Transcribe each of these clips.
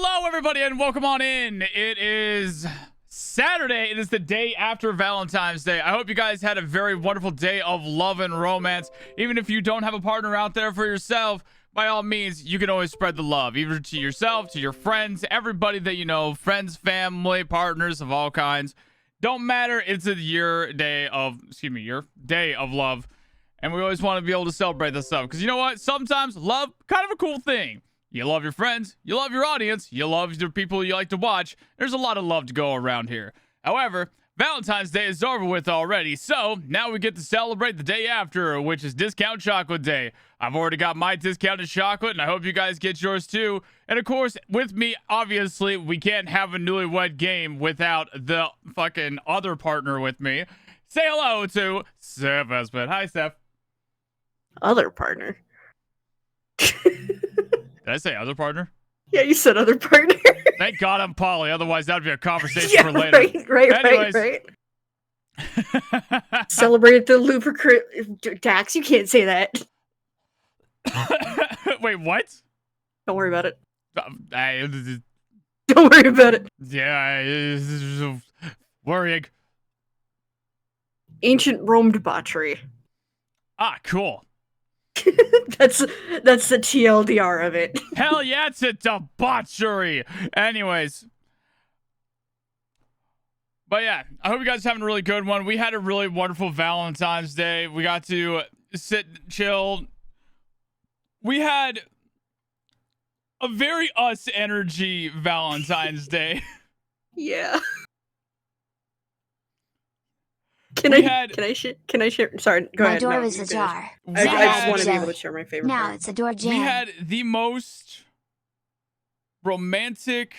Hello, everybody, and welcome on in. It is Saturday. It is the day after Valentine's Day. I hope you guys had a very wonderful day of love and romance. Even if you don't have a partner out there for yourself, by all means, you can always spread the love, either to yourself, to your friends, everybody that you know, friends, family, partners of all kinds. Don't matter. It's your day of love. And we always want to be able to celebrate this stuff. Because you know what? Sometimes love, kind of a cool thing. You love your friends. You love your audience. You love the people you like to watch. There's a lot of love to go around here. However, Valentine's Day is over with already. So now we get to celebrate the day after, which is Discount Chocolate Day. I've already got my discounted chocolate, and I hope you guys get yours too. And of course, with me, obviously, we can't have a newlywed game without the fucking other partner with me. Say hello to Seph Esbat. Hi, Seph. Other partner. Did I say other partner? Yeah, you said other partner. Thank God I'm poly, otherwise that'd be a conversation yeah, for later. Right. Celebrate the lubricant. Dax, you can't say that. Wait, what? Don't worry about it. Don't worry about it. Yeah, worrying. Ancient Rome debauchery. Ah, cool. that's the TLDR of it. Hell yeah, it's a debauchery. Anyways. But yeah, I hope you guys are having a really good one. We had a really wonderful Valentine's Day. We got to sit, chill. We had a very us energy Valentine's Day. Yeah. Can I share? Sorry, go ahead. My door was ajar. I just want to be able to share my favorite Now part. it's a door jam. We had the most romantic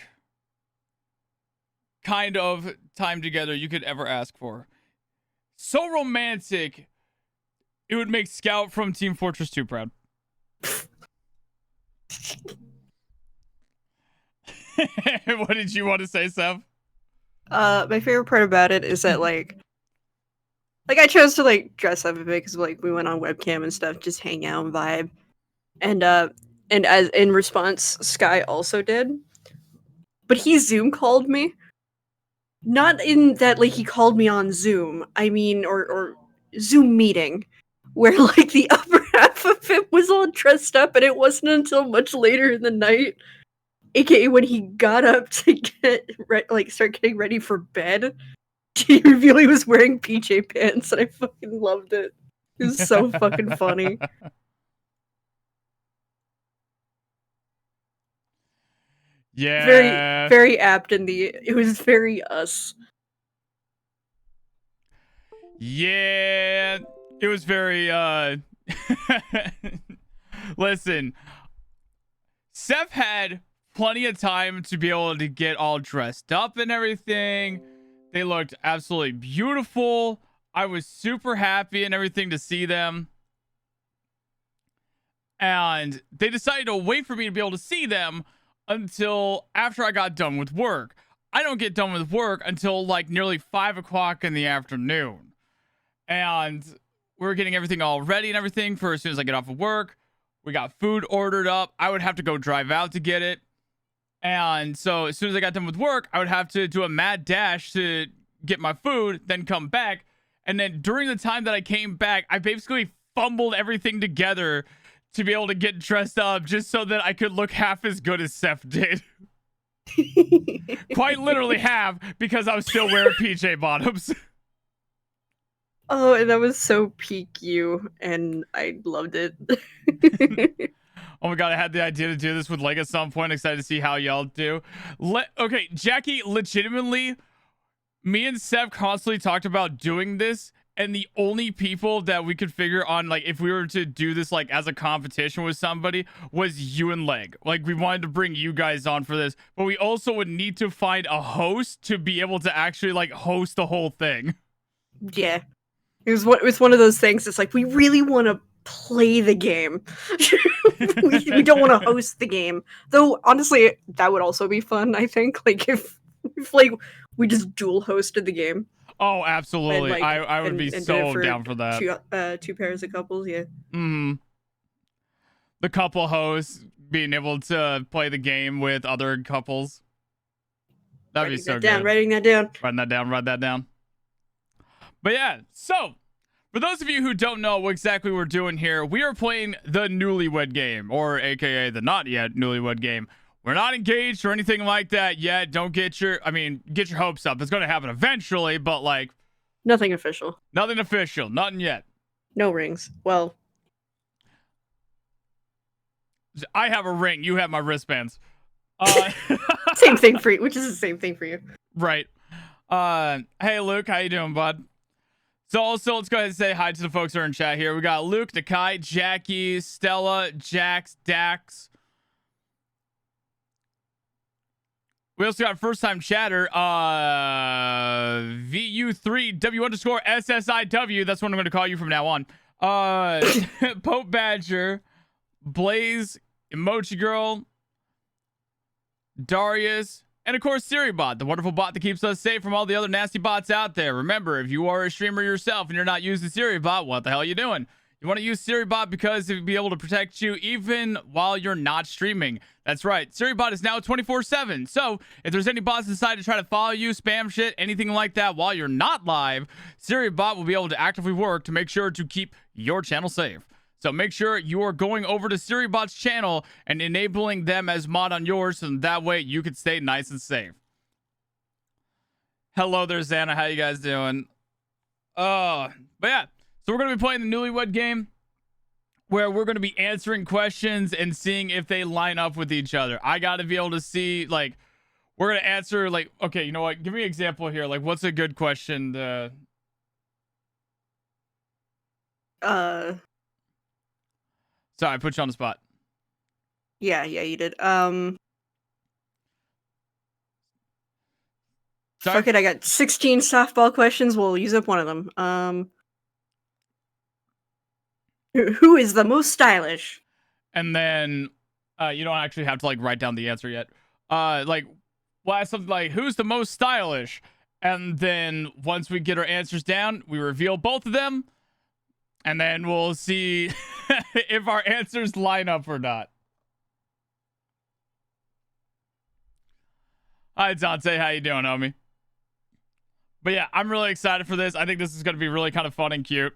kind of time together you could ever ask for. So romantic, it would make Scout from Team Fortress 2 proud. What did you want to say, Seph? My favorite part about it is that like I chose to dress up a bit because we went on webcam and stuff, just hang out and vibe, and as in response, Sky also did, but he Zoom called me, not in that he called me on Zoom. I mean, or Zoom meeting, where the upper half of it was all dressed up, and it wasn't until much later in the night, aka when he got up to start getting ready for bed. He revealed he was wearing PJ pants, and I fucking loved it. It was so fucking funny. Yeah. Very, very apt it was very us. Yeah. It was very, Listen. Seph had plenty of time to be able to get all dressed up and everything. They looked absolutely beautiful. I was super happy and everything to see them. And they decided to wait for me to be able to see them until after I got done with work. I don't get done with work until nearly 5 o'clock in the afternoon. And we're getting everything all ready and everything for as soon as I get off of work. We got food ordered up. I would have to go drive out to get it. And so as soon as I got done with work, I would have to do a mad dash to get my food, then come back. And then during the time that I came back, I basically fumbled everything together to be able to get dressed up just so that I could look half as good as Seph did. Quite literally half, because I was still wearing PJ bottoms. Oh, and that was so peak you, and I loved it. Oh my god, I had the idea to do this with Leg at some point. Excited to see how y'all do. Okay, Jackie, legitimately, me and Seph constantly talked about doing this, and the only people that we could figure on, if we were to do this, as a competition with somebody, was you and Leg. We wanted to bring you guys on for this, but we also would need to find a host to be able to actually, host the whole thing. Yeah. It was one of those things, it's we really want to play the game. we don't want to host the game, though. Honestly, that would also be fun. I think if we just dual hosted the game. Oh, absolutely. And, I would be so down for that. Two pairs of couples, yeah. The couple hosts being able to play the game with other couples. That'd be so good. Writing that down. Write that down. But yeah, so for those of you who don't know what exactly we're doing here, we are playing the Newlywed Game, or aka the not yet Newlywed Game. We're not engaged or anything like that yet. Don't get your hopes up. It's going to happen eventually, but like nothing official. Nothing official. Nothing yet. No rings. Well, I have a ring. You have my wristbands. Same thing for you, which is the same thing for you. Right. Hey, Luke. How you doing, bud? So also, let's go ahead and say hi to the folks that are in chat here. We got Luke, Nakai, Jackie, Stella, Jax, Dax. We also got first-time chatter, VU3W_SSIW. That's what I'm going to call you from now on. Pope Badger, Blaze, Emoji Girl, Darius, and of course, SiriBot, the wonderful bot that keeps us safe from all the other nasty bots out there. Remember, if you are a streamer yourself and you're not using SiriBot, what the hell are you doing? You want to use SiriBot because it will be able to protect you even while you're not streaming. That's right. SiriBot is now 24/7. So if there's any bots that decide to try to follow you, spam shit, anything like that while you're not live, SiriBot will be able to actively work to make sure to keep your channel safe. So make sure you are going over to SiriBot's channel and enabling them as mod on yours, so that way you can stay nice and safe. Hello there, Xana. How you guys doing? But yeah. So we're going to be playing the Newlywed Game, where we're going to be answering questions and seeing if they line up with each other. I got to be able to see, like, we're going to answer, like, okay, you know what? Give me an example here. Like, what's a good question to... Sorry, I put you on the spot. Yeah, you did. Fuck it, I got 16 softball questions. We'll use up one of them. Who is the most stylish? And then you don't actually have to like write down the answer yet. Like, we'll ask something like, who's the most stylish? And then once we get our answers down, we reveal both of them. And then we'll see if our answers line up or not. Hi, Dante. How you doing, homie? But yeah, I'm really excited for this. I think this is going to be really kind of fun and cute.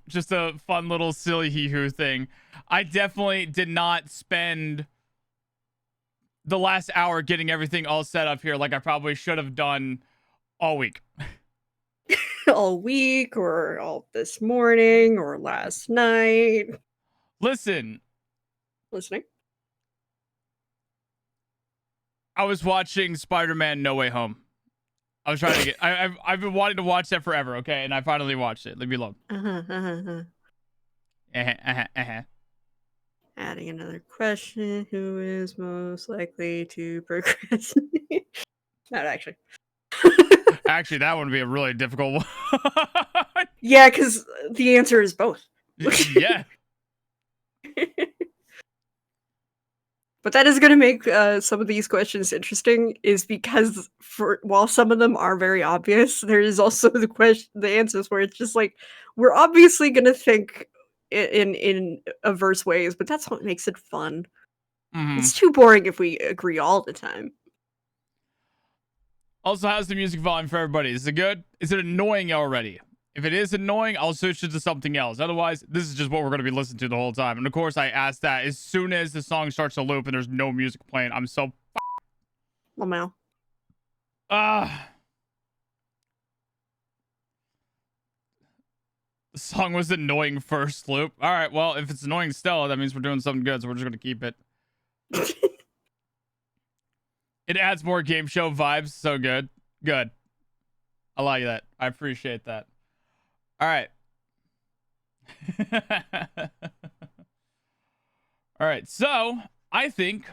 Just a fun little silly hee-hoo thing. I definitely did not spend the last hour getting everything all set up here like I probably should have done all week. All week, or all this morning, or last night. Listening. I was watching Spider-Man No Way Home. I was trying to get... I've been wanting to watch that forever, okay? And I finally watched it. Leave me alone. Adding another question. Who is most likely to procrastinate? Not actually. Actually, that would be a really difficult one. Yeah, because the answer is both. Yeah. But that is going to make some of these questions interesting, is because while some of them are very obvious, there is also the answers where it's just like, we're obviously going to think in averse ways, but that's what makes it fun. Mm-hmm. It's too boring if we agree all the time. Also, how's the music volume for everybody? Is it good? Is it annoying already? If it is annoying, I'll switch it to something else. Otherwise, this is just what we're going to be listening to the whole time. And of course, I asked that as soon as the song starts to loop and there's no music playing. I'm so... Lamau. The song was annoying first loop. All right, well, if it's annoying still, that means we're doing something good, so we're just going to keep it. It adds more game show vibes. So good. Good. I like that. I appreciate that. All right. All right. So I think,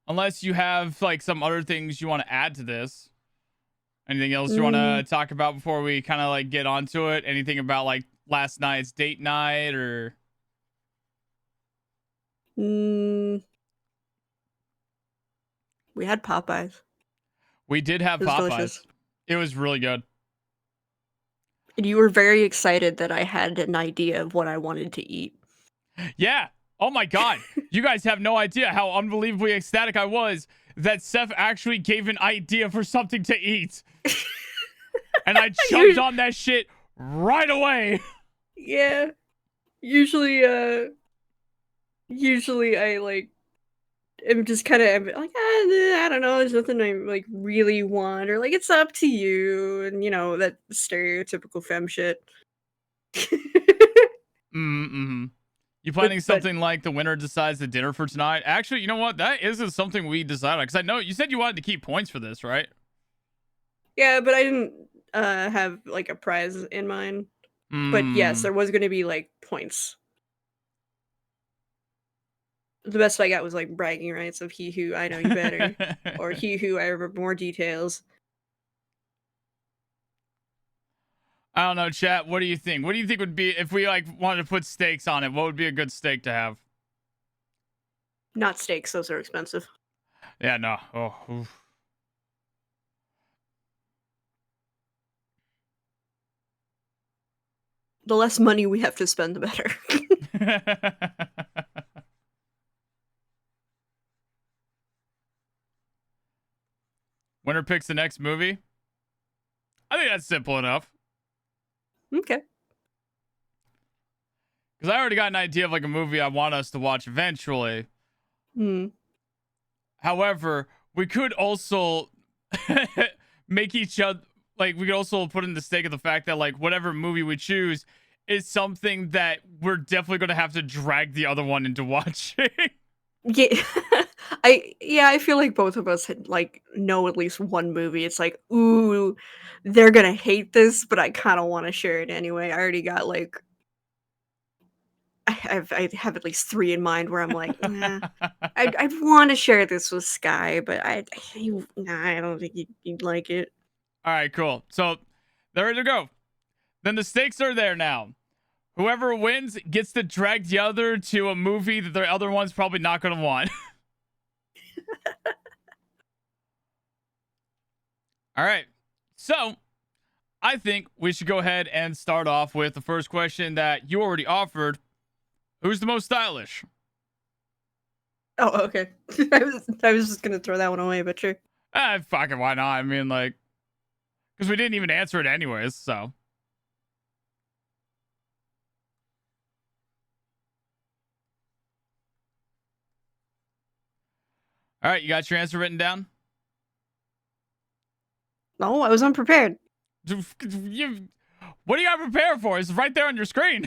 unless you have like some other things you want to add to this, anything else you want to talk about before we kind of like get onto it? Anything about like last night's date night or? We had Popeyes. We did have Popeyes. Delicious. It was really good. And you were very excited that I had an idea of what I wanted to eat. Yeah. Oh my god. You guys have no idea how unbelievably ecstatic I was that Seph actually gave an idea for something to eat. And I jumped on that shit right away. Yeah. Usually I like am just kind of like, I don't know, there's nothing I like really want, or like it's up to you, and that stereotypical femme shit. Mm-hmm. You but planning but something like the winner decides the dinner for tonight? Actually, you know what? That isn't something we decided, because I know you said you wanted to keep points for this, right? yeah, but I didn't have like a prize in mind. But yes, Mm. there was going to be like points. The best I got was like bragging rights of he who I know you better, or he who I remember more details. I don't know, chat. What do you think? What do you think would be, if we like wanted to put stakes on it, what would be a good steak to have? Not steaks; those are expensive. Yeah, no. Oh. Oof. The less money we have to spend, the better. Winner picks the next movie. I think that's simple enough. Okay. Because I already got an idea of like a movie I want us to watch eventually. Hmm. However, we could also make each other, like, we could also put in the stake of the fact that like whatever movie we choose is something that we're definitely going to have to drag the other one into watching. Yeah. I feel like both of us had like know at least one movie. It's like, ooh, they're gonna hate this, but I kind of want to share it anyway. I already got like I have at least three in mind where I'm like, nah, I'd want to share this with Sky, but nah, I don't think you'd like it. All right, cool. So there we go. Then the stakes are there now. Whoever wins gets to drag the other to a movie that the other one's probably not going to want. All right. So I think we should go ahead and start off with the first question that you already offered. Who's the most stylish? Oh, okay. I was just gonna throw that one away, but sure. Fucking why not? I mean, like, because we didn't even answer it anyways, so. All right, you got your answer written down? No, I was unprepared. What do you got to prepare for? It's right there on your screen.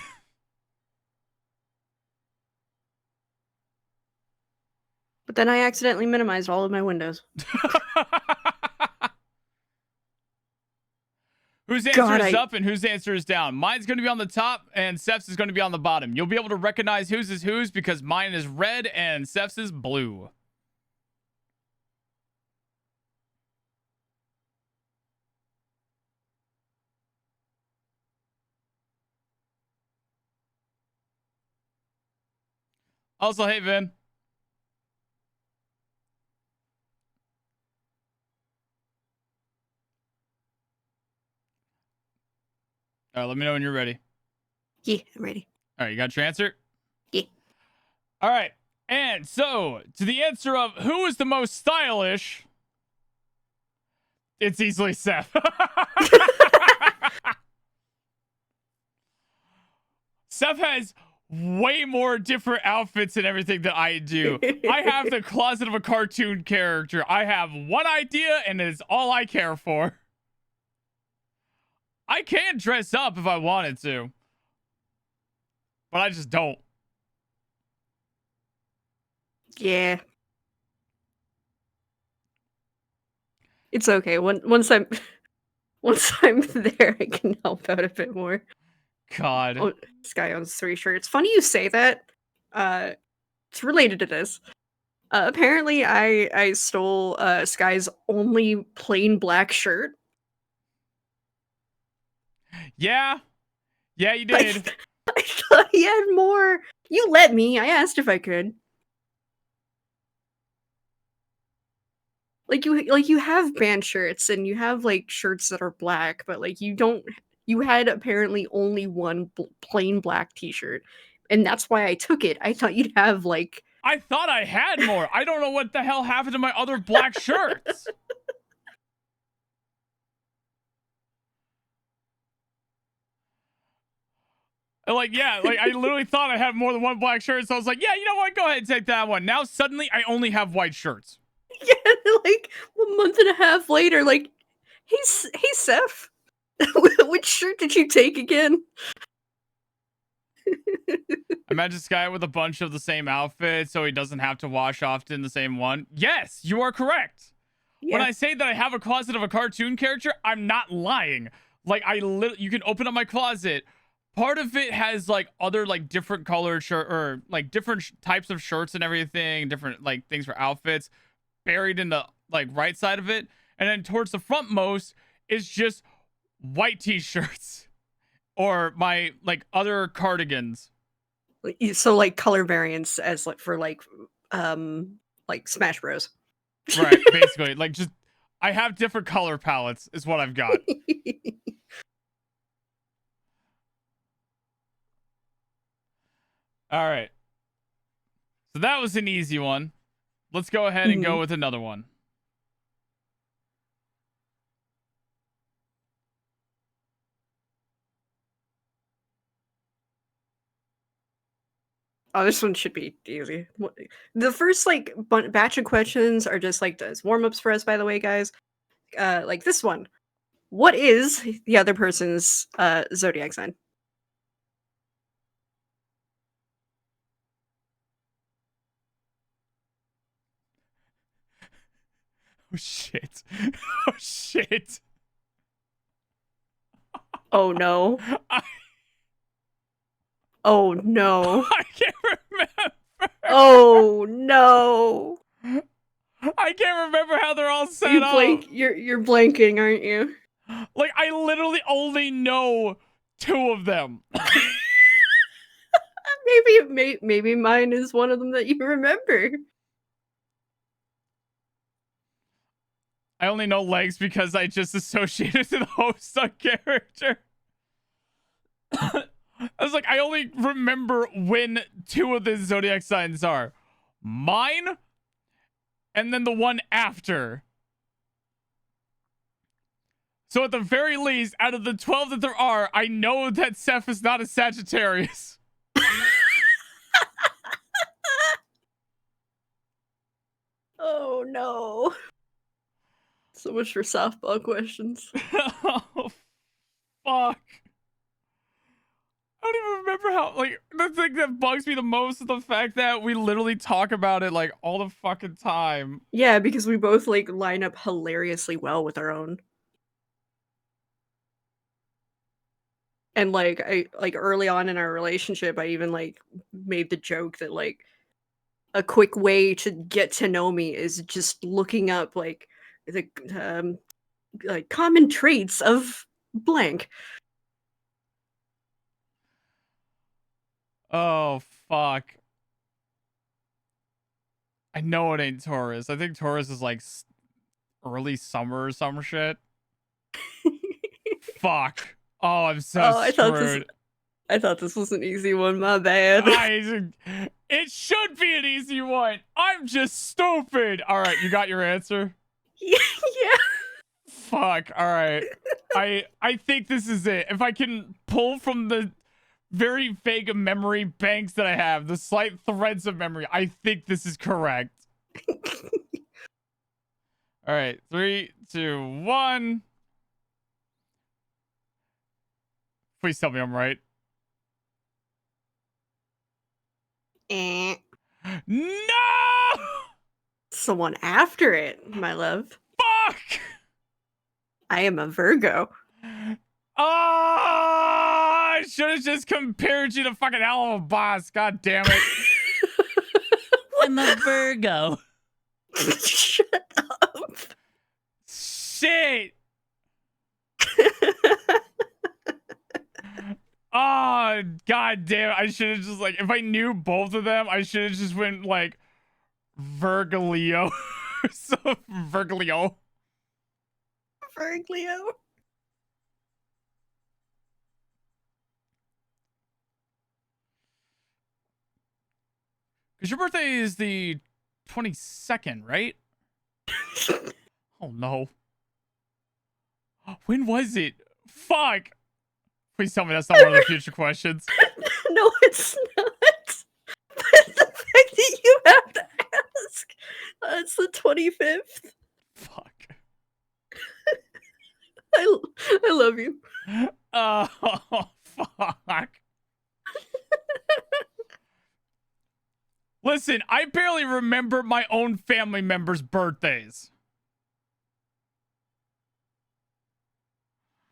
But then I accidentally minimized all of my windows. Whose answer is up and whose answer is down? Mine's going to be on the top and Seph's is going to be on the bottom. You'll be able to recognize whose is whose because mine is red and Seph's is blue. Also, hey, Vin. All right, let me know when you're ready. Yeah, I'm ready. All right, you got your answer? Yeah. All right. And so, to the answer of who is the most stylish, it's easily Seph. Seph has way more different outfits and everything than I do. I have the closet of a cartoon character. I have one idea and it's all I care for. I can dress up if I wanted to, but I just don't. Yeah. It's okay. Once I'm there, I can help out a bit more. God. Oh, this guy owns 3 shirts. Funny you say that. It's related to this. Apparently, I stole Sky's only plain black shirt. Yeah. Yeah, you did. I thought he had more. You let me. I asked if I could. Like you have band shirts and you have like shirts that are black, but like you don't. You had apparently only one plain black T-shirt, and that's why I took it. I thought you'd have like. I thought I had more. I don't know what the hell happened to my other black shirts. Like, yeah, like I literally thought I had more than one black shirt, so I was like, yeah, you know what? Go ahead and take that one. Now suddenly I only have white shirts. Yeah, like a month and a half later, like, hey, hey, Seph, which shirt did you take again? Imagine this guy with a bunch of the same outfits so he doesn't have to wash often the same one. Yes, you are correct. Yeah. When I say that I have a closet of a cartoon character, I'm not lying. Like, you can open up my closet. Part of it has like other like different colored shirt or like different types of shirts and everything, different like things for outfits buried in the like right side of it. And then towards the frontmost is just white t-shirts or my like other cardigans. So like color variants as like for like Smash Bros. Right, basically. Like just I have different color palettes is what I've got. All right. So that was an easy one. Let's go ahead and go with another one. Oh, this one should be easy. The first like batch of questions are just like as warm-ups for us, by the way, guys. Like this one. What is the other person's zodiac sign? Oh shit. Oh shit. Oh no. Oh no. I can't remember. Oh no. I can't remember how they're all set up. You're blanking, aren't you? Like I literally only know 2 of them. Maybe mine is one of them that you remember. I only know legs because I just associated to the host character. I was like, I only remember when 2 of the zodiac signs are mine and then the one after. So at the very least, out of the 12 that there are, I know that Seph is not a Sagittarius. Oh no. So much for softball questions. Oh, fuck. I don't even remember how, like, the thing that bugs me the most is the fact that we literally talk about it, like, all the fucking time. Yeah, because we both, like, line up hilariously well with our own. And, early on in our relationship, I even, like, made the joke that, like, a quick way to get to know me is just looking up, like, the, common traits of blank. Oh, fuck. I know it ain't Taurus. I think Taurus is, like, early summer or some shit. Fuck. Oh, I'm so screwed. I thought this was an easy one, my bad. It should be an easy one. I'm just stupid. All right, you got your answer? Yeah. Fuck. All right. I think this is it. If I can pull from the very vague memory banks that I have, the slight threads of memory, I think this is correct. All right. 3, 2, 1. Please tell me I'm right. No! Someone after it, my love. Fuck! I am a Virgo. Oh, I should have just compared you to fucking hell of a boss. God damn it. I'm a Virgo. Shut up. Shit. Oh, god damn it. I should have just, like, if I knew both of them, I should have just went, like, Virgilio. So, Virgilio. Virgilio. Because your birthday is the 22nd, right? Oh no. When was it? Fuck. Please tell me that's not one of the future questions. No, it's not. But the fact that you have to ask, it's the 25th. Fuck. I love you. Oh, fuck. Listen, I barely remember my own family members' birthdays.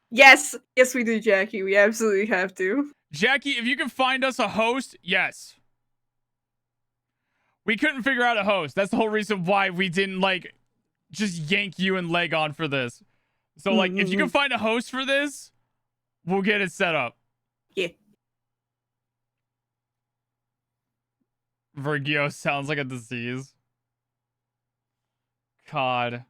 Yes, we do, Jackie. We absolutely have to. Jackie, if you can find us a host, yes. We couldn't figure out a host. That's the whole reason why we didn't, like, just yank you and leg on for this. So, like, if you can find a host for this, we'll get it set up. Yeah. Vergio sounds like a disease. God.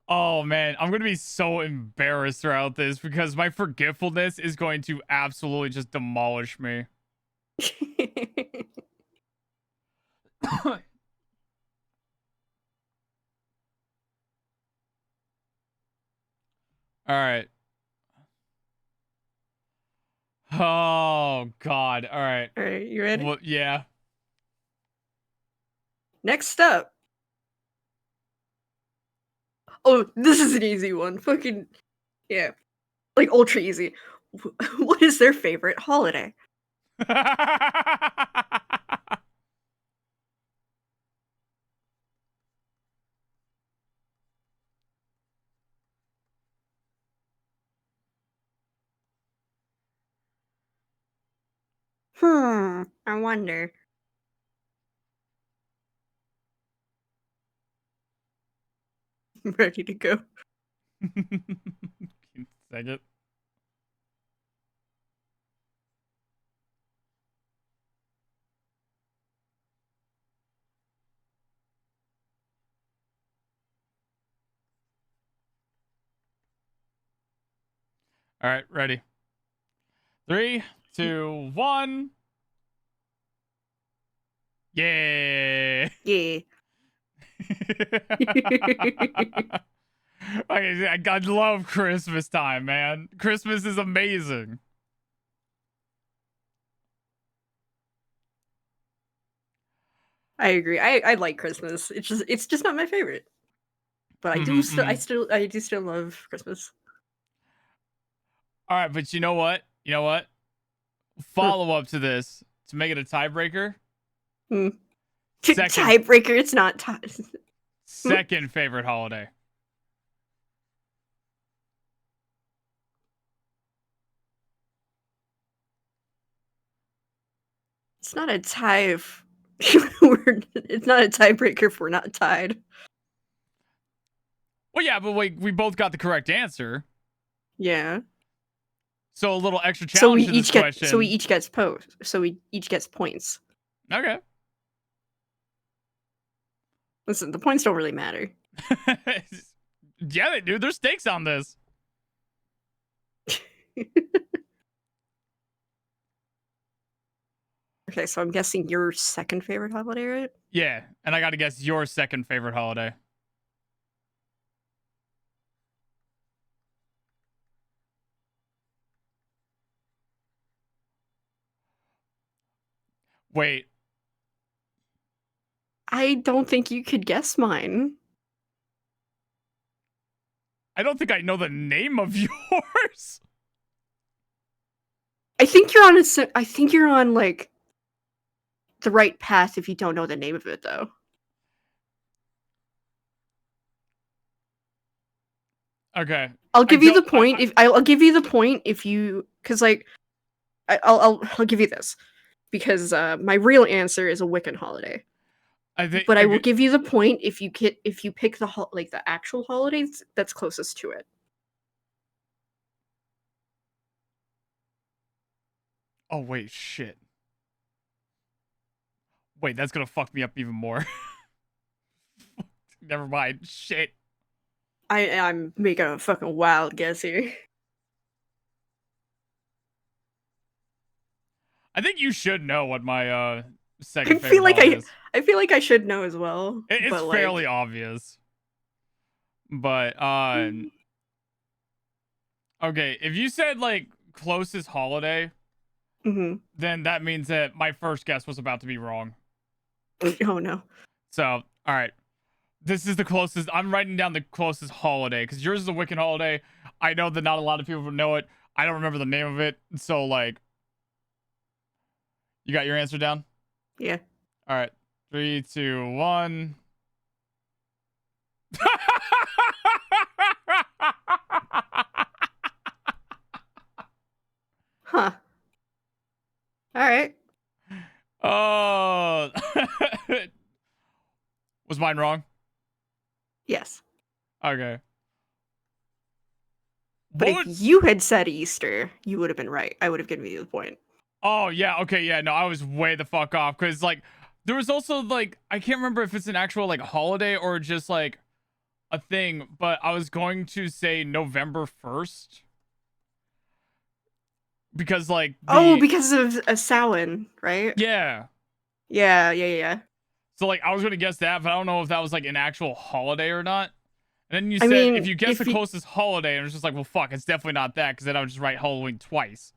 Oh, man. I'm going to be so embarrassed throughout this because my forgetfulness is going to absolutely just demolish me. All right. Oh, God. All right. All right, you ready? Well, yeah. Next up. Oh, this is an easy one. Fucking, yeah. Like, ultra easy. What is their favorite holiday? I wonder. I'm ready to go. Second. All right, ready. 3, 2, 1. Yeah. Yeah. I love Christmas time, man. Christmas is amazing. I agree. I like Christmas. It's just not my favorite. But I do still love Christmas. All right, but you know what? You know what? Follow up to this to make it a tiebreaker. Tiebreaker. It's not tie. Second favorite holiday. It's not a tie if it's not a tiebreaker if we're not tied. Well, yeah, but we both got the correct answer. Yeah. So a little extra challenge to this question. So we each gets points. Okay. Listen, the points don't really matter. Yeah, they do. There's stakes on this. Okay, so I'm guessing your second favorite holiday, right? Yeah, and I got to guess your second favorite holiday. Wait. I don't think you could guess mine. I don't think I know the name of yours. I think you're on like the right path if you don't know the name of it though. Okay. I'll give you the point if you, because like I'll give you this because my real answer is a Wiccan holiday. But I will give you the point if you pick the like the actual holidays that's closest to it. Oh wait, shit. Wait, that's gonna fuck me up even more. Never mind. Shit. I'm making a fucking wild guess here. I think you should know what my second I favorite feel like holidays. I feel like I should know as well. It's but fairly like, obvious. But okay, if you said like closest holiday, mhm. then that means that my first guess was about to be wrong. Oh no. So, all right. This is the closest. I'm writing down the closest holiday because yours is a Wiccan holiday. I know that not a lot of people know it. I don't remember the name of it. So, like, you got your answer down? Yeah. All right. 3, 2, 1. Huh. All right. Oh. Was mine wrong? Yes. Okay. But What if you had said Easter, you would have been right. I would have given you the point. Oh, yeah. Okay. Yeah. No, I was way the fuck off because, like, there was also, like, I can't remember if it's an actual, like, holiday or just, like, a thing, but I was going to say November 1st because, like, Oh, the. because of a Samhain, right? Yeah. Yeah. So, like, I was going to guess that, but I don't know if that was, like, an actual holiday or not. And then you I said if mean, you guess the if you, closest holiday, and it was just like, well, fuck, it's definitely not that because then I would just write Halloween twice.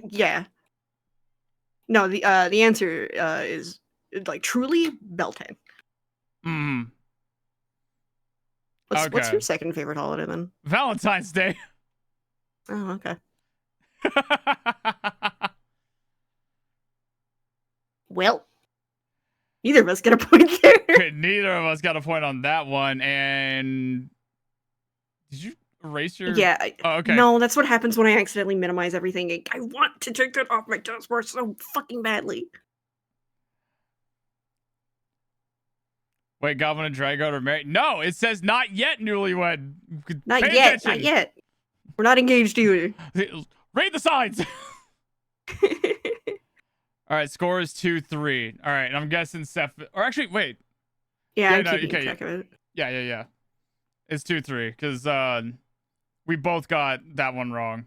yeah. No, the answer is like truly Beltane. Hmm. What's Okay. your second favorite holiday then? Valentine's Day. Oh, okay. Well, neither of us get a point there. Okay, neither of us got a point on that one. And did you erase your? Yeah. Oh, okay. No, that's what happens when I accidentally minimize everything. I want to take that off my taskbar so fucking badly. Wait, Goblin and Drago are married? No, it says not yet newlywed. Not Pay yet. attention. Not yet. We're not engaged either. Read the signs. All right, score is 2-3. All right, and I'm guessing Seph. Or actually, wait. Yeah, Yeah, I'm no, keeping okay, track of it. Yeah. It's 2-3 because we both got that one wrong.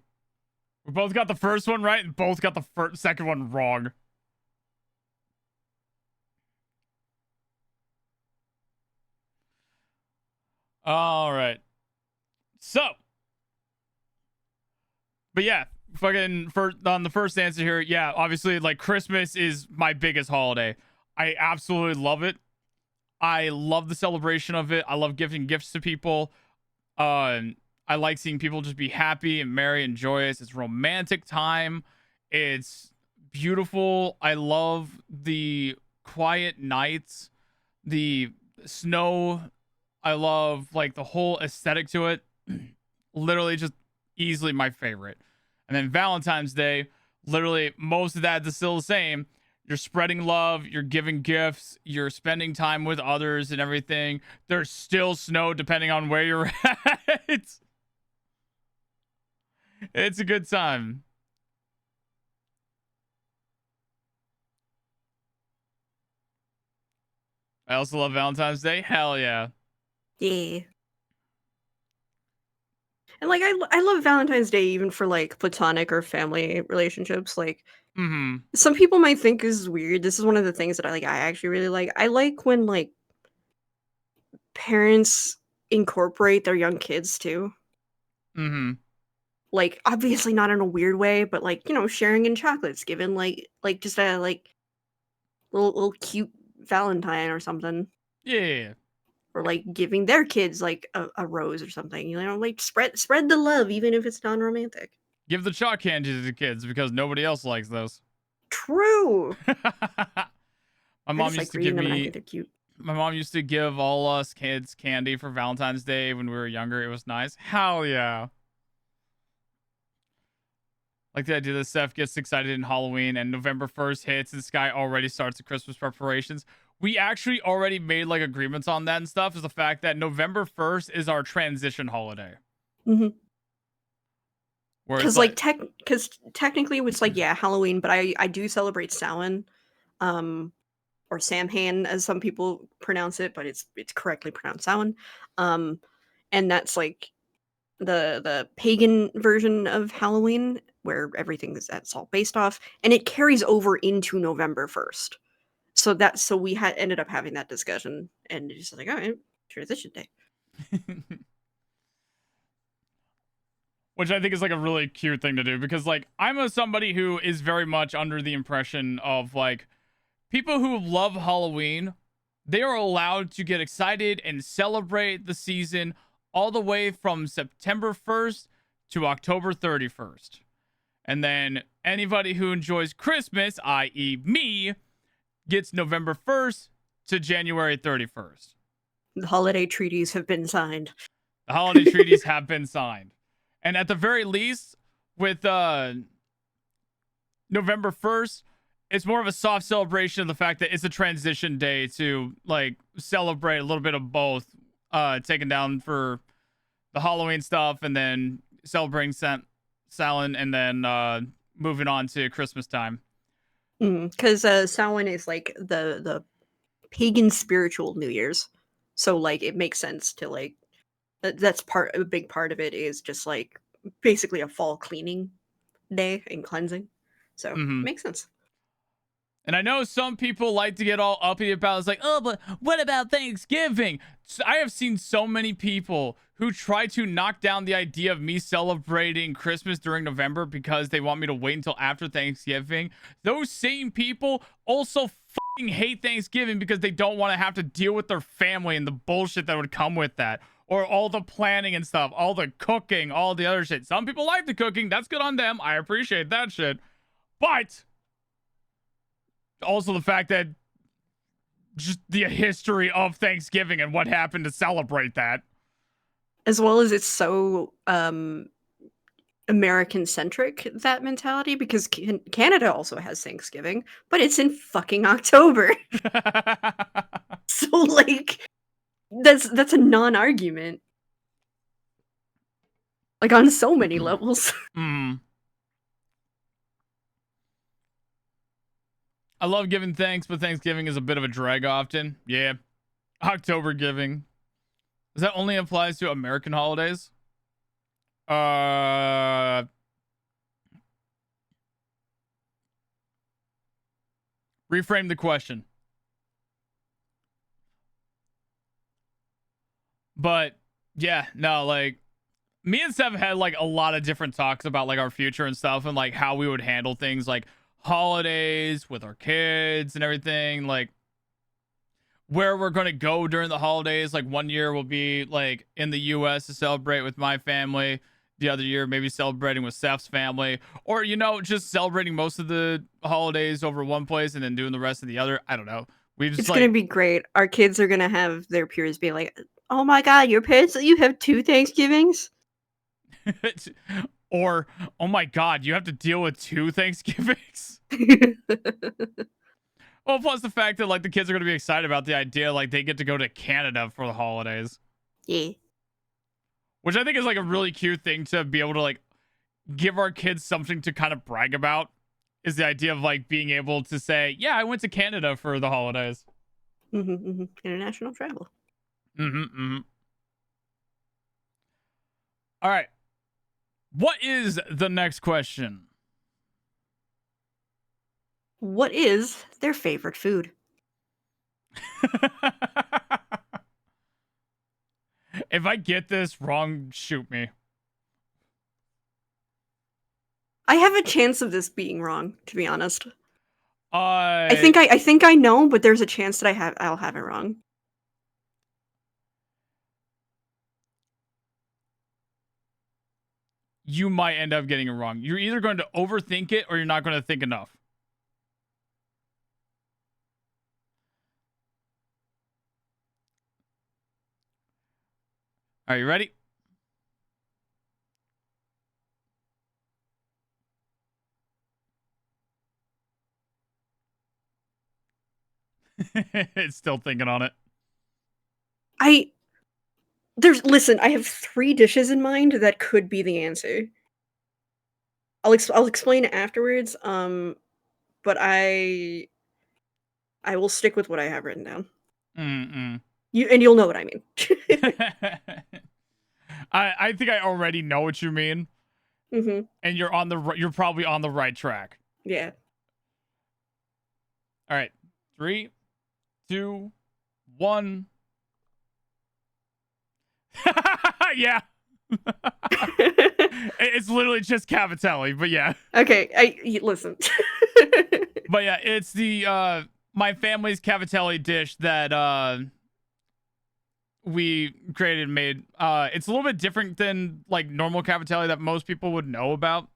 We both got the first one right, and both got the second one wrong. All right. So, but yeah, fucking on the first answer here, yeah, obviously, like, Christmas is my biggest holiday. I absolutely love it. I love the celebration of it. I love giving gifts to people. I like seeing people just be happy and merry and joyous. It's romantic time. It's beautiful. I love the quiet nights, the snow. I love, like, the whole aesthetic to it. Literally just easily my favorite. And then Valentine's Day, literally most of that is still the same. You're spreading love, you're giving gifts, you're spending time with others and everything. There's still snow depending on where you're at. It's a good time. I also love Valentine's Day. Hell yeah. Yeah. And like I love Valentine's Day even for like platonic or family relationships. Like some people might think this is weird. This is one of the things that I actually really like. I like when like parents incorporate their young kids too. Like obviously not in a weird way, but like, you know, sharing in chocolates, giving like just a like little cute Valentine or something. Yeah. Or like giving their kids like a rose or something. You know, like spread the love even if it's non-romantic. Give the chalk candy to the kids because nobody else likes those. True. My mom used to give them and I me. think they're cute. My mom used to give all us kids candy for Valentine's Day when we were younger. It was nice. Hell yeah. Like the idea that Seph gets excited in Halloween and November 1st hits and this guy already starts the Christmas preparations. We actually already made like agreements on that and stuff, is the fact that November 1st is our transition holiday. Mm-hmm. Because because technically it's like, yeah, Halloween, but I do celebrate Samhain, or Samhain as some people pronounce it, but it's correctly pronounced Samhain, and that's like the pagan version of Halloween where everything is that's all based off, and it carries over into November 1st. So we had ended up having that discussion, and just like, all right, transition day. Which I think is like a really cute thing to do, because like somebody who is very much under the impression of like people who love Halloween, they are allowed to get excited and celebrate the season all the way from September 1st to October 31st. And then anybody who enjoys Christmas, i.e. me, gets November 1st to January 31st. The holiday treaties have been signed. The holiday treaties have been signed. And at the very least, with November 1st, it's more of a soft celebration of the fact that it's a transition day to like celebrate a little bit of both, taking down for the Halloween stuff and then celebrating Samhain, and then moving on to Christmas time. Because Samhain is like the pagan spiritual New Year's, so like it makes sense to like that's a big part of it is just like basically a fall cleaning day and cleansing, so it makes sense. And I know some people like to get all uppity about it. It's like, oh, but what about Thanksgiving? I have seen so many people who try to knock down the idea of me celebrating Christmas during November because they want me to wait until after Thanksgiving. Those same people also fucking hate Thanksgiving because they don't want to have to deal with their family and the bullshit that would come with that. Or all the planning and stuff, all the cooking, all the other shit. Some people like the cooking. That's good on them. I appreciate that shit. But also the fact that just the history of Thanksgiving and what happened to celebrate that. As well as it's so American centric, that mentality, because Canada also has Thanksgiving, but it's in fucking October. So like that's a non-argument. Like on so many levels. I love giving thanks, but Thanksgiving is a bit of a drag often. Yeah. October giving. Does that only applies to American holidays? Reframe the question. But yeah, no, like me and Seph had like a lot of different talks about like our future and stuff, and like how we would handle things like holidays with our kids and everything, like where we're going to go during the holidays. Like one year will be like in the US to celebrate with my family, the other year maybe celebrating with Seph's family, or you know, just celebrating most of the holidays over one place and then doing the rest of the other. I don't know. It's gonna be great. Our kids are gonna have their peers be like, oh my god, your parents let you have 2 Thanksgivings? Or, oh my god, you have to deal with 2 Thanksgivings? Well, plus the fact that like the kids are going to be excited about the idea like they get to go to Canada for the holidays. Yeah. Which I think is like a really cute thing to be able to like give our kids something to kind of brag about, is the idea of like being able to say, yeah, I went to Canada for the holidays. International travel. All right. What is the next question? What is their favorite food? If I get this wrong, shoot me. I have a chance of this being wrong, to be honest. I think I know, but there's a chance that I'll have it wrong. You might end up getting it wrong. You're either going to overthink it or you're not going to think enough. Are you ready? It's still thinking on it. Listen, I have 3 dishes in mind that could be the answer. I'll explain afterwards, but I will stick with what I have written down. You'll know what I mean. I think I already know what you mean. And you're probably on the right track. Yeah. All right. 3, 2, 1. Yeah. It's literally just cavatelli, but yeah. Okay, listen. But yeah, it's the my family's cavatelli dish that we created and made. It's a little bit different than like normal cavatelli that most people would know about.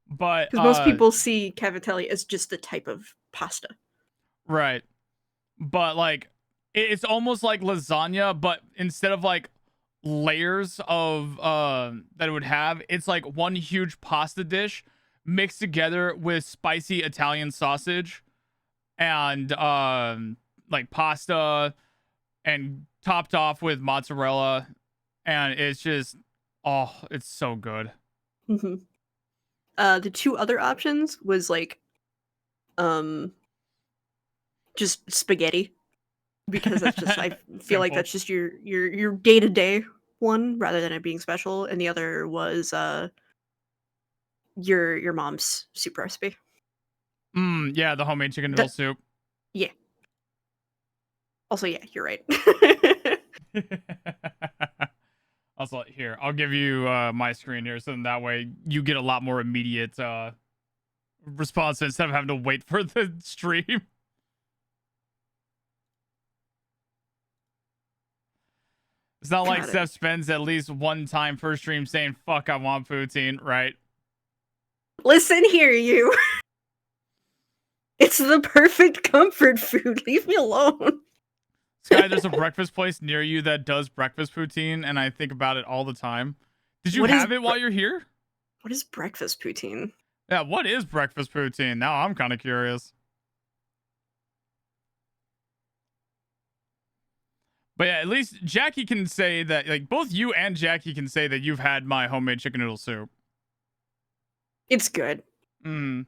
But Because most people see cavatelli as just the type of pasta. right. But like it's almost like lasagna, but instead of like layers of that it would have, it's like one huge pasta dish mixed together with spicy Italian sausage and like pasta and topped off with mozzarella, and it's just it's so good. Mm-hmm. The two other options was like just spaghetti, because that's just I feel like Simple. that's just your day-to-day one rather than it being special, and the other was your mom's soup recipe. Yeah, the homemade chicken noodle soup. Yeah. Also, yeah, you're right. Also, here, I'll give you my screen here, so then that way you get a lot more immediate response instead of having to wait for the stream. It's not like Seph spends at least one time per stream saying, fuck, I want poutine, right? Listen here, you. It's the perfect comfort food. Leave me alone. Sky, there's a breakfast place near you that does breakfast poutine, and I think about it all the time. Did you have it while you're here? What is breakfast poutine? Yeah, what is breakfast poutine? Now I'm kind of curious. But yeah, at least Jackie can say that, like, both you and Jackie can say that you've had my homemade chicken noodle soup. It's good. Mm.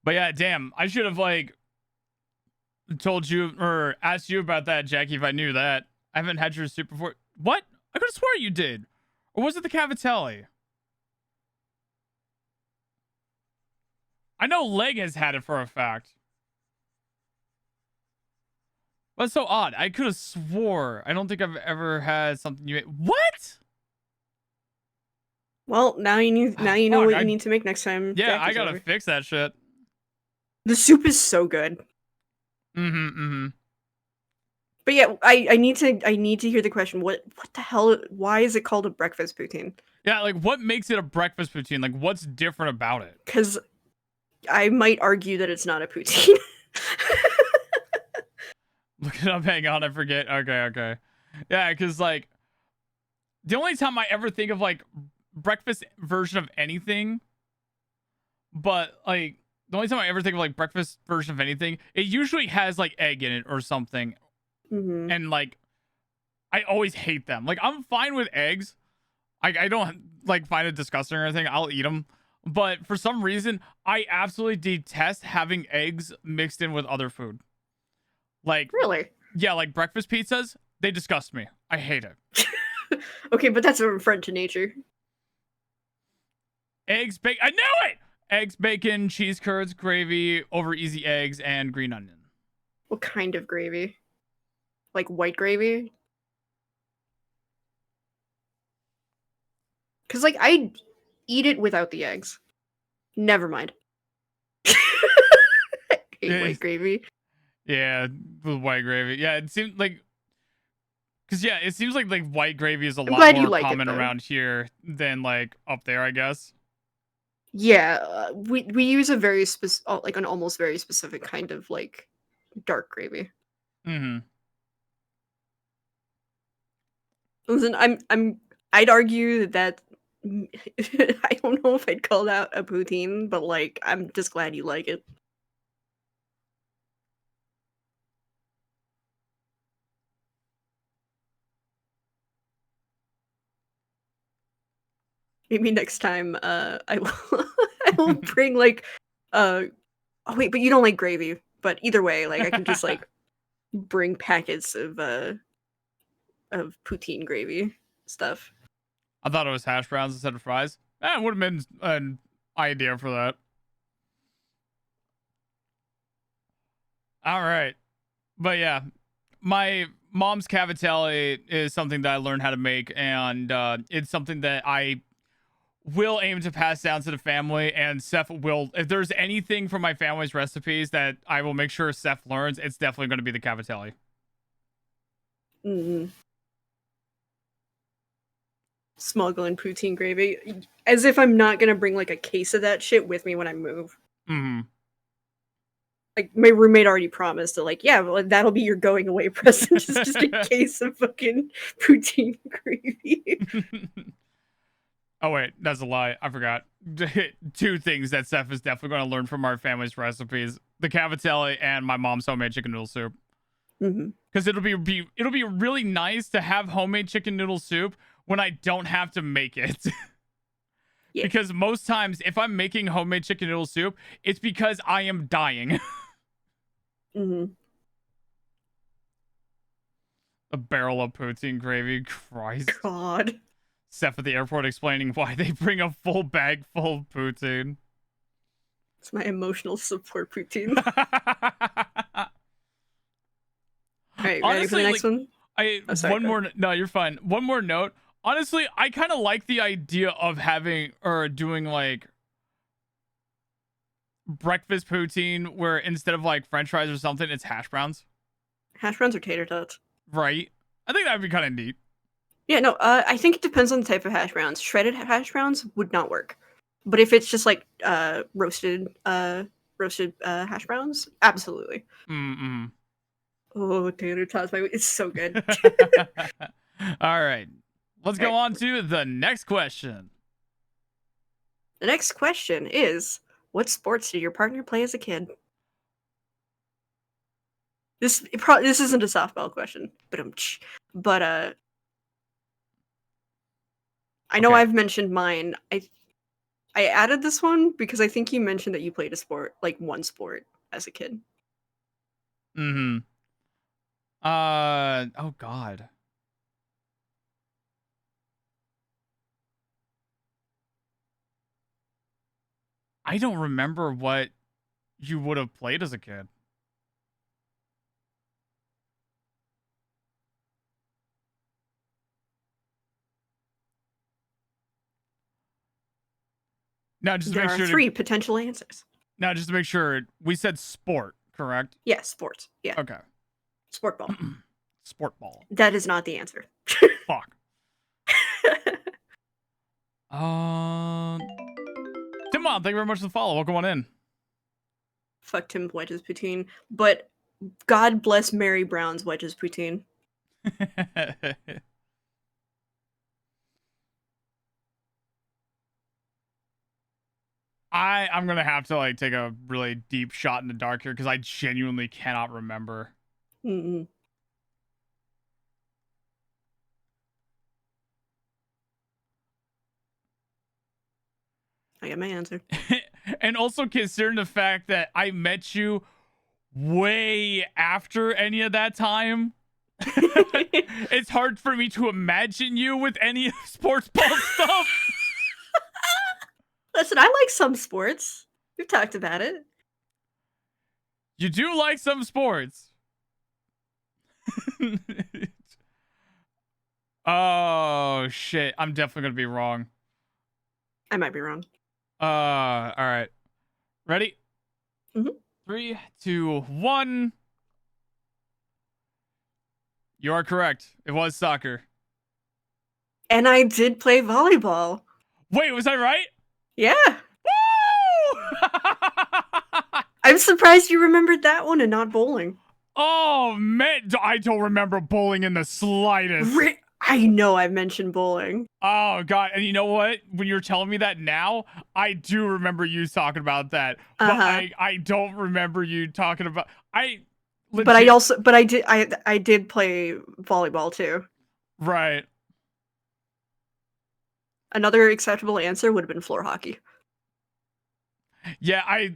But yeah, damn, I should have, like, told you or asked you about that, Jackie, if I knew that. I haven't had your soup before. What? I could have swore you did. Or was it the cavatelli? I know Leg has had it for a fact. That's so odd. I could have swore. I don't think I've ever had something you ate. What? Well, now you know what you need to make next time. Yeah, Jackie's I gotta over. fix that shit. The soup is so good. Mm-hmm. But yeah, I need to hear the question. What the hell? Why is it called a breakfast poutine? Yeah, like what makes it a breakfast poutine? Like what's different about it? Because I might argue that it's not a poutine. Look it up. Hang on, I forget. Okay. Yeah, because like the only time I ever think of like breakfast version of anything, but like the only time I ever think of like breakfast version of anything, it usually has like egg in it or something. Mm-hmm. And like I always hate them. Like I'm fine with eggs. I don't like find it disgusting or anything. I'll eat them. But for some reason, I absolutely detest having eggs mixed in with other food. Like Really? Yeah, like breakfast pizzas, they disgust me. I hate it. Okay, but that's a friend to nature. Eggs, bacon. I knew it! Eggs, bacon, cheese curds, gravy, over easy eggs, and green onion. What kind of gravy? Like white gravy? Because, like, I'd eat it without the eggs. Never mind. I hate white gravy. Yeah, with white gravy. Yeah, it seems like... Because, yeah, it seems like white gravy is a lot more common around here than, like, up there, I guess. Yeah, we use a very like an almost very specific kind of, like, dark gravy. Mm-hmm. Listen, I'd argue that I don't know if I'd call that a poutine, but like I'm just glad you like it. Maybe next time I will I will bring like oh wait, but you don't like gravy. But either way, like I can just like bring packets of poutine gravy stuff. I thought it was hash browns instead of fries. That would have been an idea for that. All right. But yeah, my mom's cavatelli is something that I learned how to make, and it's something that I will aim to pass down to the family. And Seph will, if there's anything from my family's recipes that I will make sure Seph learns, it's definitely going to be the cavatelli. Mm. Smuggling poutine gravy, as if I'm not gonna bring like a case of that shit with me when I move. Mm-hmm. Like my roommate already promised that, like, yeah, well, that'll be your going away present, just a case of fucking poutine gravy. Oh wait, that's a lie. I forgot. 2 things that Seph is definitely going to learn from our family's recipes: the cavatelli and my mom's homemade chicken noodle soup. Because it'll be really nice to have homemade chicken noodle soup when I don't have to make it. Yeah. Because most times, if I'm making homemade chicken noodle soup, it's because I am dying. A barrel of poutine gravy. Christ. God. Seph at the airport explaining why they bring a full bag full of poutine. It's my emotional support poutine. All right, ready for the next one? One more. No, you're fine. One more note. Honestly, I kind of like the idea of having or doing like breakfast poutine where instead of like French fries or something, it's hash browns. Hash browns or tater tots? Right. I think that'd be kind of neat. Yeah, no, I think it depends on the type of hash browns. Shredded hash browns would not work. But if it's just like roasted hash browns, absolutely. Mm-mm. Oh, tater tots, it's so good. All right. Let's go on to the next question. The next question is, what sports did your partner play as a kid? This isn't a softball question, but I know I've mentioned mine. I added this one because I think you mentioned that you played a sport, like one sport as a kid. Mm-hmm. Oh God. I don't remember what you would have played as a kid. Now, just to there make are sure 3 potential answers. Now, just to make sure, we said sport, correct? Yeah, sports. Yeah. Okay. Sport ball. Sport ball. That is not the answer. Fuck. Tim Mom, thank you very much for the follow. Welcome on in. Fuck Tim Wedge's poutine, but God bless Mary Brown's Wedge's poutine. I'm gonna have to like take a really deep shot in the dark here because I genuinely cannot remember. Mm-mm. I got my answer. And also considering the fact that I met you way after any of that time, it's hard for me to imagine you with any sports ball stuff. Listen, I like some sports. We've talked about it. You do like some sports. Oh shit, I'm definitely gonna be wrong. I might be wrong. All right. Ready? 3, 2, 1. You are correct. It was soccer. And I did play volleyball. Wait, was I right? Yeah. Woo! I'm surprised you remembered that one and not bowling. Oh, man. I don't remember bowling in the slightest. I know I've mentioned bowling. Oh, God. And you know what? When you're telling me that now, I do remember you talking about that. But I don't remember you talking about... But I did play volleyball too. Right. Another acceptable answer would have been floor hockey. Yeah,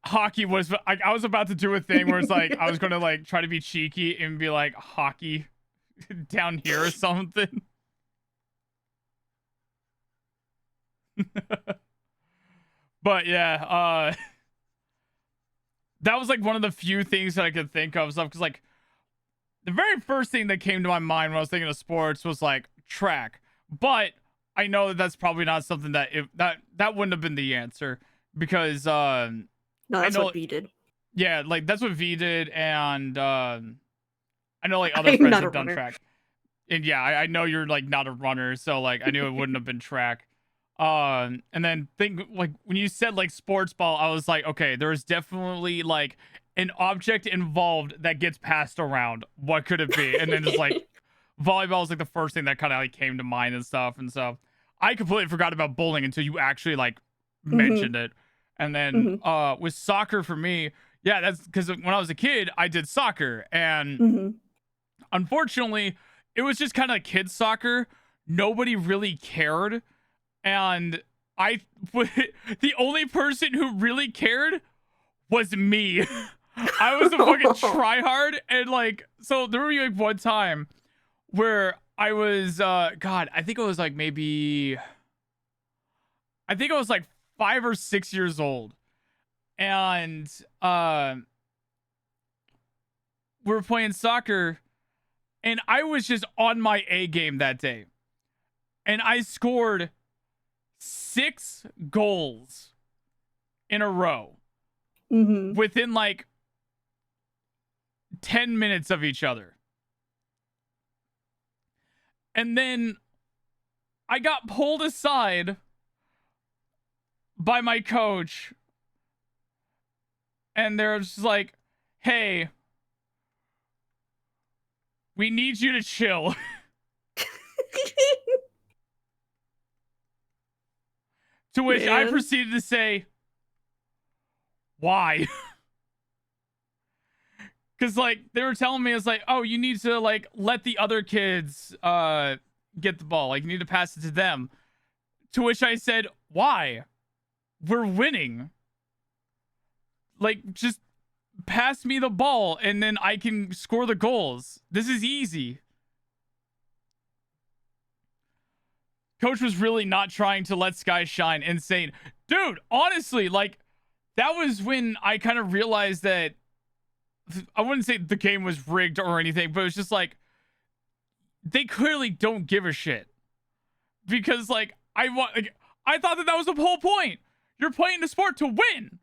hockey was... I was about to do a thing where it's like, I was going to like try to be cheeky and be like, hockey down here or something. But yeah, that was like one of the few things that I could think of stuff, because like the very first thing that came to my mind when I was thinking of sports was like track. But I know that that's probably not something that that wouldn't have been the answer, because No, that's I know, what V did. yeah, like that's what V did, and I know like other I'm friends not have a done runner. track. And yeah, I know you're like not a runner, so like I knew it wouldn't have been track. And then think like when you said like sports ball, I was like, okay, there's definitely like an object involved that gets passed around. What could it be? And then it's like volleyball is like the first thing that kind of like came to mind and stuff. And so I completely forgot about bowling until you actually like mentioned it. And then with soccer for me, yeah, that's because when I was a kid, I did soccer, and unfortunately, it was just kind of kids soccer. Nobody really cared, and the only person who really cared was me. I was a fucking tryhard, and like, so there would be like one time where I was God, I think it was like maybe, I think I was like 5 or 6 years old, and we were playing soccer, and I was just on my A game that day, and I scored 6 goals in a row within like 10 minutes of each other. And then I got pulled aside by my coach, and they're just like, hey, we need you to chill. To which I proceeded to say, why? Because like they were telling me, it's like, oh, you need to like let the other kids get the ball, like you need to pass it to them. To which I said, why? We're winning. Like, just pass me the ball and then I can score the goals. This is easy. Coach was really not trying to let Sky shine and saying, dude, honestly, like, that was when I kind of realized that I wouldn't say the game was rigged or anything, but it was just like, they clearly don't give a shit. Because, like, I thought that was the whole point. You're playing the sport to win.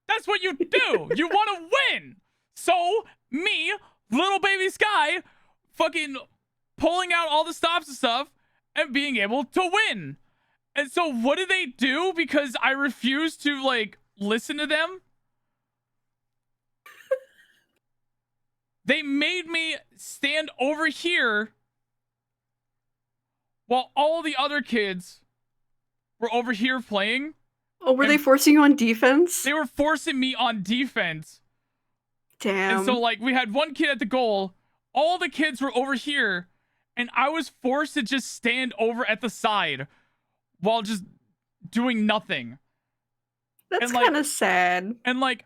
That's what you do. You want to win. So, me, little baby Sky, fucking pulling out all the stops and stuff and being able to win. And so what did they do? Because I refused to, like, listen to them. They made me stand over here while all the other kids were over here playing. Oh, were they forcing you on defense? They were forcing me on defense. Damn. And so, like, we had one kid at the goal. All the kids were over here. And I was forced to just stand over at the side while just doing nothing. That's kind of sad. And, like,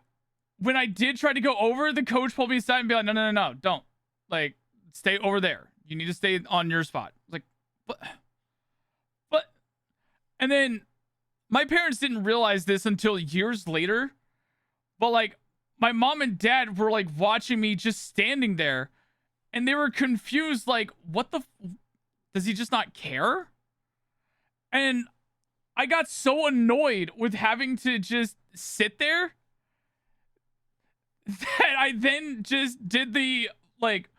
when I did try to go over, the coach pulled me aside and be like, no, don't. Like, stay over there. You need to stay on your spot. Like, but. And then my parents didn't realize this until years later. But, like, my mom and dad were, like, watching me just standing there. And they were confused, like, what the does he just not care? And I got so annoyed with having to just sit there that I then just did the, like,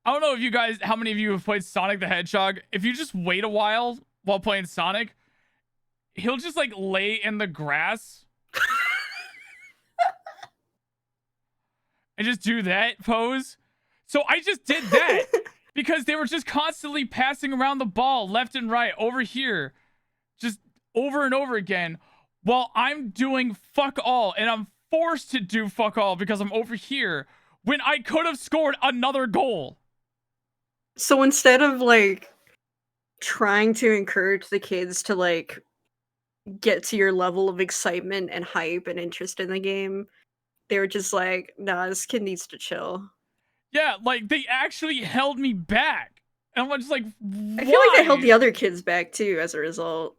I don't know if you guys, how many of you have played Sonic the Hedgehog. If you just wait a while playing Sonic, he'll just, like, lay in the grass and just do that pose. So I just did that because they were just constantly passing around the ball left and right over here, just over and over again, while I'm doing fuck all, and I'm forced to do fuck all because I'm over here when I could have scored another goal. So instead of, like, trying to encourage the kids to, like, get to your level of excitement and hype and interest in the game, they were just like, nah, this kid needs to chill. Yeah, like, they actually held me back. And I'm just like, why? I feel like they held the other kids back too as a result.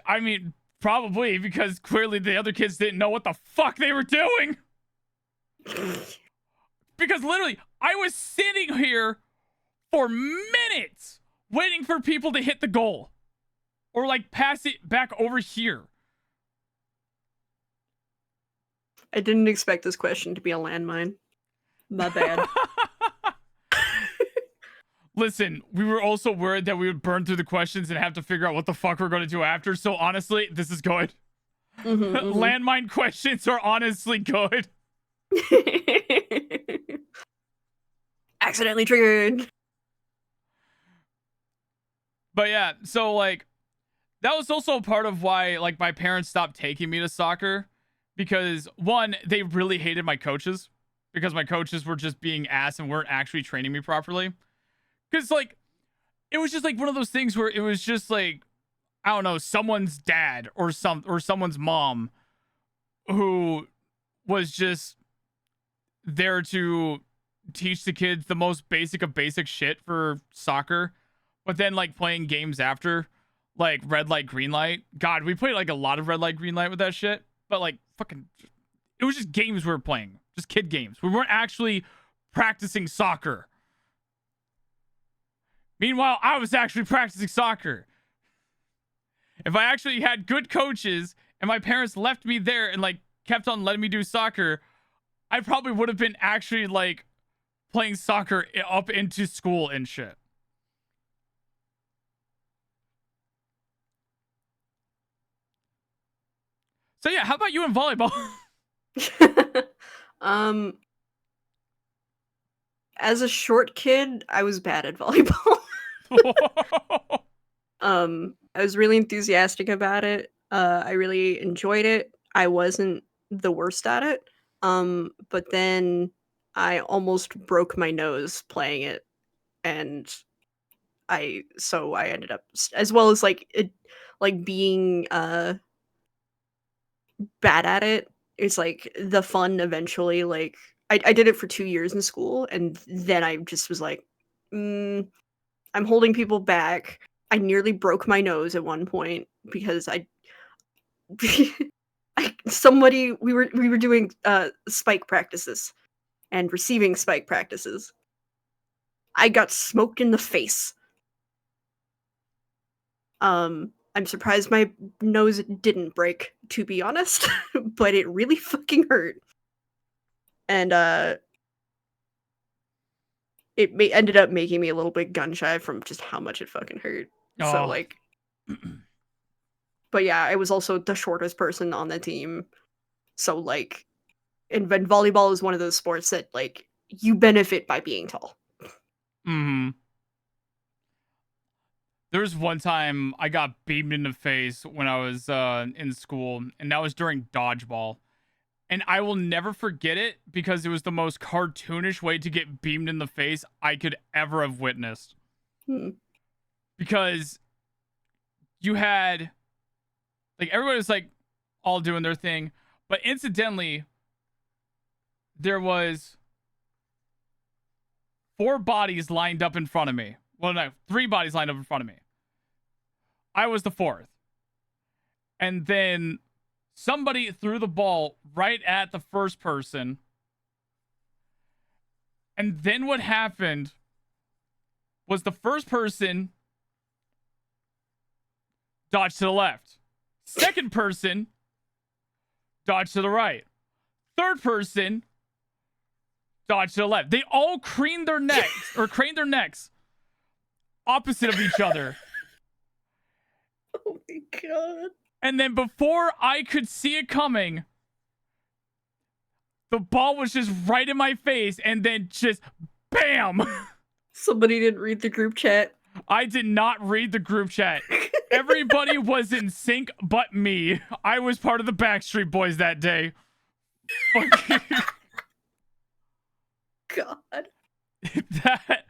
I mean, probably because clearly the other kids didn't know what the fuck they were doing. Because literally, I was sitting here for minutes waiting for people to hit the goal or like pass it back over here. I didn't expect this question to be a landmine. My bad. Listen, we were also worried that we would burn through the questions and have to figure out what the fuck we're going to do after. So honestly, this is good. Landmine questions are honestly good. Accidentally triggered. But yeah, so like that was also part of why like my parents stopped taking me to soccer, because one, they really hated my coaches because my coaches were just being ass and weren't actually training me properly. Because like it was just like one of those things where it was just like, I don't know, someone's dad or someone's mom who was just there to teach the kids the most basic of basic shit for soccer, but then like playing games after, like red light, green light. God, we played like a lot of red light, green light with that shit, but like fucking, it was just games we were playing, just kid games. We weren't actually practicing soccer. Meanwhile, I was actually practicing soccer. If I actually had good coaches and my parents left me there and like kept on letting me do soccer, I probably would have been actually like playing soccer up into school and shit. So yeah, how about you in volleyball? As a short kid, I was bad at volleyball. I was really enthusiastic about it. I really enjoyed it. I wasn't the worst at it. But then I almost broke my nose playing it, and I ended up, as well as like it, like being bad at it. It's like the fun eventually. Like I did it for 2 years in school, and then I just was like, I'm holding people back. I nearly broke my nose at one point because we were doing spike practices and receiving spike practices. I got smoked in the face. I'm surprised my nose didn't break, to be honest, but it really fucking hurt. And ended up making me a little bit gun shy from just how much it fucking hurt. So like, but yeah, I was also the shortest person on the team. So like, and volleyball is one of those sports that like you benefit by being tall. There was one time I got beamed in the face when I was in school, and that was during dodgeball. And I will never forget it because it was the most cartoonish way to get beamed in the face I could ever have witnessed. Because you had, like, everybody was, like, all doing their thing. But incidentally, there was 4 bodies lined up in front of me. Well, no, 3 bodies lined up in front of me. I was the 4th. And then somebody threw the ball right at the first person. And then what happened was the first person dodged to the left. Second person dodged to the right. Third person dodged to the left. They all craned their necks opposite of each other. Oh my god. And then before I could see it coming, the ball was just right in my face, and then just BAM! Somebody didn't read the group chat. I did not read the group chat. Everybody was in sync but me. I was part of the Backstreet Boys that day. God. That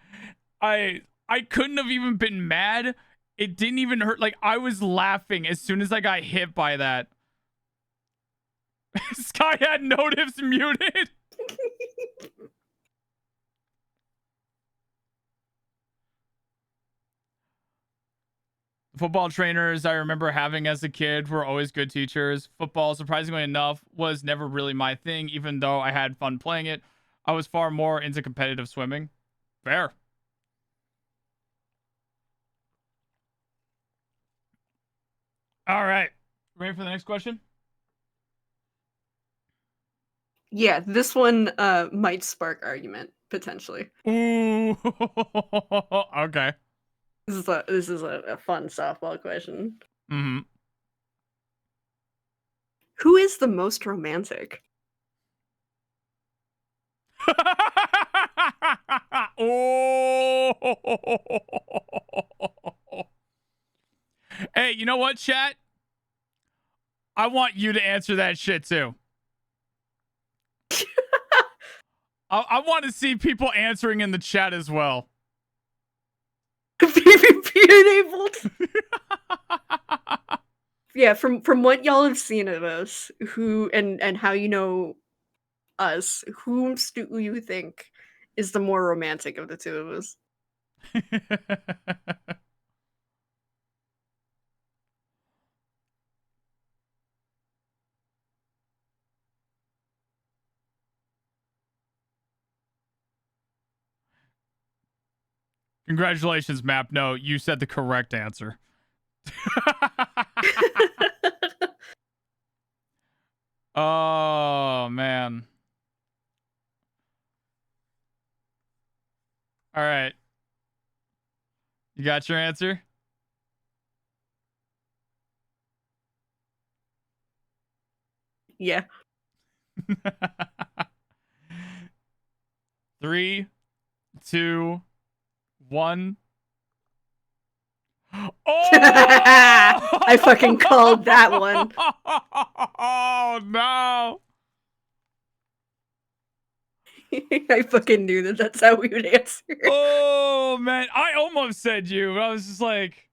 I couldn't have even been mad. It didn't even hurt. Like, I was laughing as soon as I got hit by that. Sky had notifs muted. Football trainers I remember having as a kid were always good teachers. Football, surprisingly enough, was never really my thing, even though I had fun playing it. I was far more into competitive swimming. Fair. All right. Ready for the next question? Yeah, this one might spark argument potentially. Ooh. Okay. This is a fun softball question. Mm-hmm. Who is the most romantic? Oh. Hey, you know what, chat? I want you to answer that shit too. I want to see people answering in the chat as well. Being able to... Yeah, from what y'all have seen of us, who and how you know us, whom do you think is the more romantic of the two of us? Congratulations, Map. No, you said the correct answer. Oh, man. All right. You got your answer? Yeah. 3, 2, 1. Oh! I fucking called that one. Oh, no. I fucking knew that that's how we would answer. Oh, man. I almost said you, but I was just like...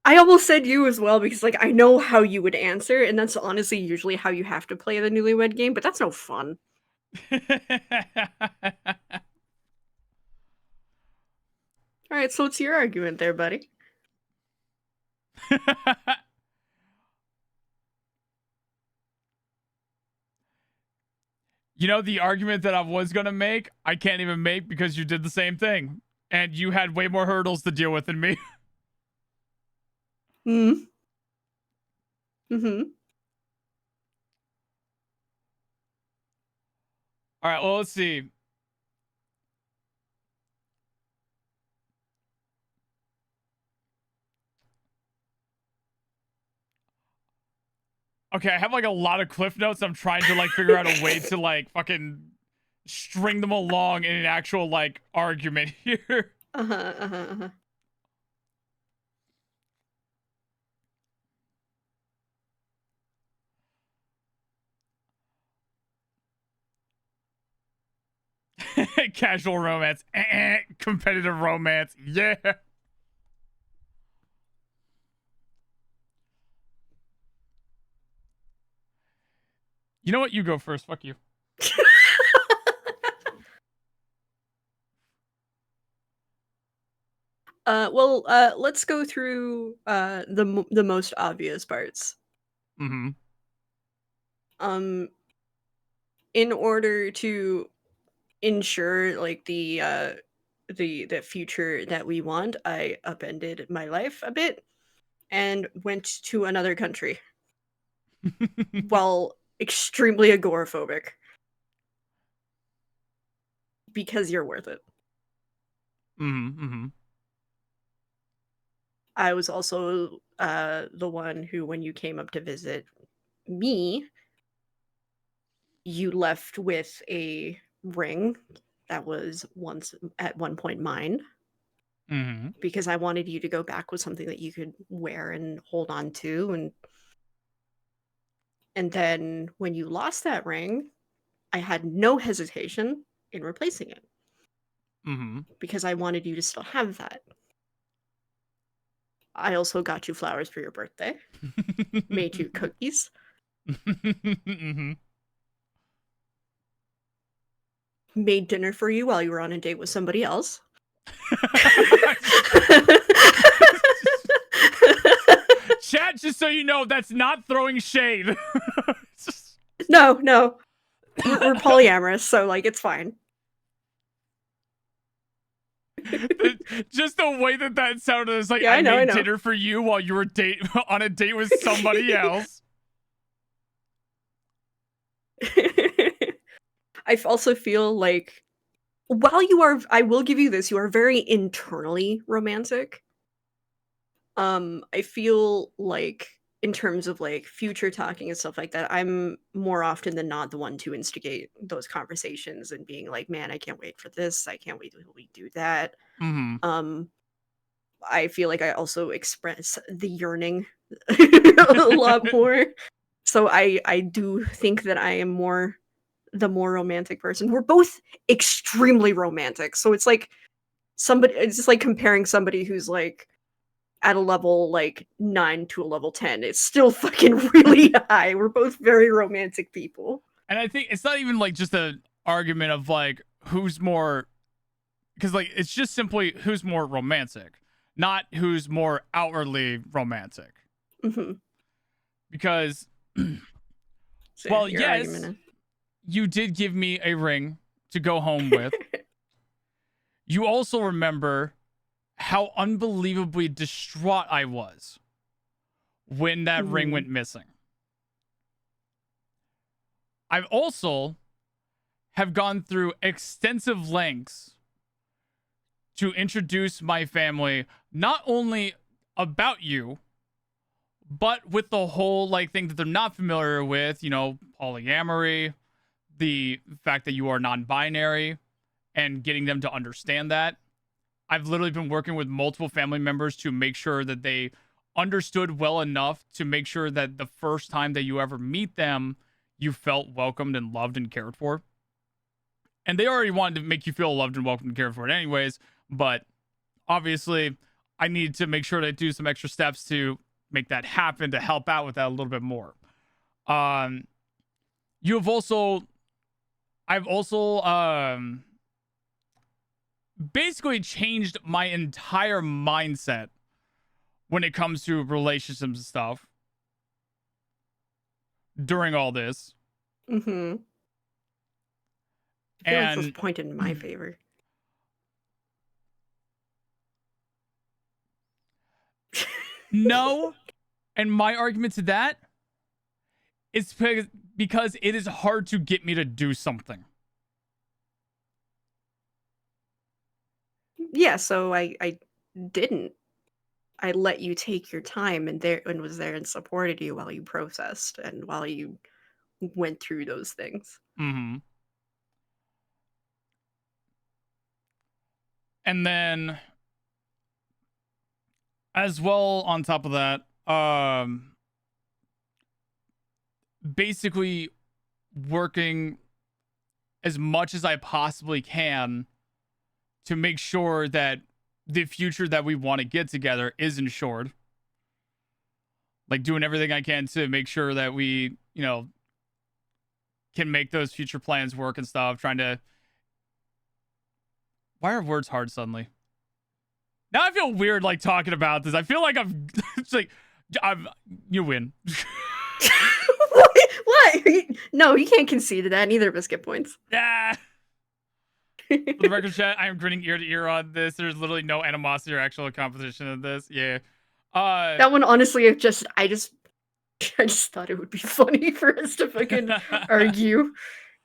I almost said you as well because, like, I know how you would answer, and that's honestly usually how you have to play the Newlywed Game, but that's no fun. Alright, so what's your argument there, buddy? You know, the argument that I was going to make, I can't even make because you did the same thing. And you had way more hurdles to deal with than me. Mm. Mm-hmm. All right, well, let's see. Okay, I have like a lot of cliff notes. I'm trying to like figure out a way to like fucking string them along in an actual like argument here. Uh-huh, uh-huh, uh-huh. Casual romance. Competitive romance. Yeah. You know what? You go first. Fuck you. Well, let's go through the most obvious parts. Mm-hmm. In order to ensure like the future that we want, I upended my life a bit and went to another country while extremely agoraphobic because you're worth it. Mm-hmm. Mm-hmm. I was also the one who, when you came up to visit me, you left with a ring that was once at one point mine Mm-hmm. because I wanted you to go back with something that you could wear and hold on to. And then when you lost that ring, I had no hesitation in replacing it Mm-hmm. because I wanted you to still have that. I also got you flowers for your birthday, made you cookies, Mm-hmm. made dinner for you while you were on a date with somebody else. Chat, just so you know, that's not throwing shade. It's just- No, we're polyamorous, so like it's fine. just the way that sounded is like Yeah, I I made know. dinner for you while you were on a date with somebody else. I also feel like I will give you this, you are very internally romantic. I feel like in terms of like future talking and stuff like that, I'm more often than not the one to instigate those conversations and being like, man, I can't wait for this. I can't wait till we do that. Mm-hmm. I feel like I also express the yearning a lot more. So I do think that I am the more romantic person. We're both extremely romantic. So it's like it's just like comparing somebody who's like at a level like 9 to a level 10. It's still fucking really high. We're both very romantic people. And I think it's not even like just an argument of like who's more, because like it's just simply who's more romantic, not who's more outwardly romantic. Mm-hmm. Because, So, well, your yes, argument you did give me a ring to go home with. You also remember how unbelievably distraught I was when that ring went missing. I've also have gone through extensive lengths to introduce my family not only about you, but with the whole like thing that they're not familiar with, you know, polyamory, the fact that you are non-binary, and getting them to understand that. I've literally been working with multiple family members to make sure that they understood well enough to make sure that the first time that you ever meet them, you felt welcomed and loved and cared for. And they already wanted to make you feel loved and welcomed and cared for it anyways, but obviously I need to make sure to do some extra steps to make that happen, to help out with that a little bit more. I've also basically changed my entire mindset when it comes to relationships and stuff during all this. Mm-hmm. I feel like And those pointed in my favor. no, and my argument to that is because it is hard to get me to do something. Yeah, so I didn't. I let you take your time and was there and supported you while you processed and while you went through those things. Mm-hmm. And then, as well, on top of that, basically working as much as I possibly can to make sure that the future that we want to get together is ensured. Like doing everything I can to make sure that we, you know, can make those future plans work and stuff. Trying to. Why are words hard suddenly? Now I feel weird like talking about this. I feel like it's like you win. What? No, you can't concede to that. Neither of us get points. Yeah. For the record, chat, I am grinning ear to ear on this. There's literally no animosity or actual competition in this. Yeah. That one, honestly, I just thought it would be funny for us to fucking argue.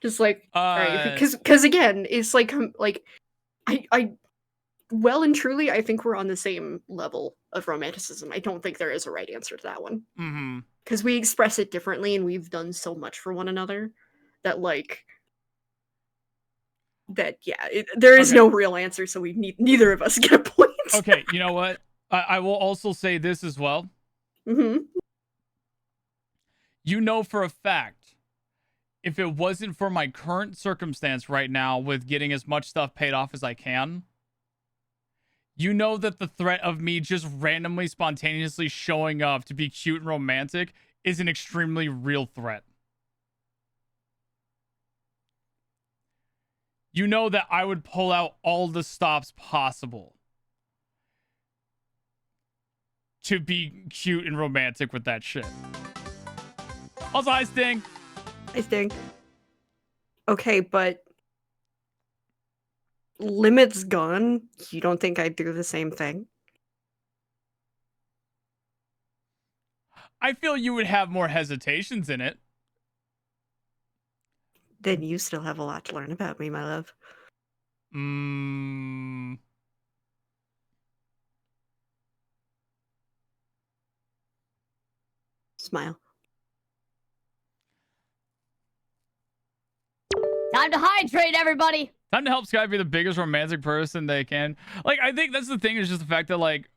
Just like, alright, because again, it's like I well and truly, I think we're on the same level of romanticism. I don't think there is a right answer to that one. Mm-hmm. Because we express it differently and we've done so much for one another that there is no real answer, so neither of us get a point. Okay, you know what? I will also say this as well. Mm-hmm. You know for a fact, if it wasn't for my current circumstance right now with getting as much stuff paid off as I can, you know that the threat of me just randomly, spontaneously showing up to be cute and romantic is an extremely real threat. You know that I would pull out all the stops possible to be cute and romantic with that shit. Also, hi, Sting. I think. Okay, but limits gone. You don't think I'd do the same thing? I feel you would have more hesitations in it. Then you still have a lot to learn about me, my love. Smile. Time to hydrate, everybody. Time to help Sky be the biggest romantic person they can. Like, I think that's the thing, is just the fact that, like,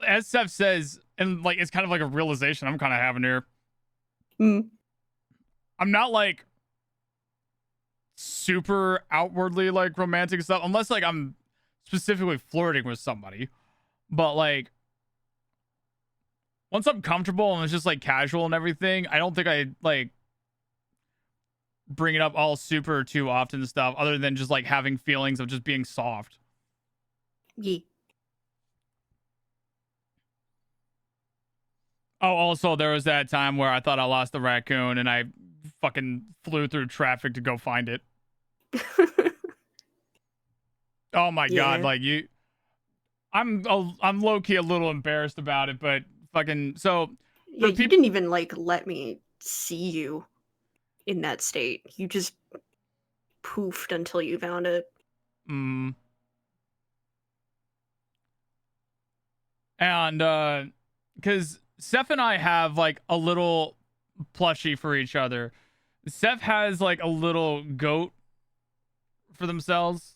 as Seph says, and like it's kind of like a realization I'm kind of having here. I'm not like super outwardly like romantic stuff, unless like I'm specifically flirting with somebody. But like, once I'm comfortable and it's just like casual and everything, I don't think I like bring it up all super too often and stuff, other than just like having feelings of just being soft. Yeah. Oh, also, there was that time where I thought I lost the raccoon and I fucking flew through traffic to go find it. Oh my god, Yeah. like I'm low-key a little embarrassed about it, but fucking so Yeah, you didn't even like let me see you in that state. You just poofed until you found it. And because Seph and I have like a little plushie for each other. Seph has like a little goat for themselves,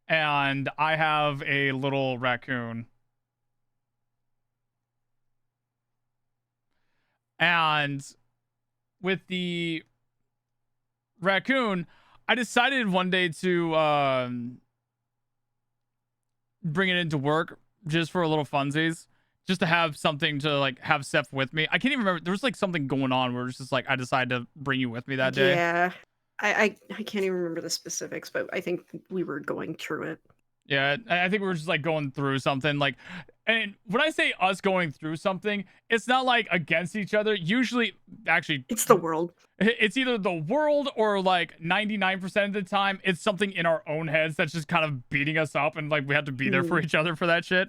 and I have a little raccoon. And with the raccoon, I decided one day to bring it into work just for a little funsies, just to have something to like have Seph with me. I can't even remember. There was like something going on where it's just like I decided to bring you with me that day. Yeah. I can't even remember the specifics, but I think we were going through it. Yeah, I think we were just like going through something like, and when I say us going through something, it's not like against each other. Usually, actually, It's the world. it's either the world or like 99% of the time, it's something in our own heads that's just kind of beating us up, and like we have to be there for each other for that shit.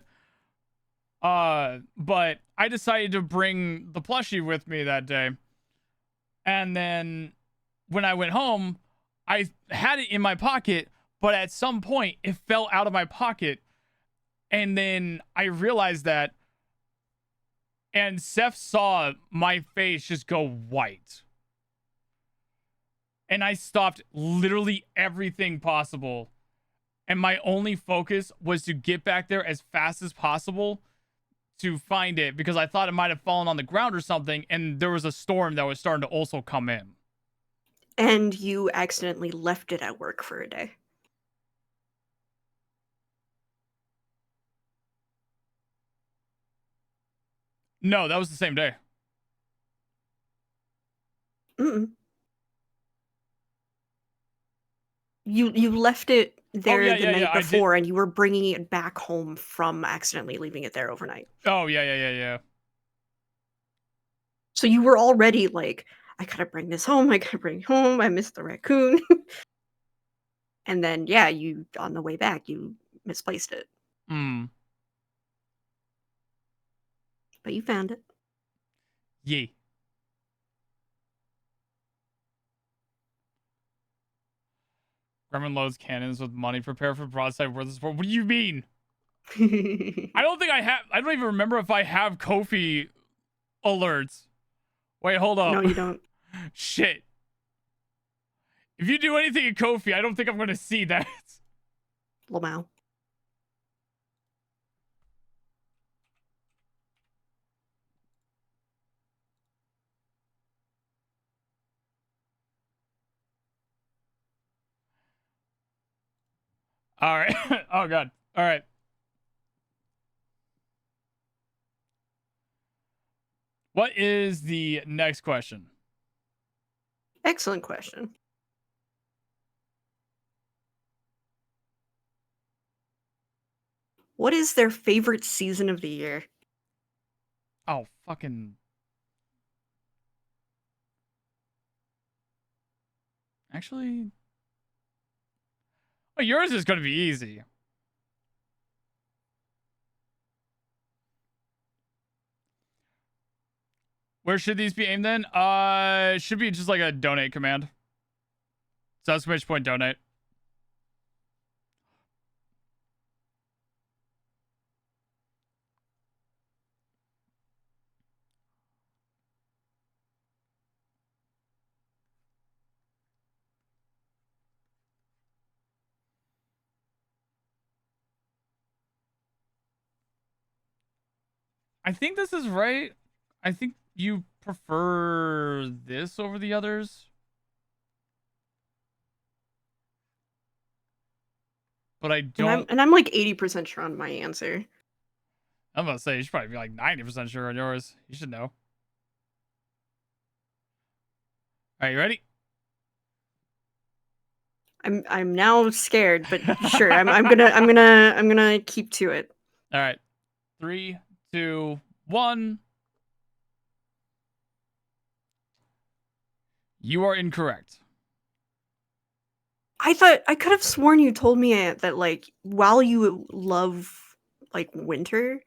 But I decided to bring the plushie with me that day, and then when I went home, I had it in my pocket. But at some point, it fell out of my pocket. And then I realized that. And Seph saw my face just go white. And I stopped literally everything possible. And my only focus was to get back there as fast as possible to find it, because I thought it might have fallen on the ground or something. And there was a storm that was starting to also come in. And you accidentally left it at work for a day. No, that was the same day. You left it there yeah, the yeah, night yeah, before, and you were bringing it back home from accidentally leaving it there overnight. Oh, yeah. So you were already like, I gotta bring this home, I gotta bring it home, I missed the raccoon. And then, yeah, you, on the way back, you misplaced it. But you found it. Yeah. Gremlin loads cannons with money. Prepare for broadside worth of support. What do you mean? I don't think I have. I don't even remember if I have Kofi alerts. Wait, hold up. No, you don't. Shit. If you do anything in Kofi, I don't think I'm going to see that. Lamau. All right. Oh, God. All right. What is the next question? Excellent question. What is their favorite season of the year? Oh, fucking. Actually. Oh, yours is going to be easy. Where should these be aimed then? It should be just like a donate command. So exclamation point donate. I think this is right. I think you prefer this over the others. But I don't. And I'm like 80% sure on my answer. I'm gonna say you should probably be like 90% sure on yours. You should know. All right, you ready? I'm now scared, but sure. I'm gonna keep to it. All right. 3, 2, 1. You are incorrect. I thought I could have sworn you told me that like while you love like winter,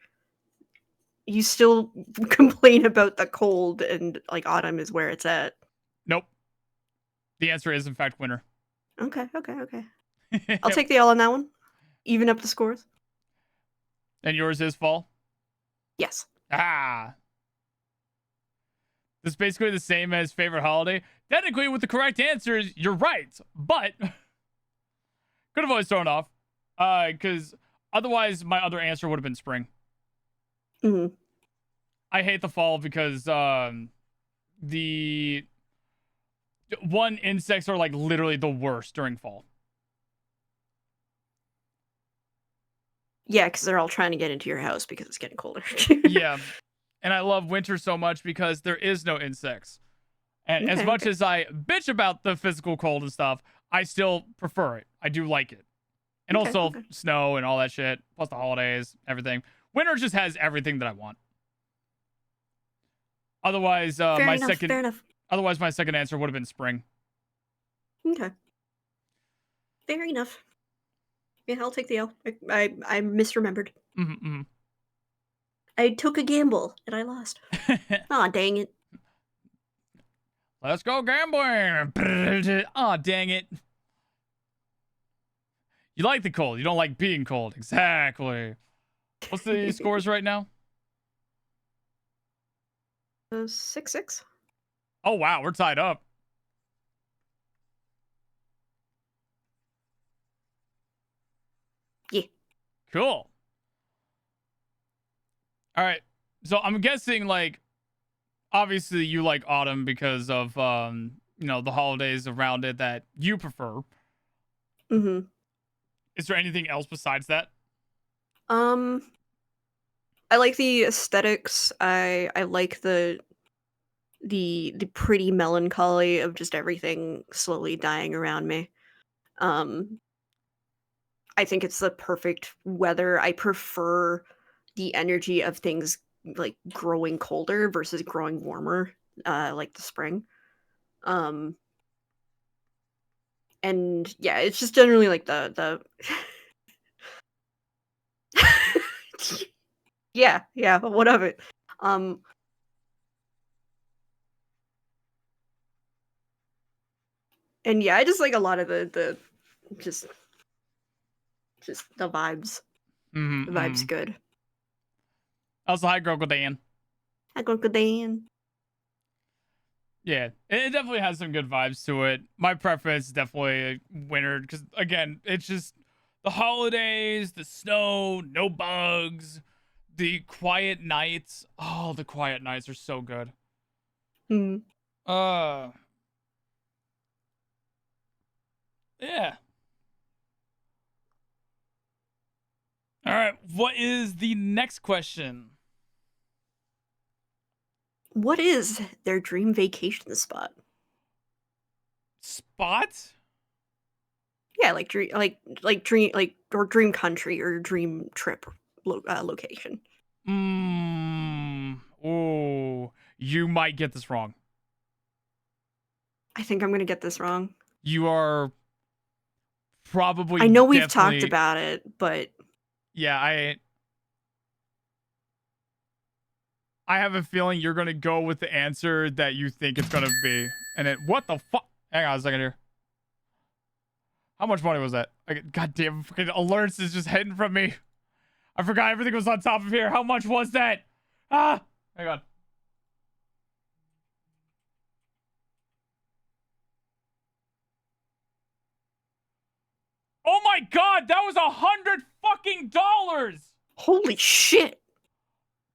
you still complain about the cold and like autumn is where it's at. Nope. The answer is in fact winter. Okay. I'll take the L on that one. Even up the scores. And yours is fall? Yes. Ah. This is basically the same as favorite holiday. Technically, with the correct answers, you're right, but could have always thrown off. Because otherwise, my other answer would have been spring. Mm-hmm. I hate the fall because the insects are like literally the worst during fall. Yeah, because they're all trying to get into your house because it's getting colder. Yeah. And I love winter so much because there is no insects. And as much as I bitch about the physical cold and stuff, I still prefer it. I do like it. And also snow and all that shit, plus the holidays, everything. Winter just has everything that I want. Otherwise, fair enough. Otherwise, my second answer would have been spring. Okay. Fair enough. Yeah, I'll take the L. I misremembered. Mm-hmm. I took a gamble and I lost. Aw, dang it. Let's go gambling. Aw, dang it. You like the cold. You don't like being cold. Exactly. What's the scores right now? 6-6. Oh, wow. We're tied up. Yeah. Cool. All right. So I'm guessing, like, obviously you like autumn because of, the holidays around it that you prefer. Mm-hmm. Is there anything else besides that? I like the aesthetics. I like the pretty melancholy of just everything slowly dying around me. I think it's the perfect weather. I prefer the energy of things like growing colder versus growing warmer, like the spring. And yeah, it's just generally like the yeah, what of it? And yeah, I just like a lot of the just the vibes. Mm-hmm, The vibe's good. Also, hi, Grogu Dan. Hi, Grogu Dan. Yeah, it definitely has some good vibes to it. My preference is definitely winter because, again, it's just the holidays, the snow, no bugs, the quiet nights. Oh, the quiet nights are so good. Hmm. Yeah. All right, what is the next question? What is their dream vacation spot? Spot? Yeah, like dream, dream, or dream country or dream trip location. Oh, you might get this wrong. I think I'm gonna get this wrong. You are probably. I know we've talked definitely- about it, but Yeah, I have a feeling you're gonna go with the answer that you think it's gonna be. And it, what the fuck? Hang on a second here. How much money was that? Goddamn fucking alerts is just hidden from me. I forgot everything was on top of here. How much was that? Ah, hang on. Oh my god, that was $100 fucking dollars. holy shit!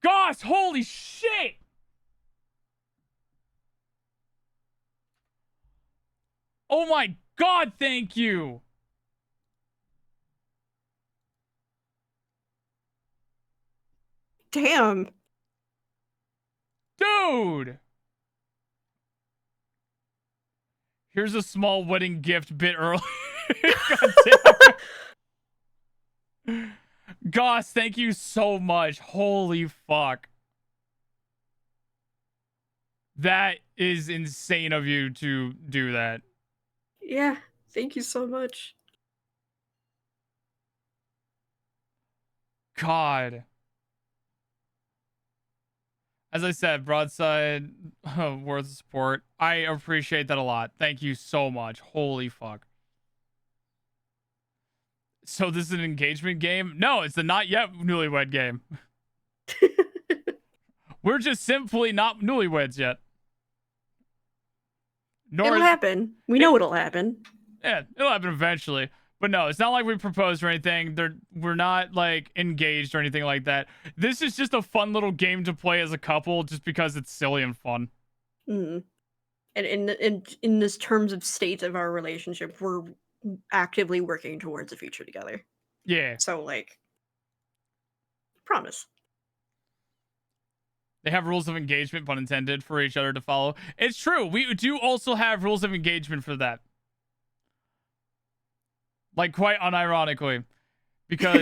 Gosh, holy shit. Oh my god, thank you. Damn. Dude. Here's a small wedding gift bit early. God damn. Goss, thank you so much. Holy fuck. That is insane of you to do that. Yeah, thank you so much. God. As I said, broadside worth the support. I appreciate that a lot. Thank you so much. Holy fuck. So this is an engagement game? No, it's the not yet newlywed game. We're just simply not newlyweds yet. It'll happen. We know it'll happen. Yeah, it'll happen eventually. But no, it's not like we proposed or anything. We're not like engaged or anything like that. This is just a fun little game to play as a couple, just because it's silly and fun. Mm. And in this terms of state of our relationship, we're actively working towards a future together. Yeah, So like, promise. they have rules of engagement, pun intended, for each other to follow. It's true. We do also have rules of engagement for that. Like, quite unironically. Because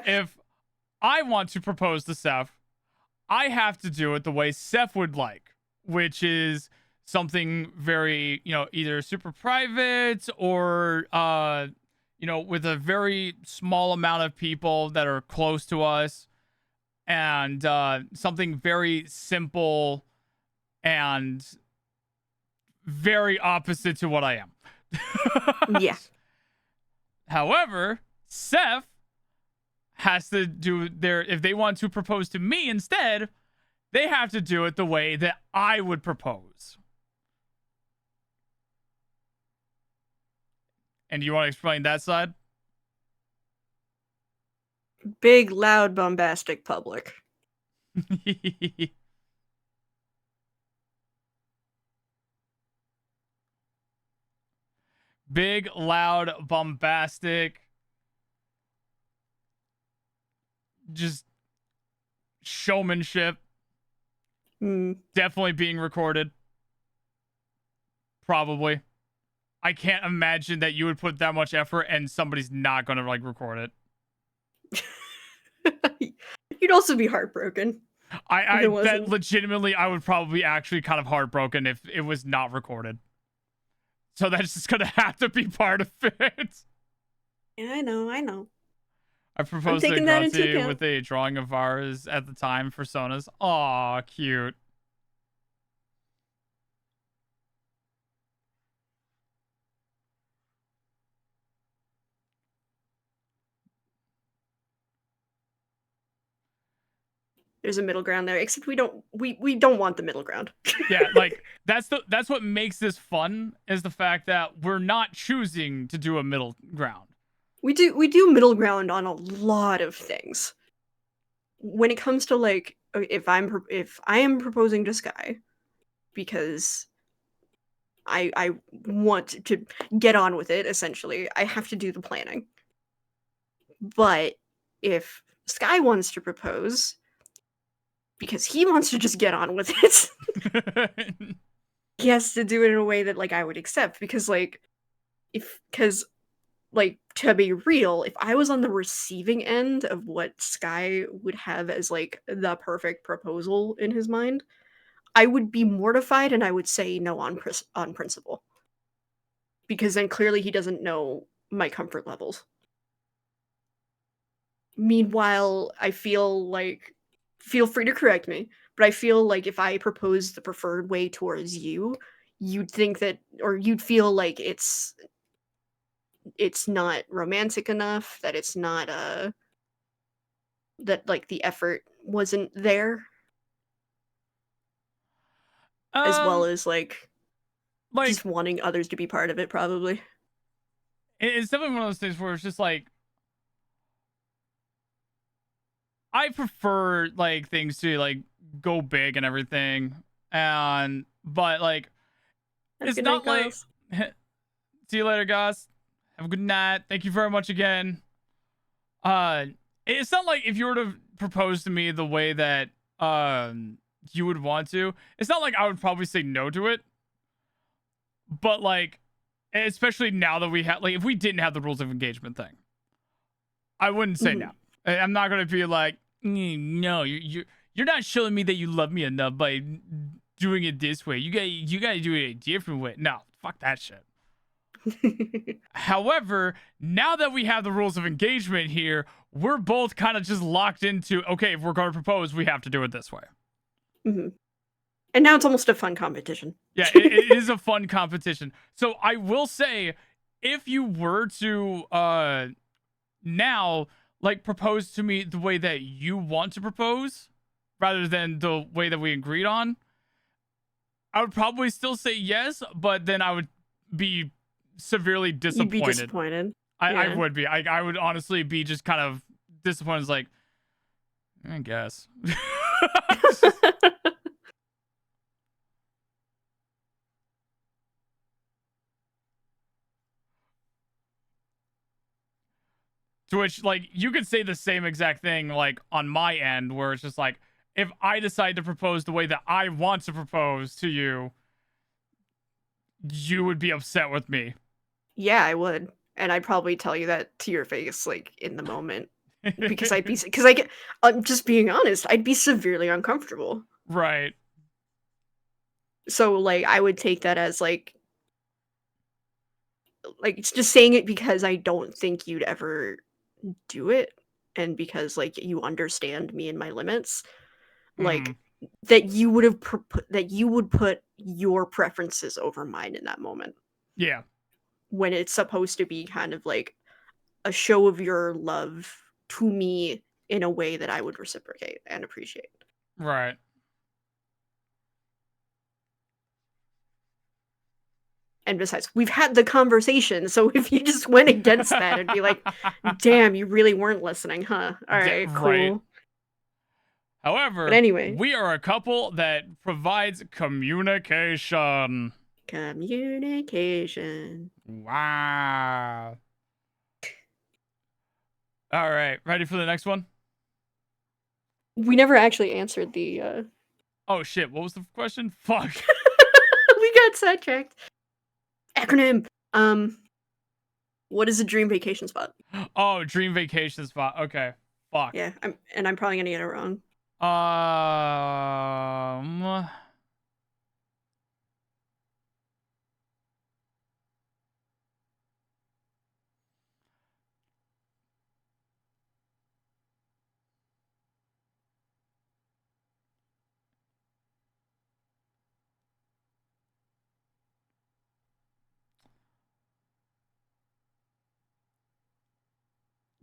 if I want to propose to Seph, I have to do it the way Seph would like, which is something very, either super private or, with a very small amount of people that are close to us, and something very simple and very opposite to what I am. Yeah. However, Seph has to do if they want to propose to me instead, they have to do it the way that I would propose. And do you want to explain that side? Big, loud, bombastic public. Big, loud, bombastic, just showmanship. Mm. Definitely being recorded. Probably. I can't imagine that you would put that much effort and somebody's not going to record it. You'd also be heartbroken. That legitimately, I would probably be actually kind of heartbroken if it was not recorded. So that's just gonna have to be part of it. Yeah, I know. I proposed to Grunty with a drawing of ours at the time for Sona's. Aw, cute. There's a middle ground there, except we don't want the middle ground. Yeah, that's what makes this fun, is the fact that we're not choosing to do a middle ground. We do middle ground on a lot of things. When it comes to if I am proposing to Sky because I want to get on with it, essentially, I have to do the planning. But if Sky wants to propose because he wants to just get on with it, he has to do it in a way that I would accept, because like, to be real, if I was on the receiving end of what Sky would have as, like, the perfect proposal in his mind, I would be mortified and I would say no on principle. Because then clearly he doesn't know my comfort levels. Meanwhile, I feel like, feel free to correct me, but I feel like if I proposed the preferred way towards you, you'd think that, or you'd feel like it's not romantic enough, that it's not that like the effort wasn't there, as well as like just wanting others to be part of it, probably. It's definitely one of those things where it's just like, I prefer like things to like go big and everything, but like it's not like see you later, guys. Have a good night. Thank you very much again. It's not like if you were to propose to me the way that you would want to, it's not like I would probably say no to it. But like, especially now that we have, like, if we didn't have the rules of engagement thing, I wouldn't say no. I'm not gonna be like, no, you're not showing me that you love me enough by doing it this way. You gotta do it a different way. No, fuck that shit. However, now that we have the rules of engagement here, we're both kind of just locked into, okay, if we're going to propose, we have to do it this way. And now it's almost a fun competition. Yeah, it is a fun competition. So I will say, if you were to now like propose to me the way that you want to propose rather than the way that we agreed on, I would probably still say yes, but then I would be severely disappointed. You'd be disappointed. I would be. I would honestly be just kind of disappointed. It's like, I guess. To which, like, you could say the same exact thing, like, on my end, where it's just like, if I decide to propose the way that I want to propose to you, you would be upset with me. Yeah, I would. And I'd probably tell you that to your face, like, in the moment. Because I'm just being honest, I'd be severely uncomfortable. Right. So, like, I would take that as, like, it's just saying it because I don't think you'd ever do it, and because, like, you understand me and my limits. Like, that you would have that you would put your preferences over mine in that moment. Yeah. When it's supposed to be kind of like a show of your love to me in a way that I would reciprocate and appreciate. Right. And besides, we've had the conversation, so if you just went against that, it'd be like, damn, you really weren't listening, huh? All right, cool. Right. However, but anyway, we are a couple that provides communication. Communication. Wow. All right, ready for the next one? We never actually answered the Oh shit, what was the question? Fuck. We got sidetracked. Acronym. What is a dream vacation spot? Oh, dream vacation spot. Okay. Fuck. Yeah, I'm probably gonna get it wrong.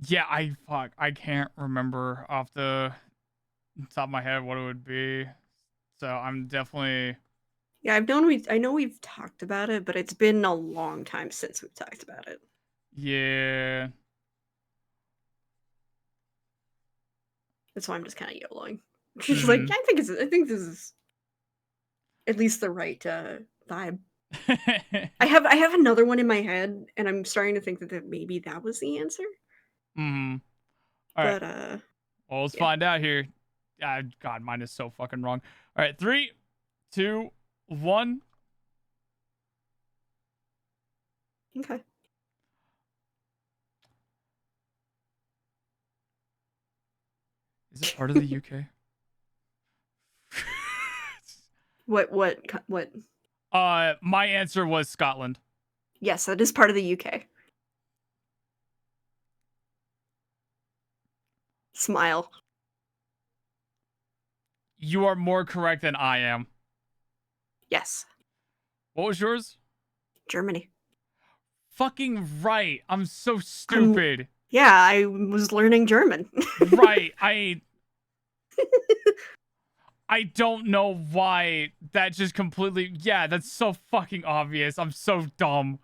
Yeah, I can't remember off the top of my head what it would be. So I'm definitely. Yeah, I know we've talked about it, but it's been a long time since we've talked about it. Yeah. That's why I'm just kind of YOLOing. She's like, I think this is at least the right vibe. I have another one in my head, and I'm starting to think that maybe that was the answer. All right. But well, let's find out here. God, mine is so fucking wrong. All right, 3, 2, 1. Okay. it part of the UK? What? My answer was Scotland. Yes, that is part of the UK. Smile. You are more correct than I am. Yes. What was yours? Germany. Fucking right. I'm so stupid. Yeah, I was learning German. Right. I don't know why that just completely. Yeah, that's so fucking obvious. I'm so dumb.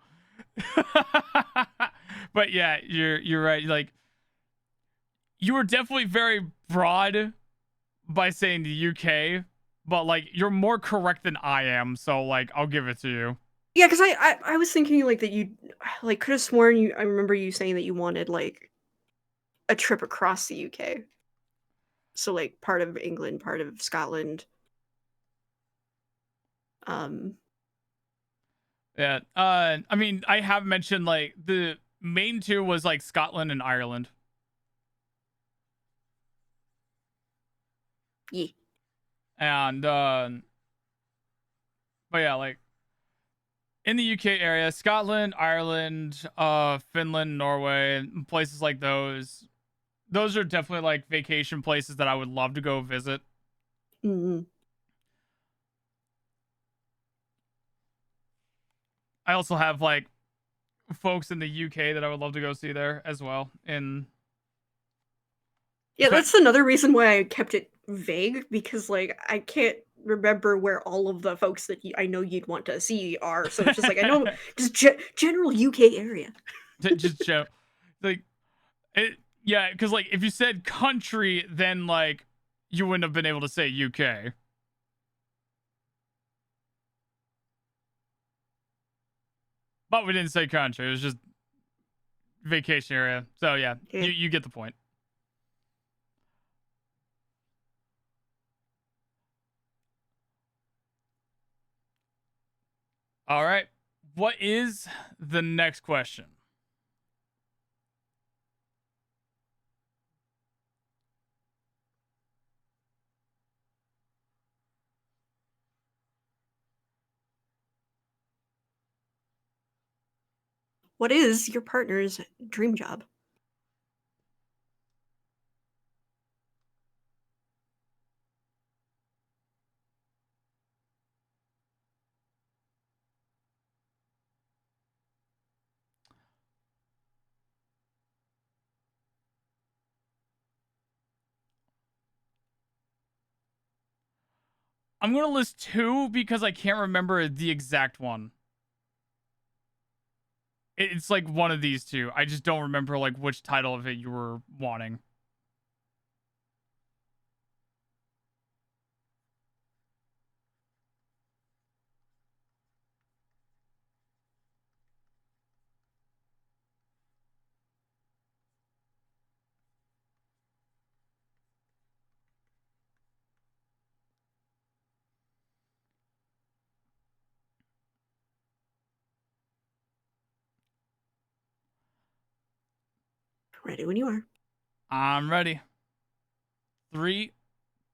But yeah, you're right. Like, you were definitely very broad by saying the UK, but like you're more correct than I am. So like, I'll give it to you. Yeah, because I was thinking like that you like could have sworn you. I remember you saying that you wanted like a trip across the UK. So like part of England, part of Scotland. Yeah. I mean, I have mentioned like the main two was like Scotland and Ireland. Yeah. And but yeah, like in the UK area, Scotland, Ireland, Finland, Norway, places like those. Those are definitely like vacation places that I would love to go visit. Mm-hmm. I also have like folks in the UK that I would love to go see there as well. Yeah, that's another reason why I kept it vague, because like I can't remember where all of the folks that I know you'd want to see are. So it's just like I know just general UK area. Just show like it. Yeah, because like if you said country, then like you wouldn't have been able to say UK. But we didn't say country. It was just vacation area. So yeah, Yeah. you get the point. All right. What is the next question? What is your partner's dream job? I'm going to list two because I can't remember the exact one. It's like one of these two. I just don't remember like which title of it you were wanting. Ready when you are. I'm ready. 3,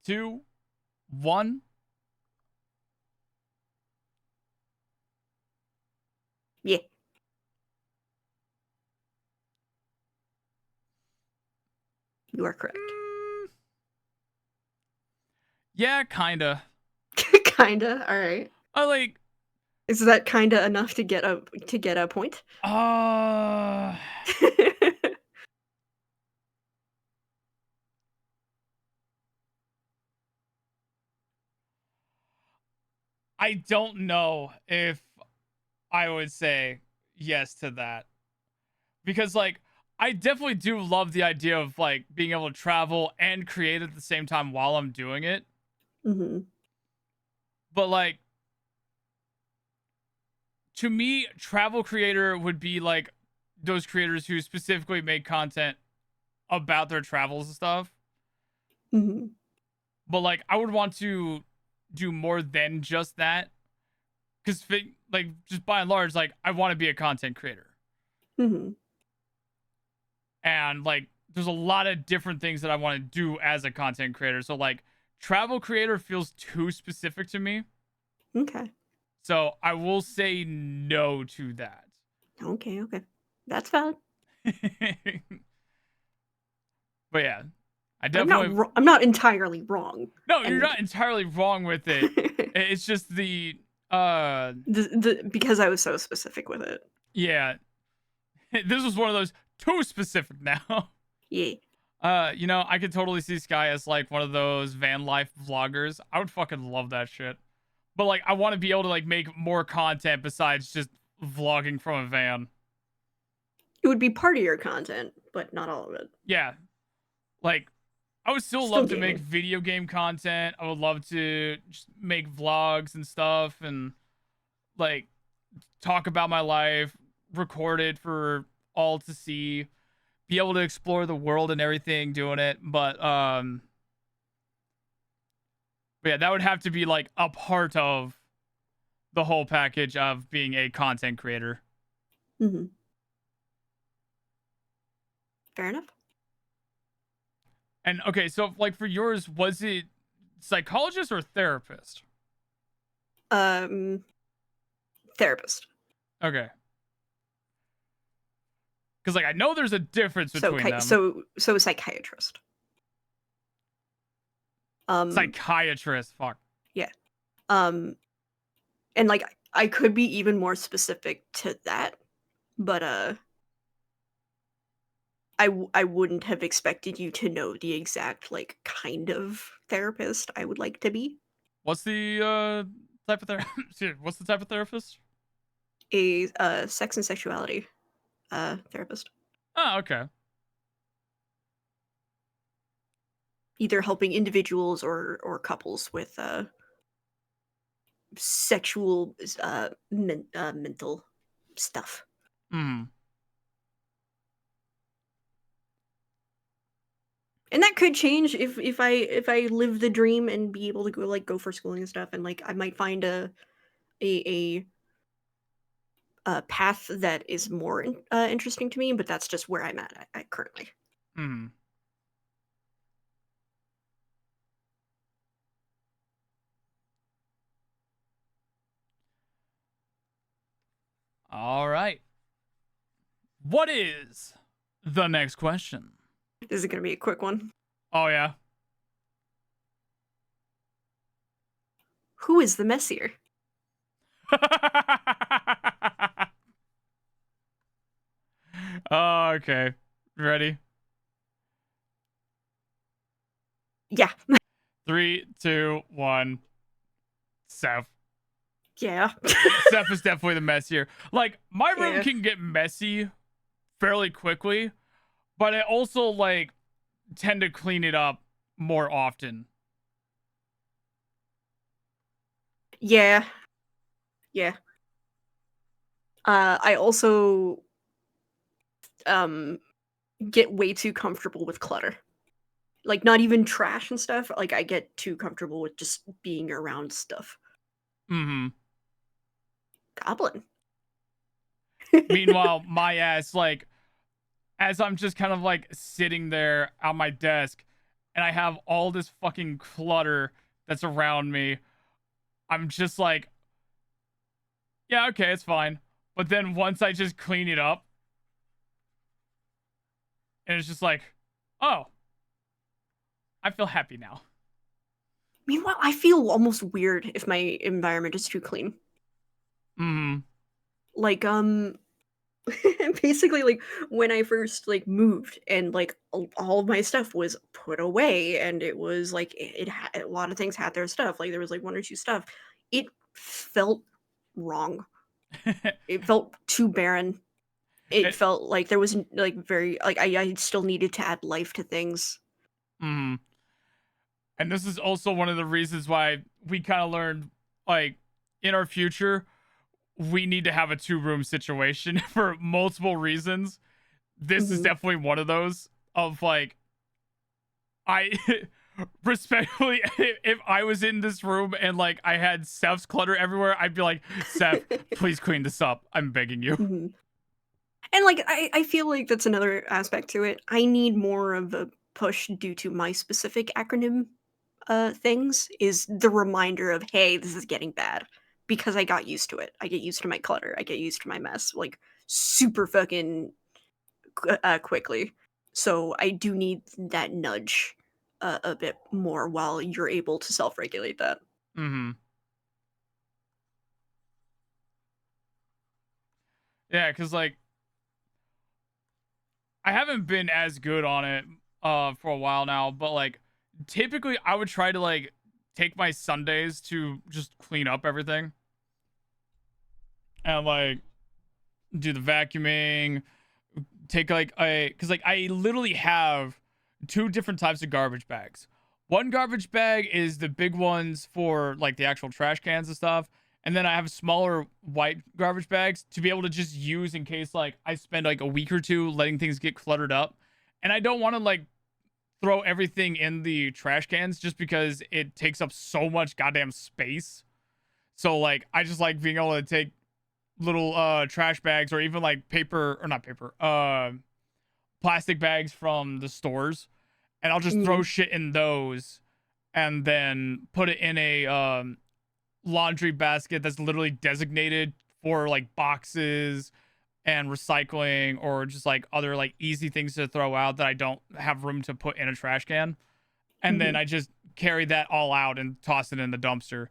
2, 1. Yeah. You are correct. Yeah, kinda. Kinda. All right. I like. Is that kinda enough to get a point? I don't know if I would say yes to that. Because like I definitely do love the idea of like being able to travel and create at the same time while I'm doing it. Mm-hmm. But like to me, travel creator would be like those creators who specifically make content about their travels and stuff. Mm-hmm. But like I would want to do more than just that. Because like just by and large, like I want to be a content creator. Mm-hmm. And like there's a lot of different things that I want to do as a content creator. So like travel creator feels too specific to me. Okay. So I will say no to that. Okay. That's valid. But yeah, I I'm definitely. not. I'm not entirely wrong. No, you're And- not entirely wrong with it. It's just because I was so specific with it. yeah. This was one of those too specific now. Yeah. You know, I could totally see Sky as like one of those van life vloggers. I would fucking love that shit. But like I want to be able to like make more content besides just vlogging from a van. It would be part of your content, but not all of it. Yeah. Like I would still love to make video game content. I would love to just make vlogs and stuff and like talk about my life, record it for all to see, be able to explore the world and everything doing it. But yeah, that would have to be like a part of the whole package of being a content creator. Mm-hmm. Fair enough. And okay, so like for yours, was it psychologist or therapist? Therapist. Okay. Because like I know there's a difference between them. So psychiatrist. Psychiatrist, fuck. Yeah. And like I could be even more specific to that, but I wouldn't have expected you to know the exact like kind of therapist I would like to be. What's the type of therapist? What's the type of therapist? A sex and sexuality therapist. Oh, okay. Either helping individuals or couples with sexual mental stuff. Hmm. And that could change if I live the dream and be able to go for schooling and stuff, and like I might find a path that is more interesting to me, but that's just where I'm at currently. Hmm. All right. What is the next question? This is gonna be a quick one. Oh yeah. Who is the messier? Oh, okay. Ready? Yeah. 3, 2, 1. Seph. Yeah. Seph is definitely the messier. Like my room Yeah. can get messy fairly quickly, but I also like tend to clean it up more often. Yeah. I also get way too comfortable with clutter. Like not even trash and stuff. Like I get too comfortable with just being around stuff. Mm-hmm. Goblin. Meanwhile, my ass, like, as I'm just kind of like sitting there at my desk and I have all this fucking clutter that's around me, I'm just like, yeah, okay, it's fine. But then once I just clean it up, and it's just like, oh, I feel happy now. Meanwhile, I feel almost weird if my environment is too clean. Mm-hmm. Like basically like when I first like moved and like all of my stuff was put away and it was like it had a lot of things had their stuff, like there was like one or two stuff, it felt wrong. It felt too barren. It felt like there was like very like I still needed to add life to things. Mm-hmm. And this is also one of the reasons why we kind of learned, like, in our future, we need to have a 2-room situation for multiple reasons. This is definitely one of those of like, I respectfully, if I was in this room and like I had Seph's clutter everywhere, I'd be like, Seph, please clean this up. I'm begging you. And like I feel like that's another aspect to it. I need more of a push due to my specific acronym things is the reminder of, hey, this is getting bad, because I got used to it. I get used to my clutter. I get used to my mess like super fucking quickly. So I do need that nudge a bit more while you're able to self-regulate that. Mm-hmm. Yeah, because like I haven't been as good on it for a while now, but like typically I would try to like take my Sundays to just clean up everything and like do the vacuuming, take like a because like I literally have two different types of garbage bags. One garbage bag is the big ones for like the actual trash cans and stuff, and then I have smaller white garbage bags to be able to just use in case like I spend like a week or two letting things get cluttered up, and I don't want to like throw everything in the trash cans just because it takes up so much goddamn space. So like I just like being able to take little trash bags or even like paper or not paper plastic bags from the stores, and I'll just throw Mhm. shit in those and then put it in a laundry basket that's literally designated for like boxes and recycling or just like other like easy things to throw out that I don't have room to put in a trash can. And then Mhm. I just carry that all out and toss it in the dumpster.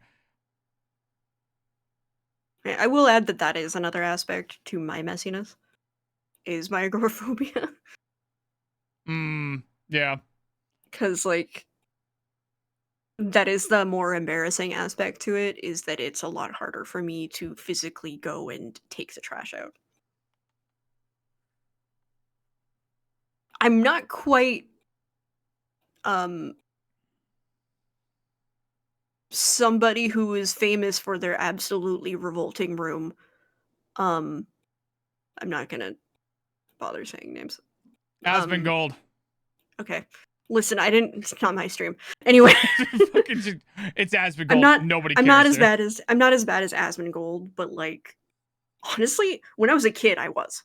I will add that that is another aspect to my messiness is my agoraphobia. Yeah. Because like that is the more embarrassing aspect to it, is that it's a lot harder for me to physically go and take the trash out. I'm not quite um somebody who is famous for their absolutely revolting room. Um I'm not gonna bother saying names. Aspen Um Gold. okay. Listen, I didn't it's not my stream. Anyway, Fucking just, it's Aspen I'm Gold. not Nobody I'm not cares as there. bad as Asmongold, but like honestly, when I was a kid I was.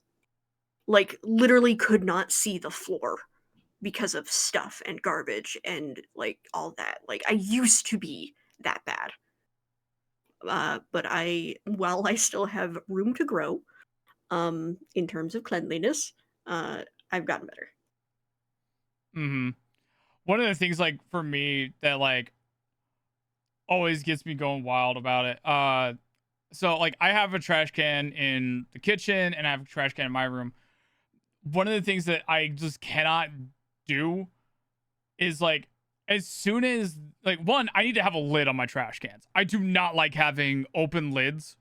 Like literally could not see the floor because of stuff and garbage and like all that. Like I used to be that bad. But while I still have room to grow, in terms of cleanliness, I've gotten better. Mm-hmm. One of the things like for me that like always gets me going wild about it. So like I have a trash can in the kitchen and I have a trash can in my room. One of the things that I just cannot do is like as soon as like one, I need to have a lid on my trash cans. I do not like having open lids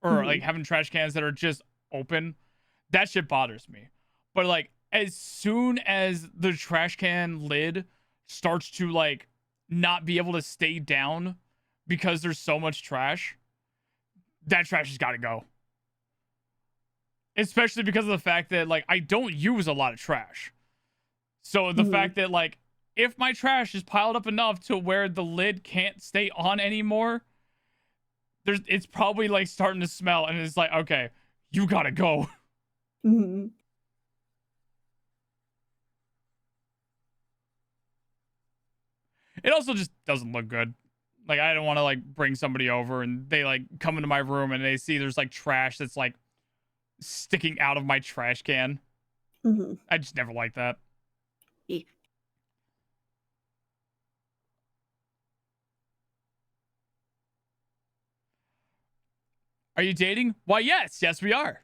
or like Mhm. having trash cans that are just open. That shit bothers me. But like as soon as the trash can lid starts to like not be able to stay down because there's so much trash, that trash has got to go. Especially because of the fact that like I don't use a lot of trash. So the Mhm. fact that like if my trash is piled up enough to where the lid can't stay on anymore, it's probably like starting to smell and it's like, okay, you got to go. Mhm. It also just doesn't look good. Like I don't want to like bring somebody over and they like come into my room and they see there's like trash that's like sticking out of my trash can. Mhm. I just never like that. Yeah. Are you dating? Why, yes. Yes, we are.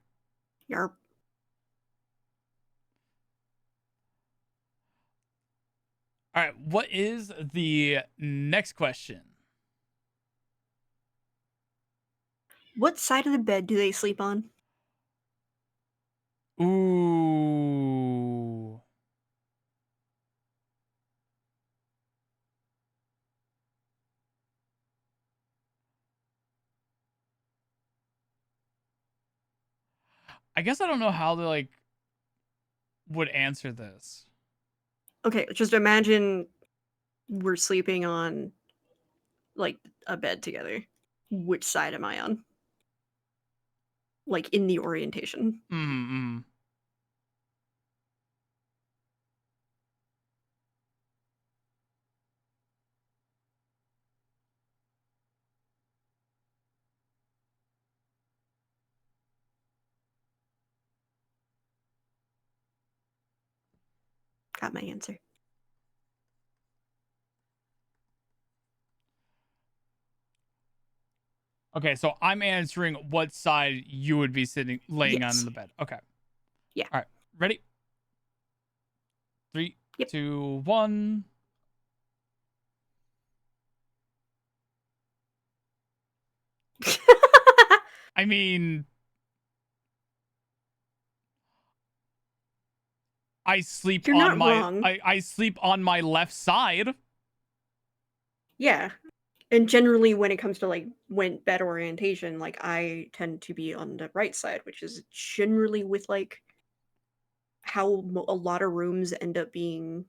Yarp. All right. What is the next question? What side of the bed do they sleep on? Ooh. I guess I don't know how they like would answer this. Okay, just imagine we're sleeping on like a bed together. Which side am I on? Like in the orientation. Mm-hmm. forgot my answer. Okay, so I'm answering what side you would be laying on Yes. in the bed. Okay. Yeah. All right. Ready? 3, Yep. 2, 1. I mean, I sleep You're on not my wrong. I sleep on my left side. Yeah. And generally when it comes to like when bed orientation, like I tend to be on the right side, which is generally with like how a lot of rooms end up being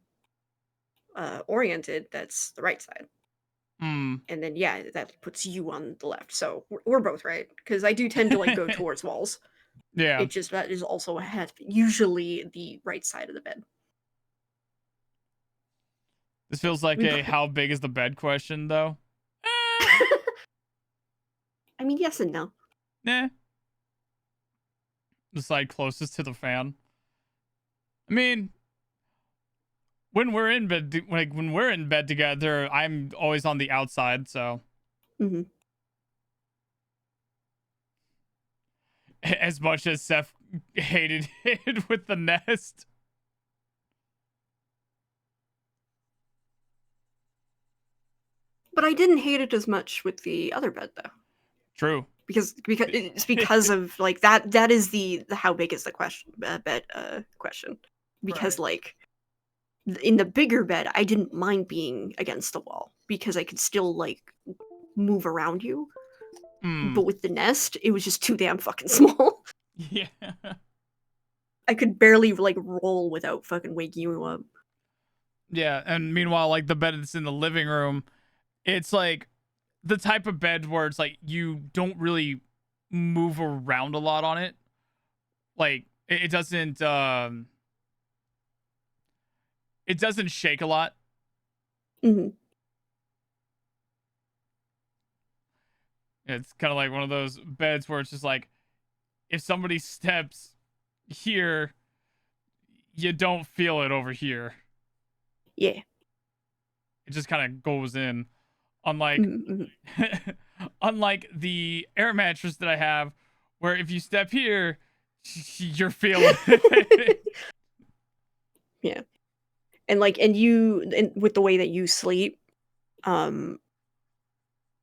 oriented. That's the right side. Hmm. And then yeah, that puts you on the left. So we're both right because I do tend to like go towards walls. Yeah. It just that is also usually the right side of the bed. This feels like We a both- how big is the bed question though. I mean, yes and no. Nah. The side closest to the fan. I mean, when we're in bed, when we're in bed together, I'm always on the outside. So Hmm. as much as Seph hated it with the nest. But I didn't hate it as much with the other bed though. True. Because it's because of like that is the how big is the question bed question. Because Right. like in the bigger bed I didn't mind being against the wall because I could still like move around you. Hmm. But with the nest it was just too damn fucking small. Yeah. I could barely like roll without fucking waking you up. Yeah. And meanwhile, like the bed that's in the living room, it's like the type of bed where it's like you don't really move around a lot on it. Like it doesn't shake a lot. Hmm. It's kind of like one of those beds where it's just like if somebody steps here, you don't feel it over here. Yeah. It just kind of goes in. Unlike Hmm. unlike the air mattress that I have, where if you step here, you're feeling it. Yeah. And like and with the way that you sleep, um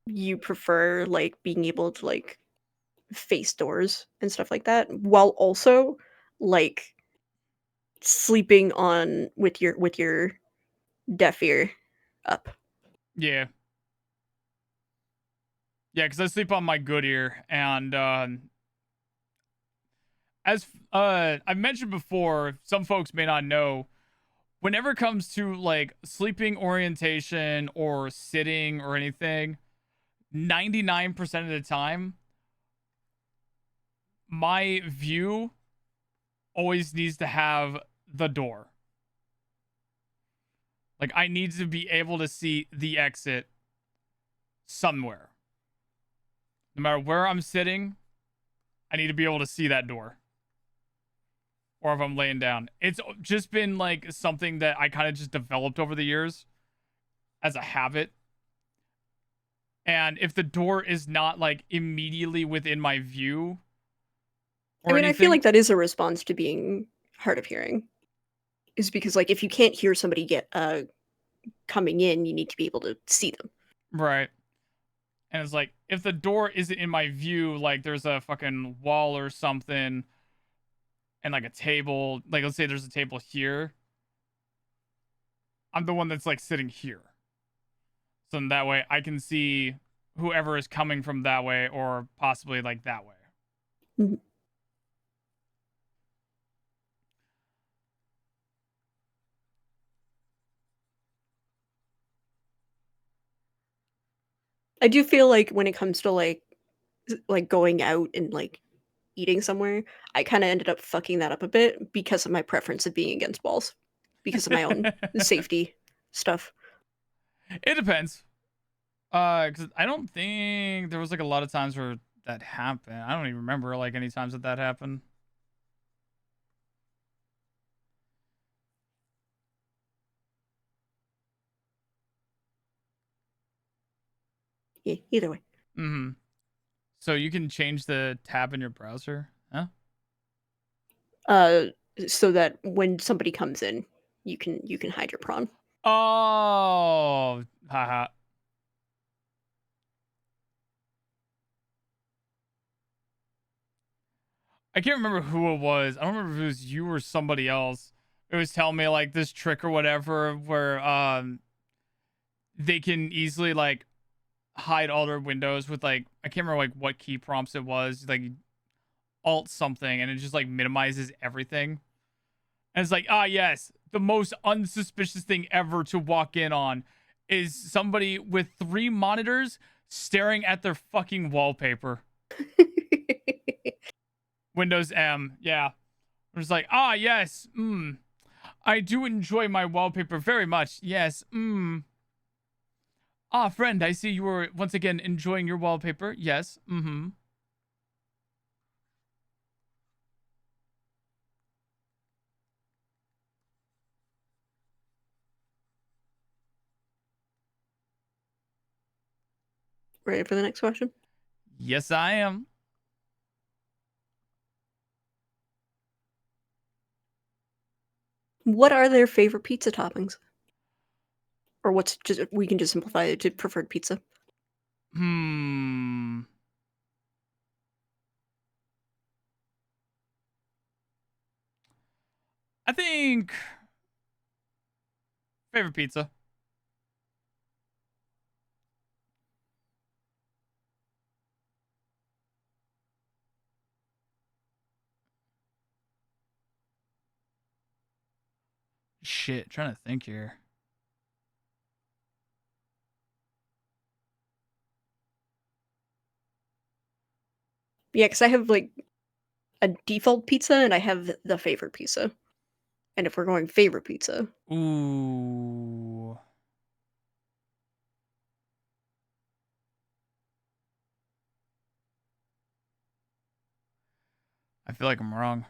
you prefer like being able to like face doors and stuff like that while also like sleeping on with your deaf ear up. Yeah. Yeah, because I sleep on my good ear, and as I've mentioned before, some folks may not know. Whenever it comes to like sleeping orientation or sitting or anything, 99% of the time, my view always needs to have the door. Like I need to be able to see the exit somewhere. No matter where I'm sitting, I need to be able to see that door. Or if I'm laying down. It's just been like something that I kind of just developed over the years as a habit. And if the door is not like immediately within my view I or mean, I feel anything, like that is a response to being hard of hearing. Is because like if you can't hear somebody get coming in, you need to be able to see them. right. And it's like if the door isn't in my view, like there's a fucking wall or something and like a table, like let's say there's a table here. I'm the one that's like sitting here. So in that way I can see whoever is coming from that way or possibly like that way. Mhm. I do feel like when it comes to like going out and like eating somewhere, I kind of ended up fucking that up a bit because of my preference of being against walls, because of my own safety stuff. It depends. Cause I don't think there was like a lot of times where that happened. I don't even remember like any times that happened. Either way. Mm-hmm. So you can change the tab in your browser, huh? So that when somebody comes in, you can hide your prawn. Oh, haha. I can't remember who it was. I don't remember if it was you or somebody else. It was telling me like this trick or whatever where they can easily like hide all their windows with like I can't remember like what key prompts it was, like alt something, and it just like minimizes everything. And it's like, ah yes, the most unsuspicious thing ever to walk in on is somebody with 3 monitors staring at their fucking wallpaper. Windows M, yeah. It's like, ah yes, I do enjoy my wallpaper very much. Yes, Ah, friend, I see you were once again enjoying your wallpaper. Yes, Ready for the next question? Yes, I am. What are their favorite pizza toppings? Or what's just we can just simplify it to preferred pizza. Hmm. I think favorite pizza. Shit, trying to think here. Yeah, because I have like a default pizza and I have the favorite pizza. And if we're going favorite pizza, Ooh. I feel like I'm wrong.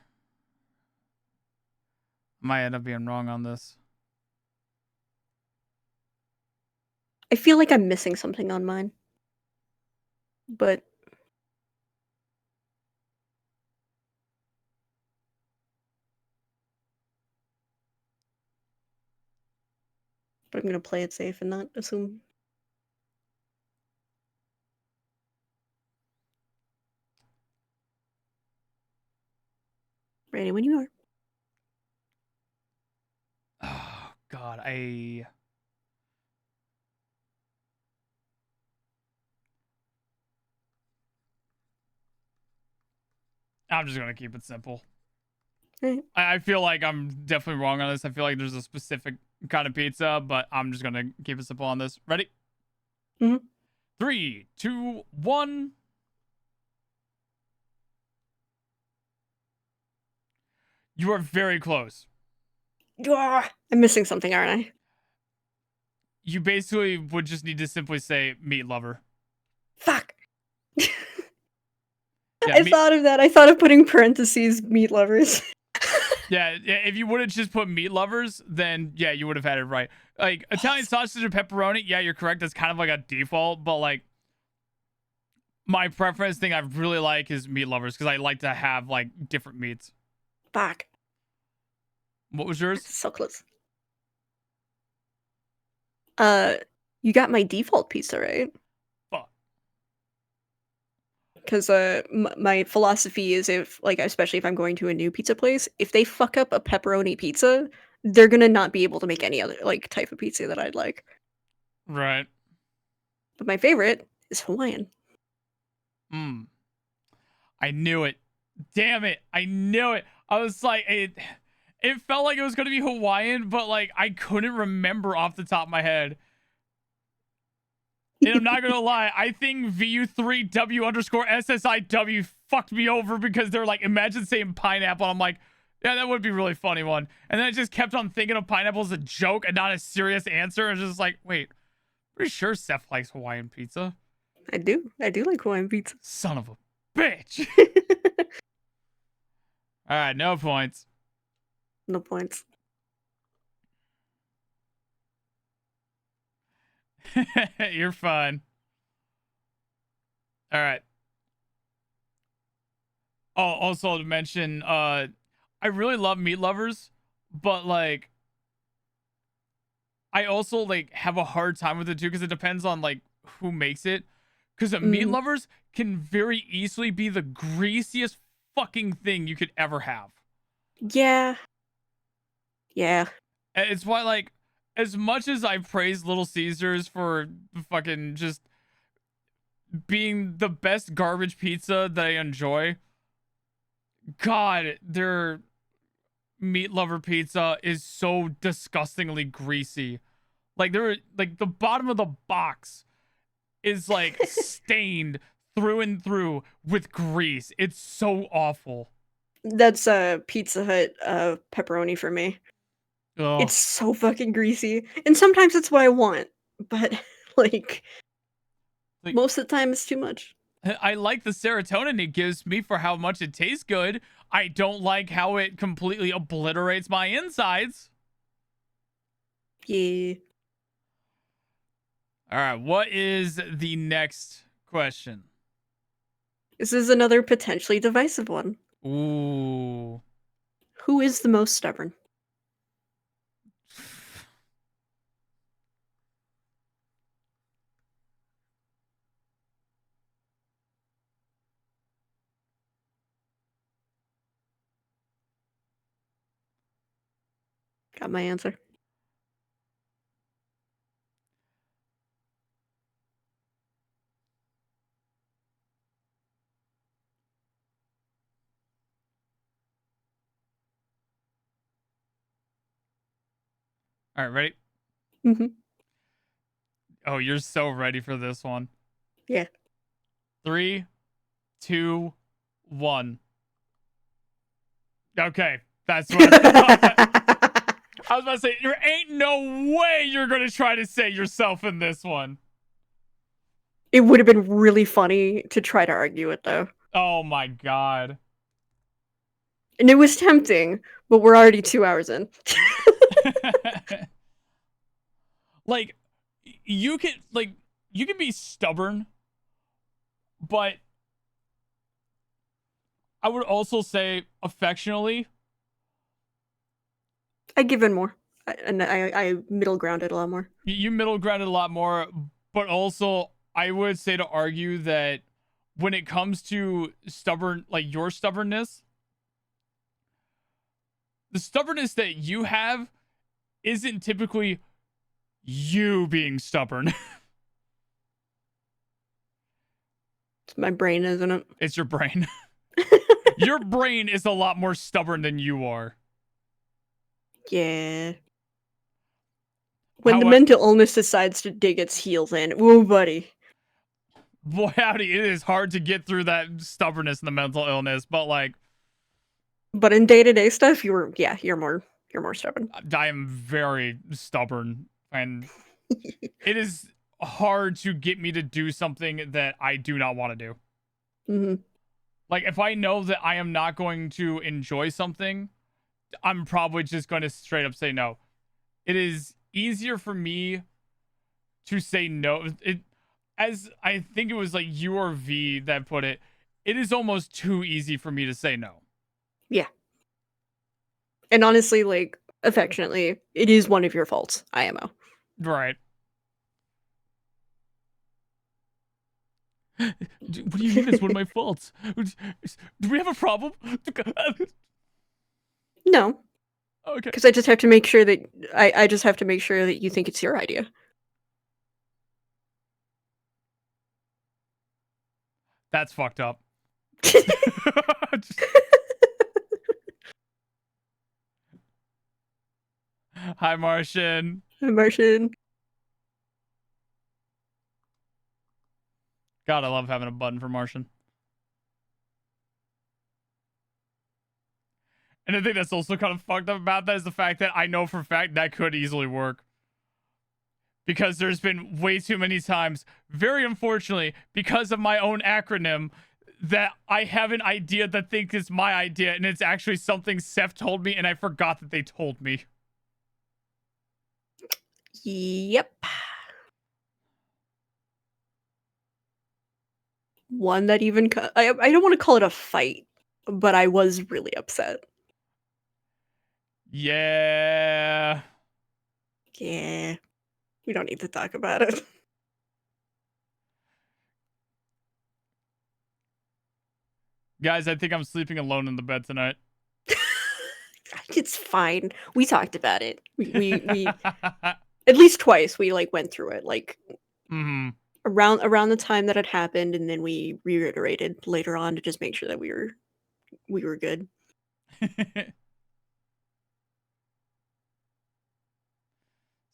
Might end up being wrong on this. I feel like I'm missing something on mine. But I'm gonna play it safe and not assume. Ready when you are. Oh God, I'm just gonna keep it simple. Right. I feel like I'm definitely wrong on this. I feel like there's a specific kind of pizza, but I'm just gonna keep it simple on this. Ready? Mhm. 3, 2, 1. You are very close. I'm missing something, aren't I? You basically would just need to simply say meat lover. Fuck. Yeah, I thought of that. I thought of putting parentheses meat lovers. yeah. If you would have just put meat lovers, then yeah, you would have had it right. Like Italian sausage and pepperoni. Yeah, you're correct. That's kind of like a default, but like my preference thing I really like is meat lovers because I like to have like different meats. Fuck. What was yours? So close. You got my default pizza, right? Fuck. Because my philosophy is if like especially if I'm going to a new pizza place, if they fuck up a pepperoni pizza, they're gonna not be able to make any other like type of pizza that I'd like. Right. But my favorite is Hawaiian. I knew it. Damn it. I knew it. I was like, it felt like it was going to be Hawaiian, but like I couldn't remember off the top of my head. And I'm not going to lie. I think VU3W_SSIW fucked me over because they're like, imagine saying pineapple. I'm like, yeah, that would be a really funny one. And then I just kept on thinking of pineapple as a joke and not a serious answer. I was just like, wait, pretty sure Seph likes Hawaiian pizza. I do. I do like Hawaiian pizza. Son of a bitch. All right, no points. No points. You're fine. All right. Oh, also to mention, I really love meat lovers, but like, I also like have a hard time with it too because it depends on like who makes it. Because meat Mm, lovers can very easily be the greasiest fucking thing you could ever have. yeah. Yeah. It's why, like, as much as I praise Little Caesars for fucking just being the best garbage pizza that I enjoy, God, their meat lover pizza is so disgustingly greasy. Like, they're like the bottom of the box is like stained through and through with grease. It's so awful. That's Pizza Hut pepperoni for me. Oh, It's so fucking greasy. And sometimes it's what I want, but like like most of the time it's too much. I like the serotonin it gives me for how much it tastes good. I don't like how it completely obliterates my insides. Yeah. All right, what is the next question? This is another potentially divisive one. Ooh. Who is the most stubborn? Got my answer. All right, ready? Mm-hmm. Oh, you're so ready for this one. Yeah. 3, 2, 1. Okay, that's what I thought. I was about to say, there ain't no way you're going to try to say yourself in this one. It would have been really funny to try to argue it though. Oh my God. And it was tempting, but we're already 2 hours in. Like, you can be stubborn, but I would also say affectionately. I give in more. I middle grounded a lot more. You middle grounded a lot more, but also I would say to argue that when it comes to stubborn, like your stubbornness, the stubbornness that you have isn't typically you being stubborn. It's my brain, isn't it? It's your brain. Your brain is a lot more stubborn than you are. Yeah. When How the mental illness decides to dig its heels in, ooh, buddy. boy, howdy, it is hard to get through that stubbornness and the mental illness, but like, But in day to day stuff, you're more stubborn. I am very stubborn, and it is hard to get me to do something that I do not want to do. Hmm. Like, if I know that I am not going to enjoy something, I'm probably just going to straight up say no. It is easier for me to say no. As I think it was like you or V that put it, it is almost too easy for me to say no. Yeah. And honestly, like, affectionately, it is one of your faults, IMO. Right. What do you mean it's one of my faults? Do we have a problem? No, Okay. because I just have to make sure that I just have to make sure that you think it's your idea. That's fucked up. Hi, Martian. Martian. God, I love having a button for Martian. And I think that's also kind of fucked up about that is the fact that I know for a fact that could easily work. Because there's been way too many times, very unfortunately, because of my own acronym, that I have an idea that thinks it's my idea, and it's actually something Seph told me, and I forgot that they told me. Yep. one that even I don't want to call it a fight, but I was really upset. Yeah. Yeah, we don't need to talk about it. Guys, I think I'm sleeping alone in the bed tonight. It's fine. We talked about it. We at least twice we like went through it, like Mm-hmm. around the time that it happened, and then we reiterated later on to just make sure that we were good.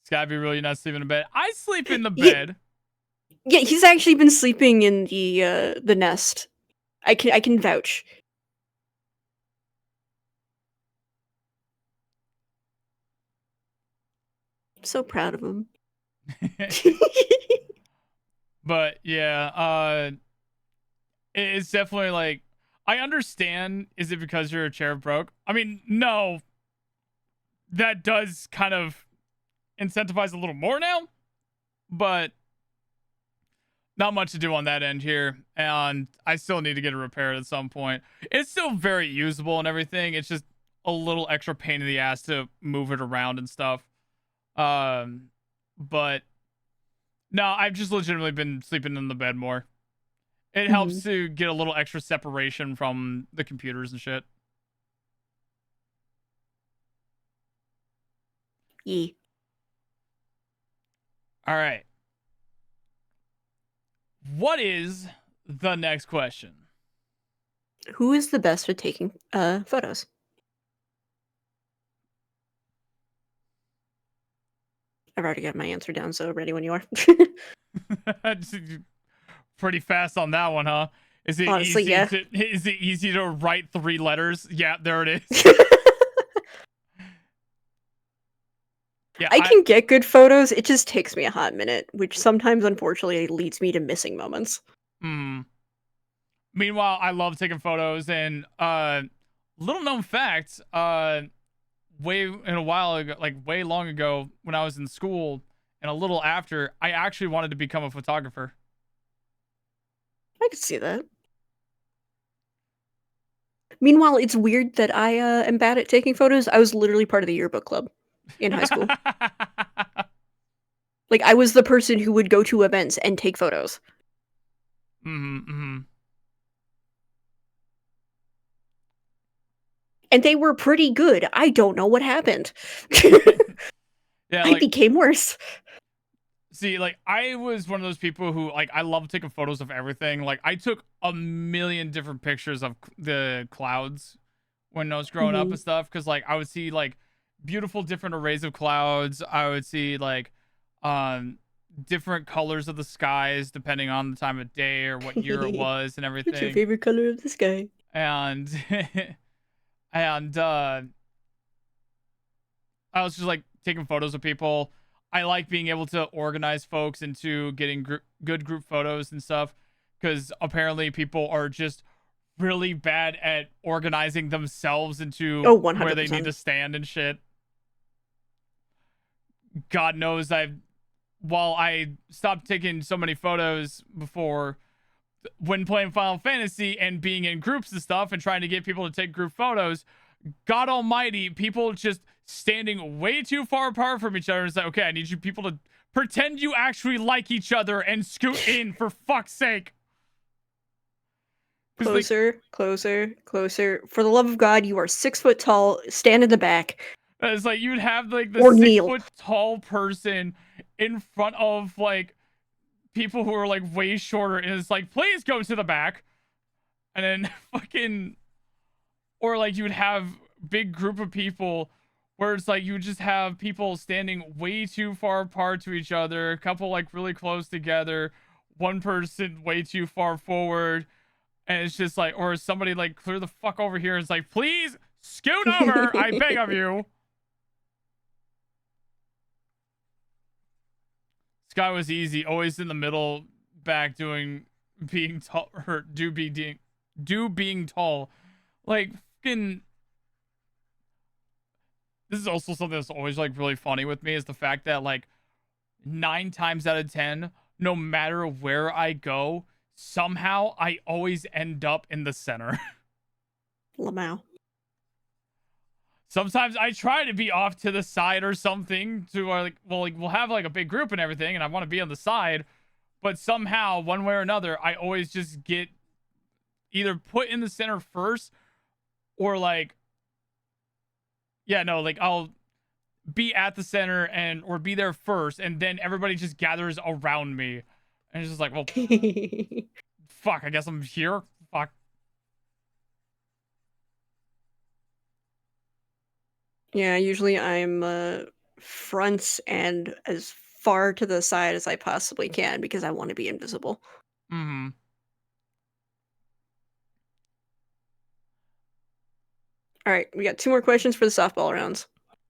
Scabby, really not sleeping in bed? I sleep in the Yeah. bed. Yeah, he's actually been sleeping in the nest. I can vouch. I'm so proud of him. But yeah, it's definitely like, I understand. Is it because your chair broke? I mean, no. That does kind of incentivize a little more now, but not much to do on that end here. And I still need to get it repaired at some point. It's still very usable and everything. It's just a little extra pain in the ass to move it around and stuff. But no, I've just legitimately been sleeping in the bed more. It helps to get a little extra separation from the computers and shit. Yeah. All right. What is the next question? Who is the best at taking photos? I've already got my answer down, so ready when you are. Pretty fast on that one, huh? Is it Honestly, easy yeah. is it easy to write 3 letters? Yeah, there it is. Yeah, I can get good photos. It just takes me a hot minute, which sometimes unfortunately leads me to missing moments. Meanwhile, I love taking photos, and little known fact, way long ago when I was in school and a little after, I actually wanted to become a photographer. I could see that. Meanwhile, it's weird that I am bad at taking photos. I was literally part of the yearbook club in high school. Like, I was the person who would go to events and take photos. And they were pretty good. I don't know what happened. Yeah, I became worse. See, like, I was one of those people who, like, I love taking photos of everything. Like, I took a million different pictures of the clouds when I was growing up and stuff. Because, like, I would see, like, beautiful different arrays of clouds. I would see, like, different colors of the skies depending on the time of day or what year it was and everything. What's your favorite color of the sky? And, and, I was just, like, taking photos of people. I like being able to organize folks into getting good group photos and stuff, because apparently people are just really bad at organizing themselves into where they need to stand and shit. God knows while I stopped taking so many photos before when playing Final Fantasy and being in groups and stuff and trying to get people to take group photos, God almighty, people just standing way too far apart from each other. It's like, okay, I need you people to pretend you actually like each other and scoot in, for fuck's sake. Closer, closer, closer. For the love of God, you are 6 foot tall. Stand in the back. It's like you'd have like the Or 6 kneel. foot tall person in front of like people who are like way shorter, and it's like, please go to the back. And then fucking, or like you would have big group of people where it's like you would just have people standing way too far apart to each other, a couple like really close together, one person way too far forward, and it's just like, or somebody like clear the fuck over here. It's like, please scoot over, I beg of you. Sky was easy, always in the middle, back being tall, or being tall, like fucking. This is also something that's always like really funny with me, is the fact that like 9 times out of 10, no matter where I go, somehow I always end up in the center. Lamau. Sometimes I try to be off to the side or something to like, well, like we'll have like a big group and everything, and I want to be on the side, but somehow one way or another, I always just get either put in the center first or like, yeah, no, like I'll be at the center and or be there first, and then everybody just gathers around me, and it's just like, well, fuck, I guess I'm here. Fuck. Yeah, usually I'm front and as far to the side as I possibly can because I want to be invisible. Mm-hmm. All right, we got 2 more questions for the softball rounds.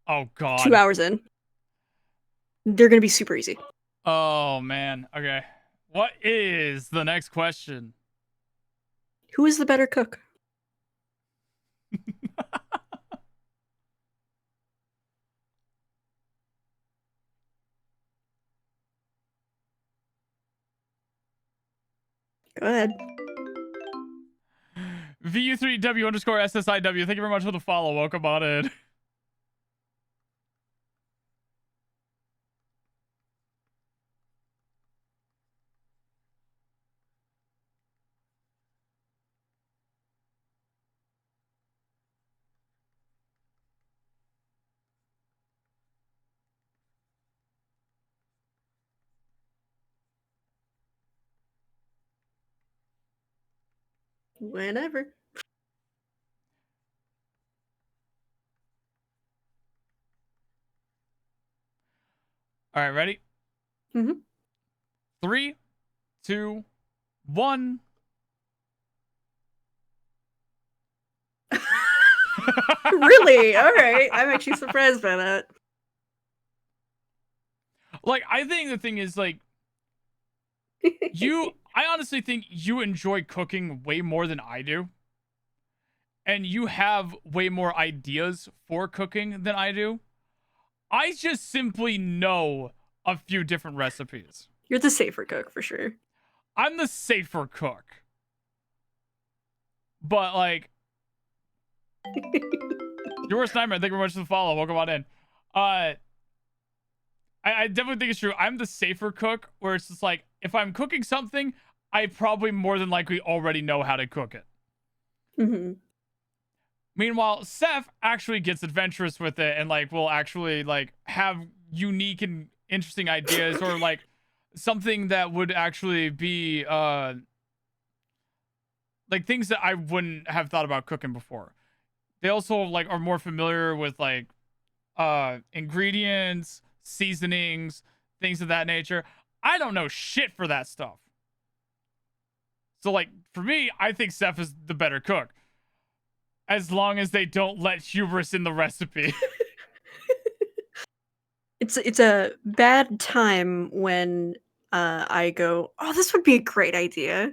Oh god. 2 hours in. They're gonna be super easy. Oh man. Okay. What is the next question? Who is the better cook? Go ahead. VU3W underscore SSIW. Thank you very much for the follow. Welcome on in. Whenever. All right, ready? Mhm. 3, 2, 1. Really? All right. I'm actually surprised by that. Like, I think the thing is, like, I honestly think you enjoy cooking way more than I do. And you have way more ideas for cooking than I do. I just simply know a few different recipes. You're the safer cook for sure. I'm the safer cook. But, like, your worst nightmare. Thank you very much for the follow. Welcome on in. I definitely think it's true. I'm the safer cook, where it's just like, if I'm cooking something, I probably more than likely already know how to cook it. Mm-hmm. Meanwhile, Seph actually gets adventurous with it and like will actually like have unique and interesting ideas or like something that would actually be like things that I wouldn't have thought about cooking before. They also like are more familiar with like ingredients, seasonings, things of that nature. I don't know shit for that stuff. So like for me, I think Seph is the better cook. As long as they don't let hubris in the recipe. It's a bad time when I go, oh, this would be a great idea.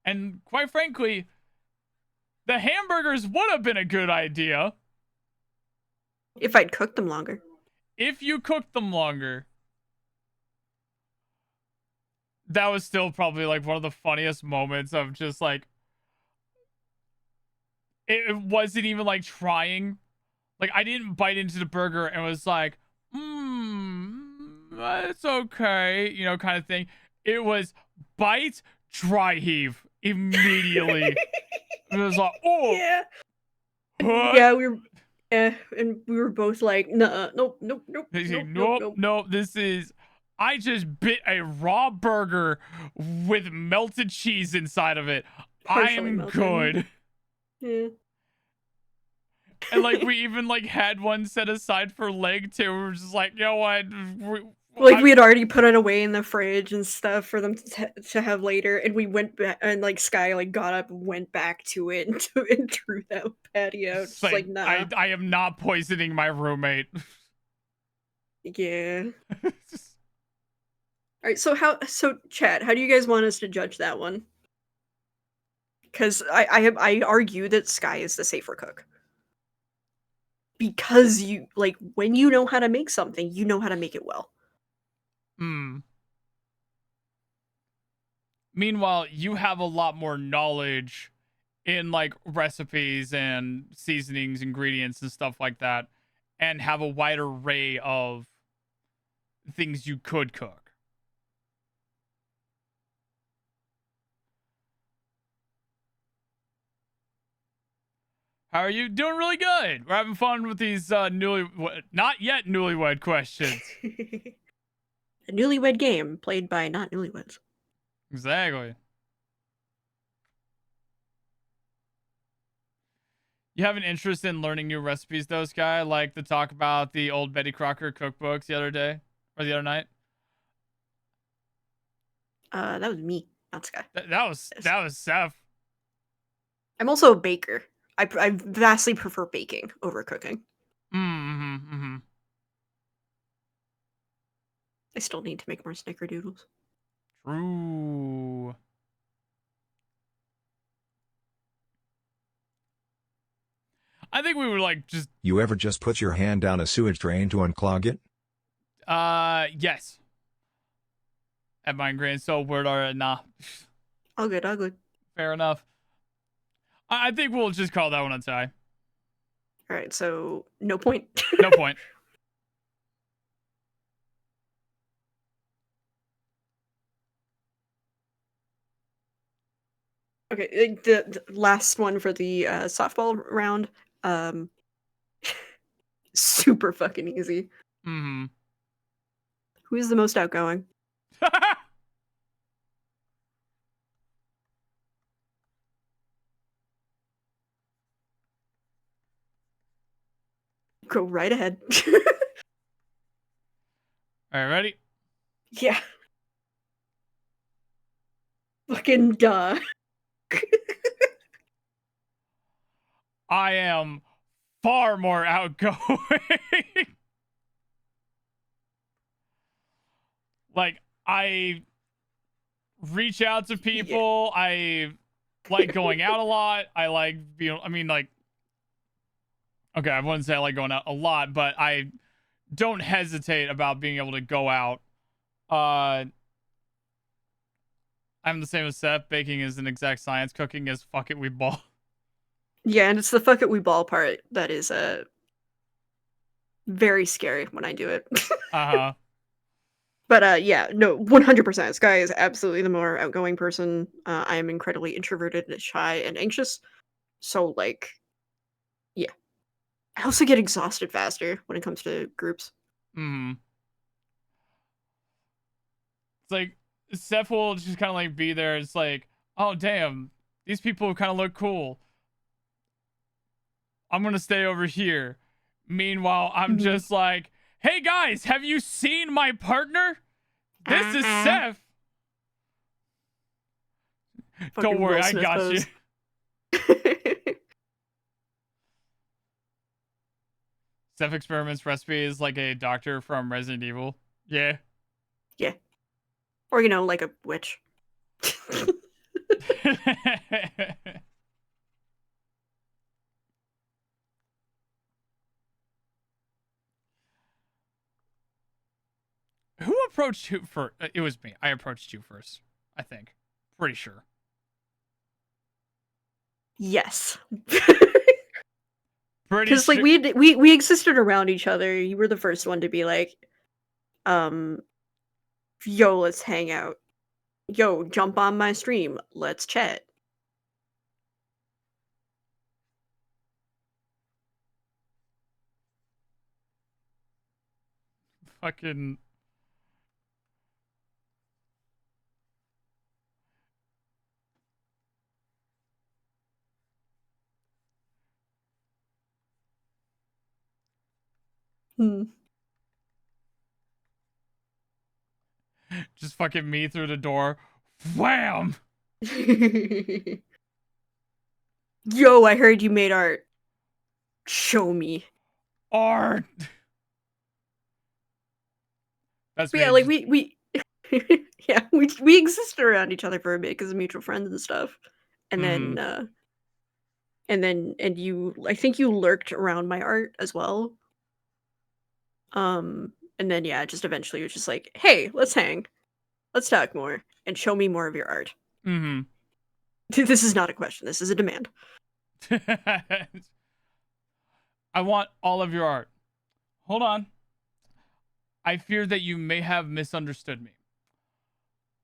And quite frankly, the hamburgers would have been a good idea If I'd cooked them longer. if you cooked them longer. That was still probably like one of the funniest moments of just like it wasn't even like trying. Like I didn't bite into the burger and was like, it's okay, you know, kind of thing. It was bite, dry heave immediately. It was like, oh Yeah. huh? Yeah, and we were both like, no, nope, nope, nope, They say, nope, nope, nope. nope, this is I just bit a raw burger with melted cheese inside of it. Partially I'm melted. good. Yeah. And like we even like had one set aside for leg too. We were just like, you know what? Like we had already put it away in the fridge and stuff for them to have later, and we went back, and like Sky like got up and went back to it and threw that patty out. Just like nah. I am not poisoning my roommate. Yeah. All right. So Chad, how do you guys want us to judge that one? Because I argue that Sky is the safer cook. Because you like when you know how to make something, you know how to make it well. Meanwhile, you have a lot more knowledge in like recipes and seasonings, ingredients, and stuff like that, and have a wide array of things you could cook. How are you? Doing really good. We're having fun with these not yet newlywed questions. A newlywed game played by not newlyweds. Exactly. You have an interest in learning new recipes, though, Sky? Like the talk about the old Betty Crocker cookbooks the other day or the other night? That was me, not Sky. That was Seph. I'm also a baker. I vastly prefer baking over cooking. Mm-hmm. I still need to make more snickerdoodles. True. I think we would like just You ever just put your hand down a sewage drain to unclog it? yes. At mine grain so word or nah. All good, all good. Fair enough. I think we'll just call that one a tie. All right, so no point. No point. Okay, the last one for the softball round. Super fucking easy. Mm-hmm. Who is the most outgoing? Go right ahead. All right, ready? Yeah. Fucking duh. I am far more outgoing. Like, I reach out to people. Yeah. I like going out a lot. I like being, I mean, like, okay, I wouldn't say I like going out a lot, but I don't hesitate about being able to go out. I'm the same as Seph. Baking is an exact science. Cooking is fuck it, we ball. Yeah, and it's the fuck it, we ball part that is very scary when I do it. Uh-huh. But yeah, no, 100%. Sky is absolutely the more outgoing person. I am incredibly introverted, shy, and anxious. So, like, yeah. I also get exhausted faster when it comes to groups. Mm-hmm. It's like, Seph will just kind of like be there. It's like, oh, damn, these people kind of look cool. I'm going to stay over here. Meanwhile, I'm just like, hey, guys, have you seen my partner? This is Seph. Don't worry, I got you. Seph experiments recipes like a doctor from Resident Evil. Yeah. Yeah. Or, you know, like a witch. Who approached who first? It was me. I approached you first, I think. Pretty sure. Yes. Pretty Because like sure. we existed around each other. You were the first one to be like, yo, let's hang out. Yo, jump on my stream. Let's chat. Fucking. Just fucking me through the door. Wham! Yo, I heard you made art. Show me. Art. That's but yeah, like we yeah, we existed around each other for a bit because of mutual friends and stuff. And then and you I think you lurked around my art as well. And then yeah, just eventually it was just like, hey, let's hang. Let's talk more and show me more of your art. Mm-hmm. This is not a question. This is a demand. I want all of your art. Hold on. I fear that you may have misunderstood me.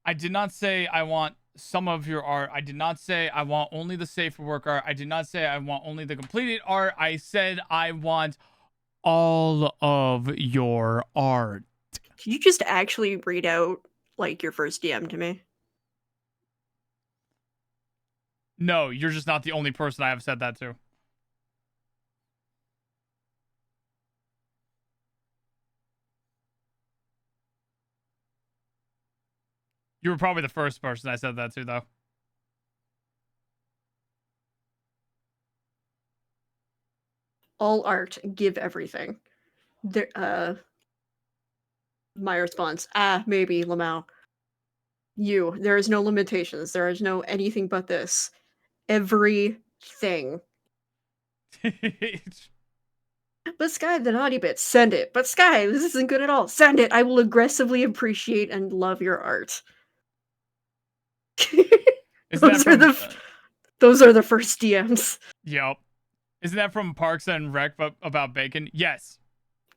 I did not say I want some of your art. I did not say I want only the safer work art. I did not say I want only the completed art. I said I want all of your art. Can you just actually read out like your first DM to me? No, you're just not the only person I have said that to. You were probably the first person I said that to, though. All art, give everything. There, my response, maybe, Lamau. There is no limitations. There is no anything but this. Everything. But Sky, the naughty bit, send it. But Sky, this isn't good at all. Send it. I will aggressively appreciate and love your art. those are the first DMs. Yep. Isn't that from Parks and Rec about bacon? Yes.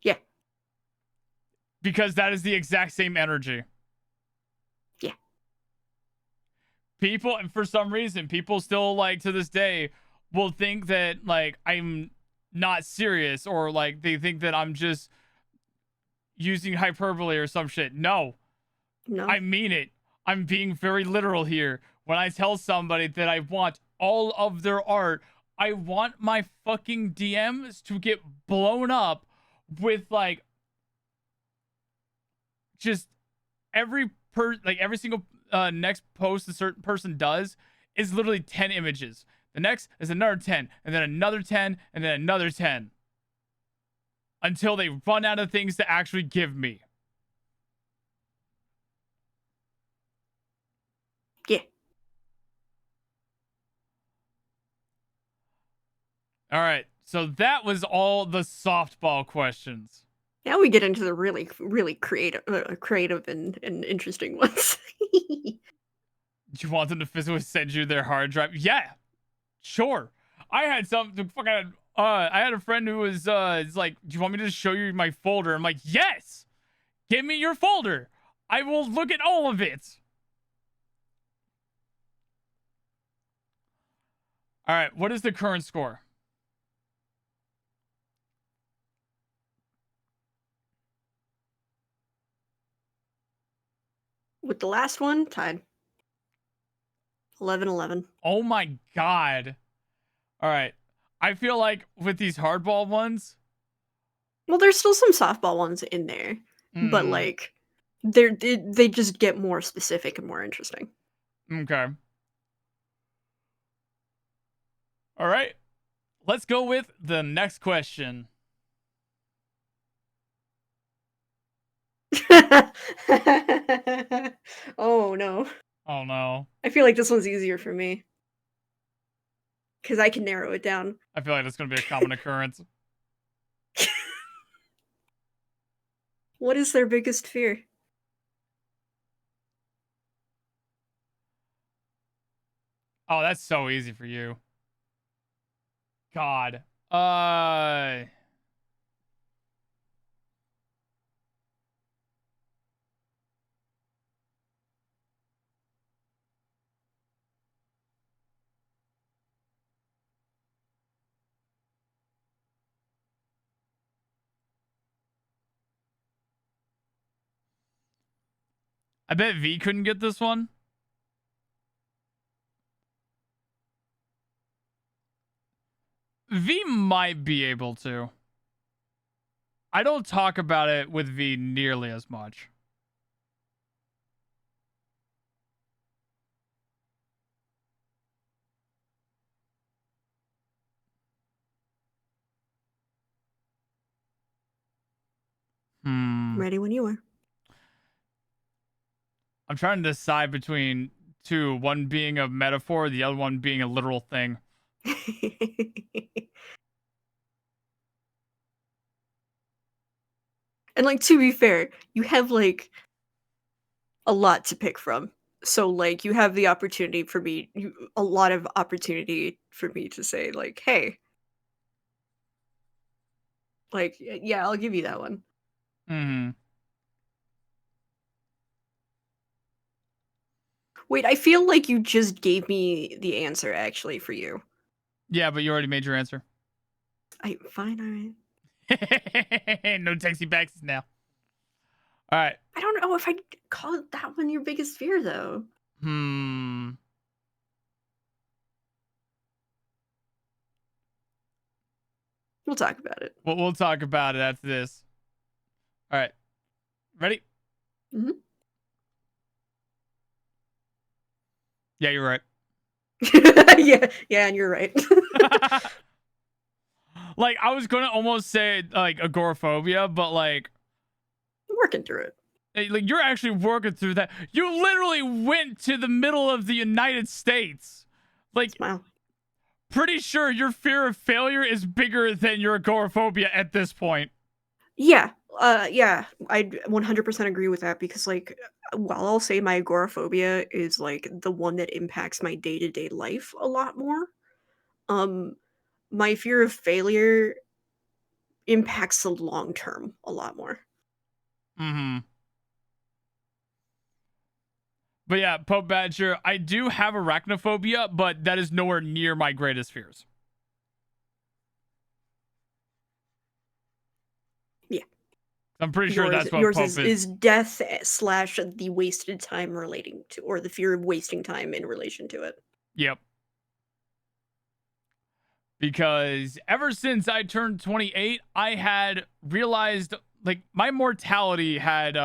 Yeah. Because that is the exact same energy. Yeah. People, and for some reason, people still, like, to this day, will think that, like, I'm not serious, or, like, they think that I'm just using hyperbole or some shit. No. I mean it. I'm being very literal here. When I tell somebody that I want all of their art, I want my fucking DMs to get blown up with, like, just every single next post a certain person does is literally 10 images. The next is another 10, and then another 10, and then another 10. Until they run out of things to actually give me. Yeah. All right. So that was all the softball questions. Now we get into the really, really creative and interesting ones. Do you want them to physically send you their hard drive? Yeah, sure. I had something fucking. I had a friend who was is like, "Do you want me to just show you my folder?" I'm like, "Yes, give me your folder. I will look at all of it." All right. What is the current score? With the last one, tied. 11-11. Oh my god. All right. I feel like with these hardball ones. Well, there's still some softball ones in there, but like, they just get more specific and more interesting. Okay. All right. Let's go with the next question. Oh no. Oh no. I feel like this one's easier for me. Because I can narrow it down. I feel like that's going to be a common occurrence. What is their biggest fear? Oh, that's so easy for you. God. I bet V couldn't get this one. V might be able to. I don't talk about it with V nearly as much. Ready when you are. I'm trying to decide between two, one being a metaphor, the other one being a literal thing. And like, to be fair, you have like a lot to pick from. So like you have the opportunity for me, a lot of opportunity for me to say like, hey, like yeah, I'll give you that one. Mm-hmm. Wait, I feel like you just gave me the answer actually for you. Yeah, but you already made your answer. Fine, all right. No texty backs now. All right. I don't know if I'd call that one your biggest fear though. Hmm. We'll talk about it. We'll talk about it after this. All right. Ready? Mhm. Yeah, you're right. yeah, and you're right. Like, I was gonna almost say like agoraphobia, but like I'm working through it. like you're actually working through that. You literally went to the middle of the United States. Like, Smile. pretty sure your fear of failure is bigger than your agoraphobia at this point. Yeah, yeah, I 100% agree with that because, like, while I'll say my agoraphobia is like the one that impacts my day to day life a lot more, um, my fear of failure impacts the long term a lot more. Mm-hmm. But yeah, Pope Badger, I do have arachnophobia, but that is nowhere near my greatest fears. Yeah, I'm pretty sure that's what yours Pope is death slash the wasted time relating to, or the fear of wasting time in relation to it. Yep. Because ever since I turned 28, I had realized like my mortality had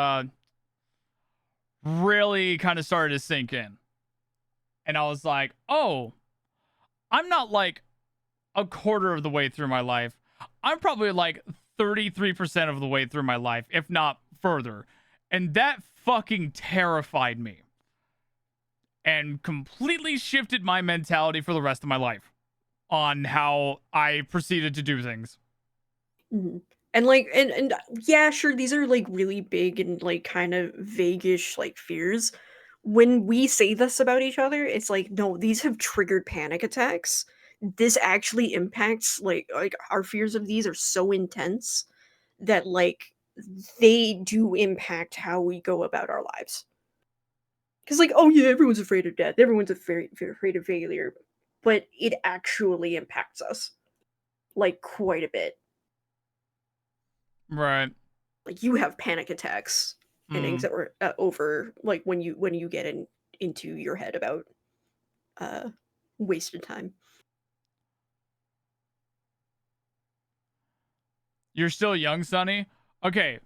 really kind of started to sink in. And I was like, oh, I'm not like a quarter of the way through my life. I'm probably like 33% of the way through my life, if not further. And that fucking terrified me and completely shifted my mentality for the rest of my life on how I proceeded to do things. Mhm. And like and yeah, sure, these are like really big and like kind of vaguish like fears. When we say this about each other, it's like, no, these have triggered panic attacks. This actually impacts like our fears of these are so intense that like they do impact how we go about our lives. Cuz like, oh yeah, everyone's afraid of death. Everyone's afraid of failure, but it actually impacts us like quite a bit. Right. Like you have panic attacks and Mm. anxiety over like when you get into your head about uh wasted time. You're still young, Sonny? Okay.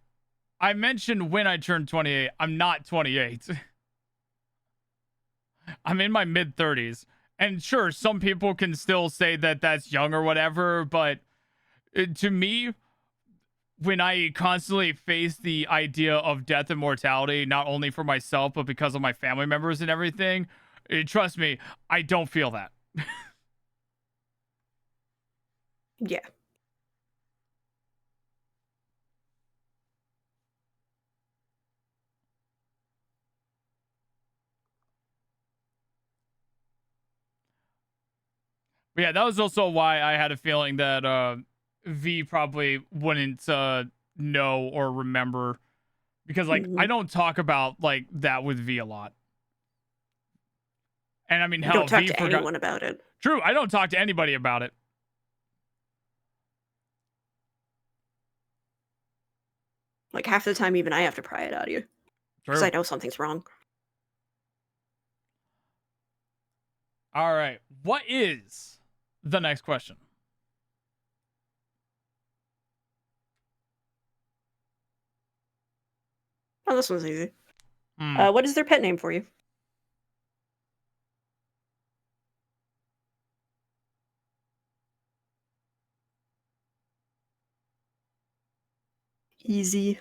I mentioned when I turned 28. I'm not 28. I'm in my mid 30s. And sure, some people can still say that that's young or whatever, but to me, when I constantly face the idea of death and mortality, not only for myself, but because of my family members and everything, trust me, I don't feel that. Yeah. But yeah, that was also why I had a feeling that V probably wouldn't know or remember because like I Mhm. don't talk about like that with V a lot. And I mean, You hell, don't talk V to forgot. anyone about it. True, I don't talk to anybody about it. Like half the time even I have to pry it out of you because True. I know something's wrong. All right. What is the next question? Oh, this one's easy. Hmm. What is their pet name for you? Easy.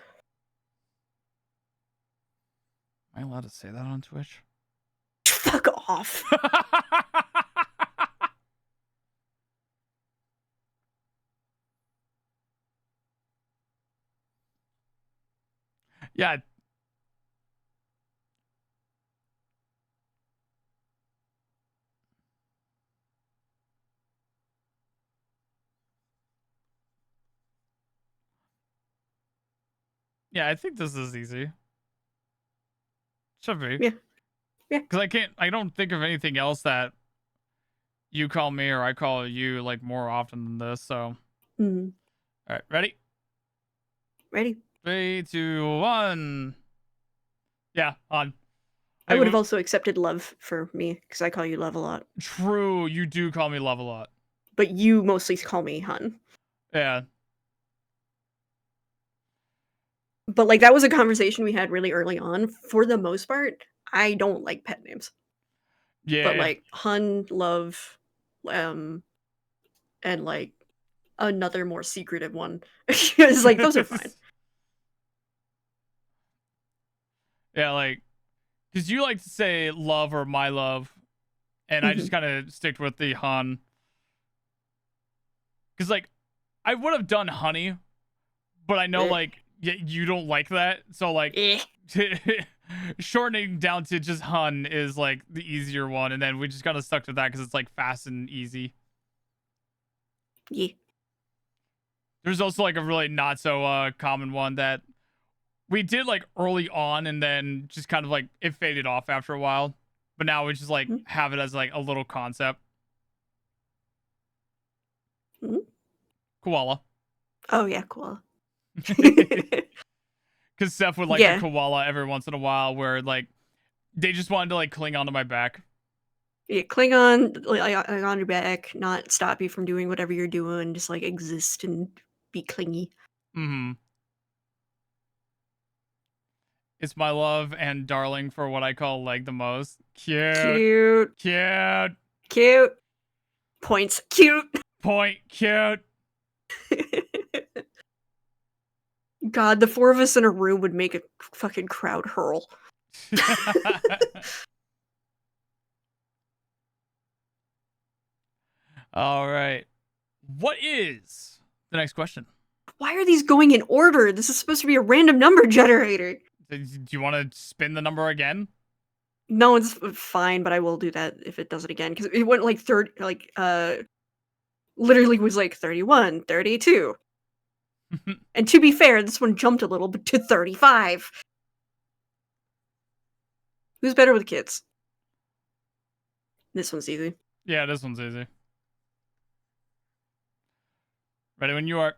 Am I allowed to say that on Twitch? Fuck off. Yeah. Yeah, I think this is easy. Should be. Yeah. Yeah. Because I don't think of anything else that you call me or I call you like more often than this. So, Mm. all right, ready? Ready? 3, 2, 1. Yeah, on. I would have also accepted love for me because I call you love a lot. True, you do call me love a lot. But you mostly call me hun. Yeah. But like that was a conversation we had really early on. For the most part, I don't like pet names. Yeah. But like hun, love, and like another more secretive one. It's like those are fine. Yeah, like, because you like to say love or my love, and I just kind of stick with the hun. Because, like, I would have done honey, but I know, like, you don't like that. So, like, shortening down to just hun is, like, the easier one. And then we just kind of stuck to that because it's, like, fast and easy. Yeah. There's also, like, a really not so common one that we did like early on and then just kind of like it faded off after a while. But now we just like have it as like a little concept. Koala. Oh yeah, koala. Because Seph would like a koala every once in a while where like they just wanted to like cling onto my back. Yeah, cling on your back, not stop you from doing whatever you're doing, just like exist and be clingy. Mm-hmm. It's my love and darling for what I call like the most. Cute. Cute. Cute. Cute. Points. Cute. Point. Cute. God, the four of us in a room would make a fucking crowd hurl. All right. What is the next question? Why are these going in order? This is supposed to be a random number generator. Do you want to spin the number again? No, it's fine, but I will do that if it does it again. Because it went like literally was like 31, 32. And to be fair, this one jumped a little bit to 35. Who's better with kids? This one's easy. Yeah, this one's easy. Ready when you are.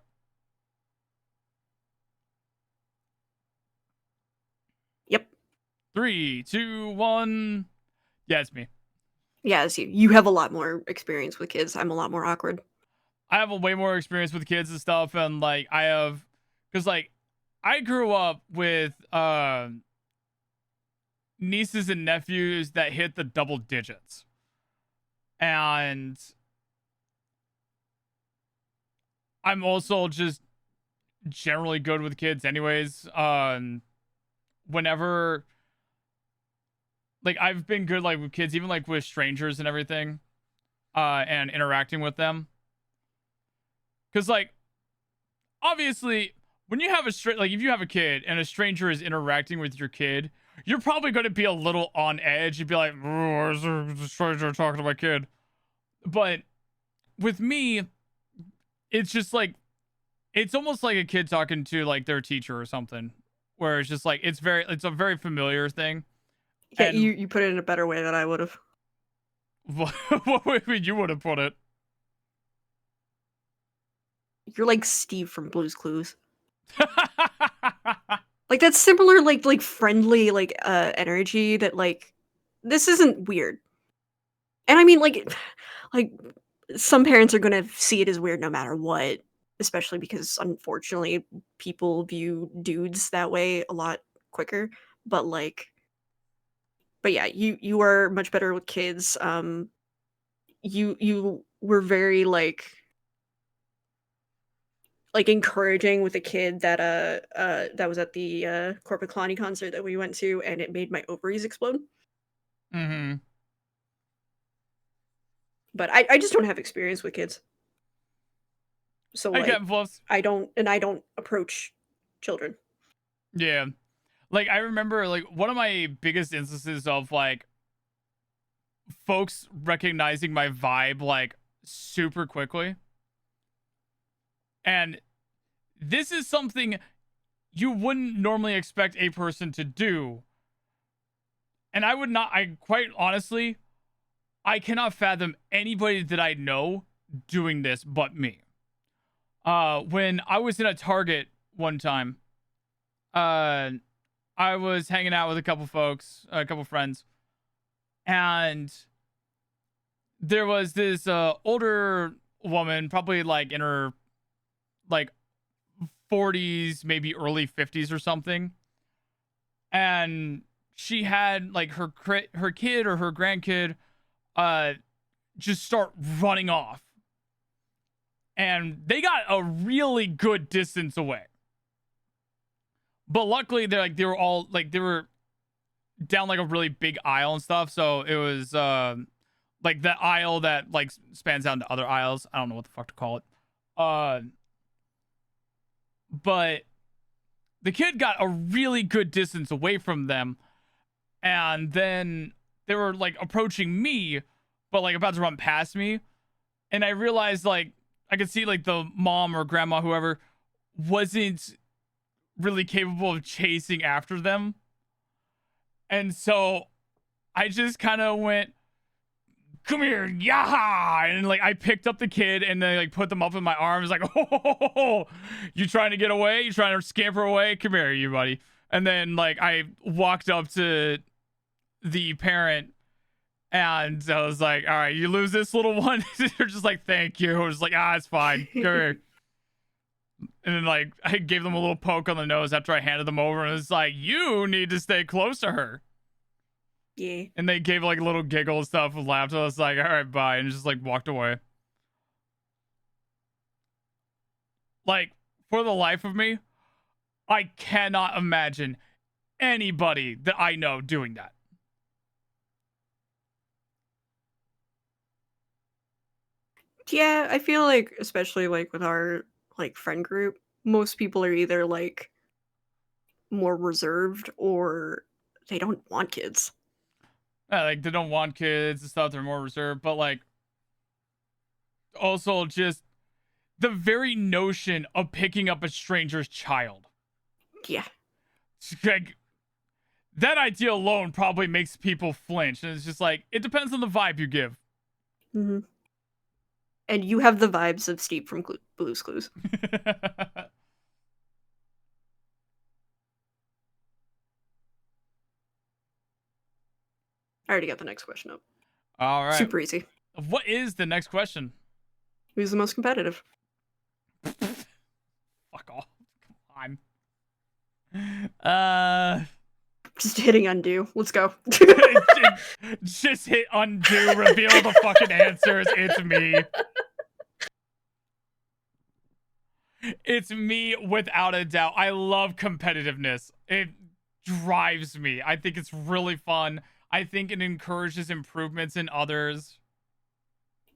Yep. 3, 2, 1. Yeah, it's me. Yeah, it's you. You have a lot more experience with kids. I'm a lot more awkward. I have a way more experience with kids and stuff, and like I have, because like I grew up with nieces and nephews that hit the double digits, and I'm also just generally good with kids anyways. Whenever like I've been good like with kids, even like with strangers and everything, and interacting with them. Cause like obviously when you have like if you have a kid and a stranger is interacting with your kid, you're probably gonna be a little on edge. You'd be like, why is there a stranger talking to my kid? But with me, it's just like it's almost like a kid talking to like their teacher or something. Where it's just like it's a very familiar thing. Yeah, and you put it in a better way than I would have. What way you would have put it? You're like Steve from Blue's Clues. Like that's similar, like friendly, like energy that like this isn't weird. And I mean like some parents are gonna see it as weird no matter what. Especially because unfortunately people view dudes that way a lot quicker. But yeah, you are much better with kids. You were very like encouraging with a kid that that was at the Corpus Kalani concert that we went to, and it made my ovaries explode. Mm-hmm. But I just don't have experience with kids. So like, I don't approach children. Yeah. Like I remember like one of my biggest instances of like folks recognizing my vibe like super quickly. And this is something you wouldn't normally expect a person to do. And I quite honestly, I cannot fathom anybody that I know doing this but me. When I was in a Target one time, I was hanging out with a couple folks, a couple friends, and there was this older woman, probably like in her like 40s, maybe early 50s or something, and she had like her kid or her grandkid just start running off, and they got a really good distance away. But luckily, they were down like a really big aisle and stuff. So it was like the aisle that like spans out into other aisles. I don't know what the fuck to call it. But the kid got a really good distance away from them, and then they were like approaching me, but like about to run past me, and I realized like I could see like the mom or grandma, whoever, wasn't really capable of chasing after them. And so I just kind of went, come here, yaha! And like I picked up the kid and then like put them up in my arms, like, oh, you trying to get away? You trying to scamper away? Come here, you buddy. And then like I walked up to the parent and I was like, all right, you lose this little one. They're just like, thank you. I was like, it's fine. Come here. And then like I gave them a little poke on the nose after I handed them over, and it's like, you need to stay close to her. Yeah. And they gave like a little giggle and stuff and laughed. I was like, all right, bye, and just like walked away. Like, for the life of me, I cannot imagine anybody that I know doing that. Yeah, I feel like, especially like with our like friend group, most people are either like more reserved or they don't want kids. Yeah, like they don't want kids and stuff. They're more reserved, but like also just the very notion of picking up a stranger's child. Yeah. Like, that idea alone probably makes people flinch, and it's just like, it depends on the vibe you give. Mm-hmm. And you have the vibes of Steve from Blue's Clues. I already got the next question up. All right. Super easy. What is the next question? Who's the most competitive? Fuck off. Come on. Just hitting undo. Let's go. Just hit undo, reveal the fucking answers. It's me. It's me without a doubt. I love competitiveness. It drives me. I think it's really fun. I think it encourages improvements in others.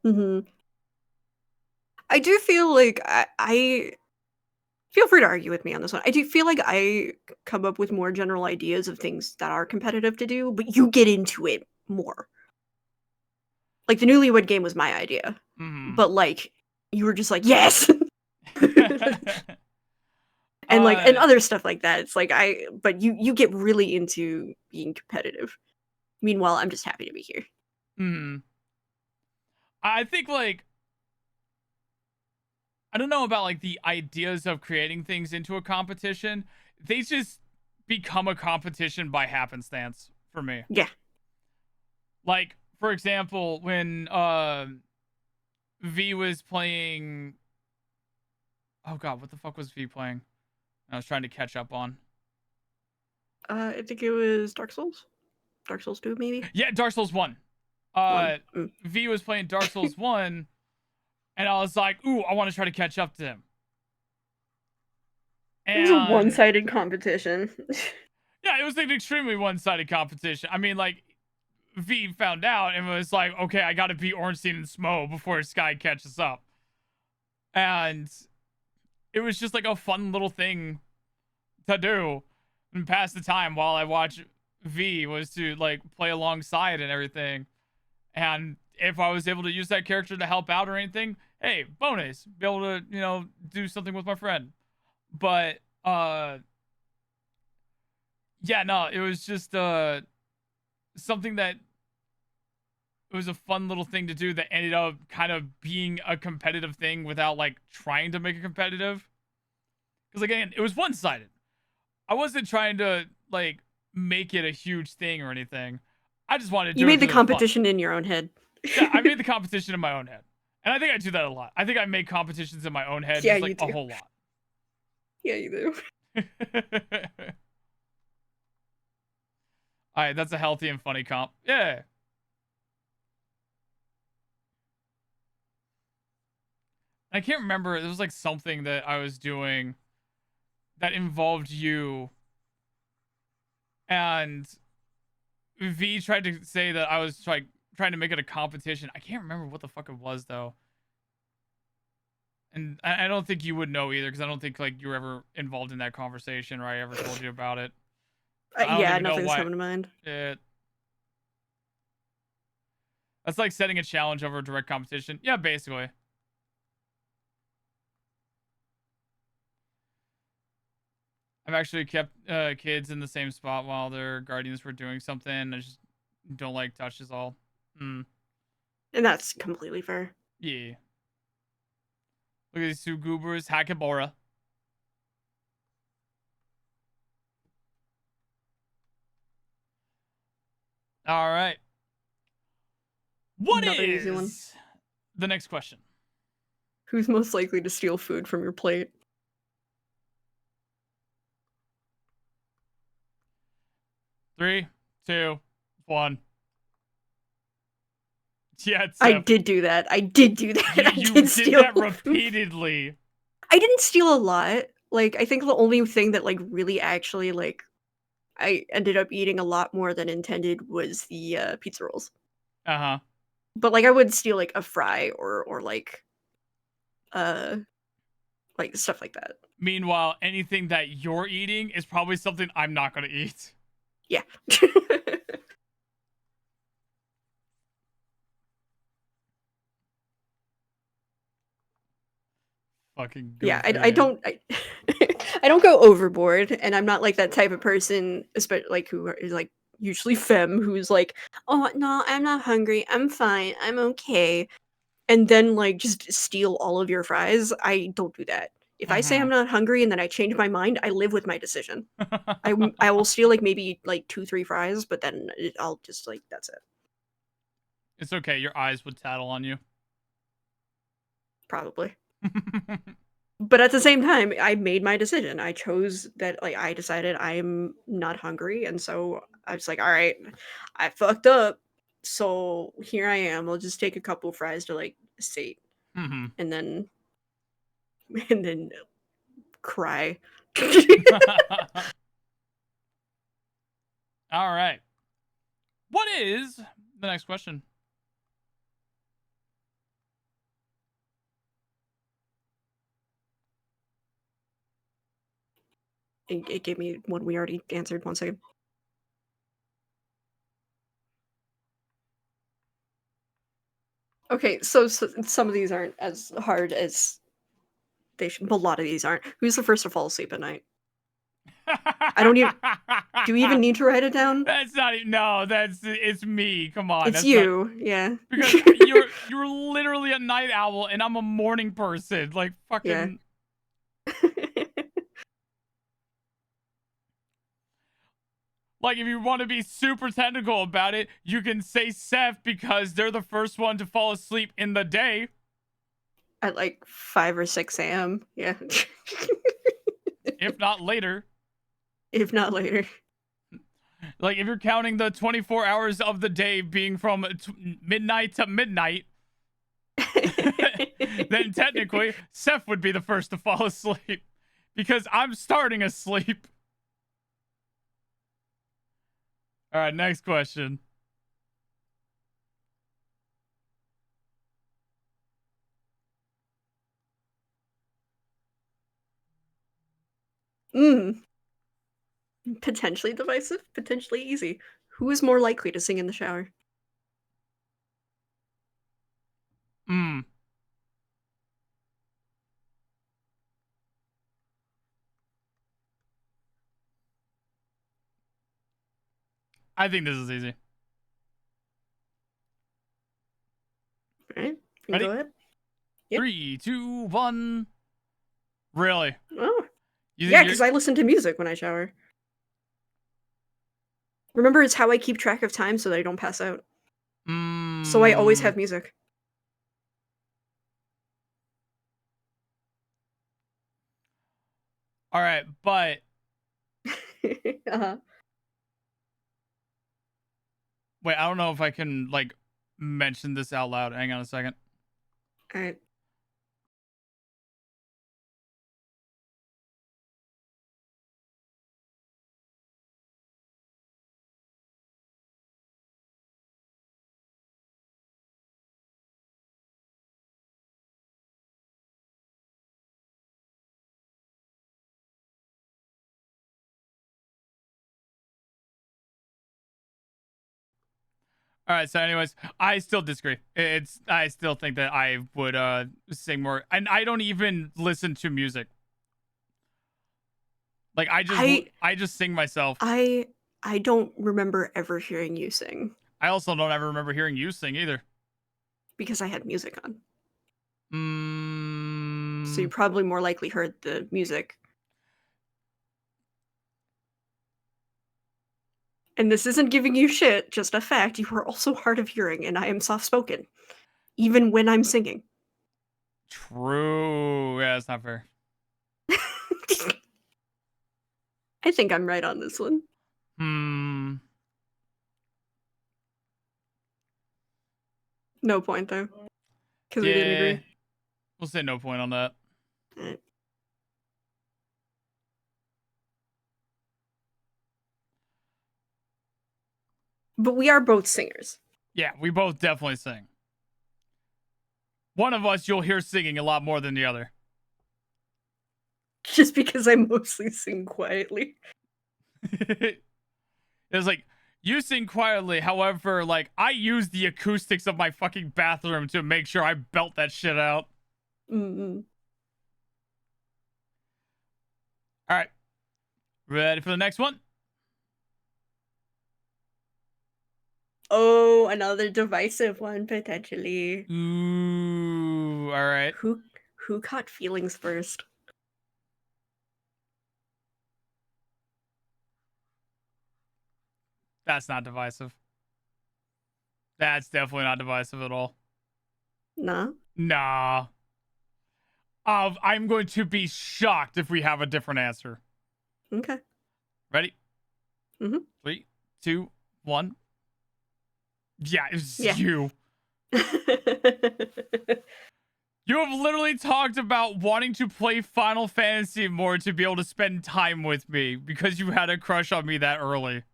Mm-hmm. I do feel like I feel free to argue with me on this one. I do feel like I come up with more general ideas of things that are competitive to do, but you get into it more. Like the Newlywed Game was my idea, but like you were just like, yes. And like and other stuff like that. It's like but you get really into being competitive. Meanwhile, I'm just happy to be here. I think like I don't know about like the ideas of creating things into a competition. They just become a competition by happenstance for me. Yeah. Like, for example, when V was playing, oh god, what the fuck was V playing? I was trying to catch up on. I think it was Dark Souls. Dark Souls 2, maybe? Yeah, Dark Souls 1. V was playing Dark Souls 1, and I was like, ooh, I want to try to catch up to him. And it was a one-sided competition. Yeah, it was an extremely one-sided competition. I mean, like, V found out and was like, okay, I gotta beat Ornstein and Smo before Sky catches up. And it was just like a fun little thing to do and pass the time while I watch V, was to like play alongside and everything. And if I was able to use that character to help out or anything, hey, bonus, be able to, you know, do something with my friend. But Yeah, no, it was just something that it was a fun little thing to do that ended up kind of being a competitive thing without like trying to make it competitive. Because again, it was one-sided. I wasn't trying to like make it a huge thing or anything. I just wanted to do You it made the because it was fun. competition in your own head. Yeah, I made the competition in my own head. And I think I do that a lot. I think I make competitions in my own head Yeah, just like you a do. whole lot. Yeah, you do. All right, that's a healthy and funny comp. Yeah. I can't remember. It was like something that I was doing that involved you. And V tried to say that I was trying to make it a competition. I can't remember what the fuck it was though. And I don't think you would know either because I don't think like you were ever involved in that conversation or I ever told you about it. So I don't Yeah, even know nothing's why. coming to mind. That's like setting a challenge over a direct competition. Yeah, basically. I've actually kept kids in the same spot while their guardians were doing something. I just don't like touches all. And that's completely fair. Yeah. Look at these two goobers. Hakabora. All right. What Another easy one. is the next question? Who's most likely to steal food from your plate? Three, two, one. Yeah, it's I Seph. did do that. I did do that. I You did did steal that repeatedly. I didn't steal a lot. Like, I think the only thing that, like, really actually, like, I ended up eating a lot more than intended was the, pizza rolls. Uh-huh. But, like, I would steal, like, a fry or like, stuff like that. Meanwhile, anything that you're eating is probably something I'm not going to eat. Yeah. Fucking goofy. Yeah, I don't I don't go overboard, and I'm not, like, that type of person, especially like, who is, like, usually femme, who's like, "Oh, no, I'm not hungry. I'm fine. I'm okay." And then, like, just steal all of your fries. I don't do that. If I say I'm not hungry and then I change my mind, I live with my decision. I will steal, like, maybe, like, 2, 3 fries, but then I'll just, like, that's it. It's okay. Your eyes would tattle on you. Probably. But at the same time, I made my decision. I chose that, like, I decided I'm not hungry, and so I was like, "Alright, I fucked up, so here I am. I'll just take a couple fries to, like, sate." And then and then cry. All right. What is the next question? It gave me one we already answered. 1 second. Okay, so some of these aren't as hard as they should, but a lot of these aren't. Who's the first to fall asleep at night? I don't even. Do we even need to write it down? That's not even. No, it's me. Come on. It's that's you, not, yeah. because you're literally a night owl and I'm a morning person. Like fucking. Yeah. Like if you want to be super technical about it, you can say Seph because they're the first one to fall asleep in the day. At like 5 or 6 a.m. Yeah. If not later. If not later. Like if you're counting the 24 hours of the day being from midnight to midnight, then technically Seph would be the first to fall asleep because I'm starting asleep. All right, next question. Potentially divisive, potentially easy. Who is more likely to sing in the shower? I think this is easy. All right. Ready? Go ahead. Yep. 3, 2, 1. Really? Oh. You Yeah, think because I listen to music when I shower. Remember, it's how I keep track of time so that I don't pass out. So I always have music. All right, but Uh-huh. wait, I don't know if I can like mention this out loud. Hang on a second. All right. All right, so anyways, I still disagree. I still think that I would sing more, and I don't even listen to music. Like I just sing myself. I don't remember ever hearing you sing I also don't ever remember hearing you sing either. because I had music on. Mm, So you probably more likely heard the music. And this isn't giving you shit, just a fact. You are also hard of hearing, and I am soft spoken, even when I'm singing. true. Yeah, that's not fair. I think I'm right on this one. Hmm. No point though, because we didn't Yeah. agree. We'll say no point on that. Alright. But we are both singers. Yeah, we both definitely sing. One of us you'll hear singing a lot more than the other. Just because I mostly sing quietly. It's like you sing quietly, however, like I use the acoustics of my fucking bathroom to make sure I belt that shit out. Mm-mm. All right, ready for the next one? Oh, another divisive one potentially. Ooh, all right. Who caught feelings first? That's not divisive. That's definitely not divisive at all. Nah. Nah. I'm going to be shocked if we have a different answer. Okay. Ready? Mhm. 3, 2, 1. Yeah, it's Yeah. you. You have literally talked about wanting to play Final Fantasy more to be able to spend time with me because you had a crush on me that early.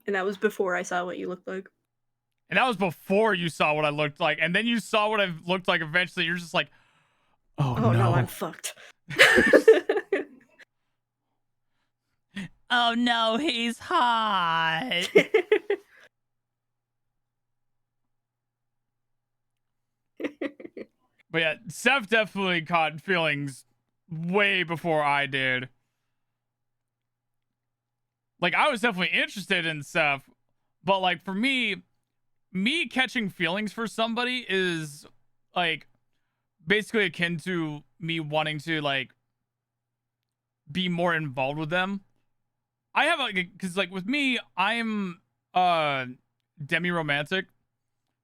And that was before I saw what you looked like. And that was before you saw what I looked like. And then you saw what I looked like eventually. You're just like, oh no. I'm fucked. Oh no, he's hot. But yeah, Seph definitely caught feelings way before I did. Like, I was definitely interested in Seph, but like for me catching feelings for somebody is like basically akin to me wanting to like be more involved with them. I have like, because like with me, I'm demi-romantic,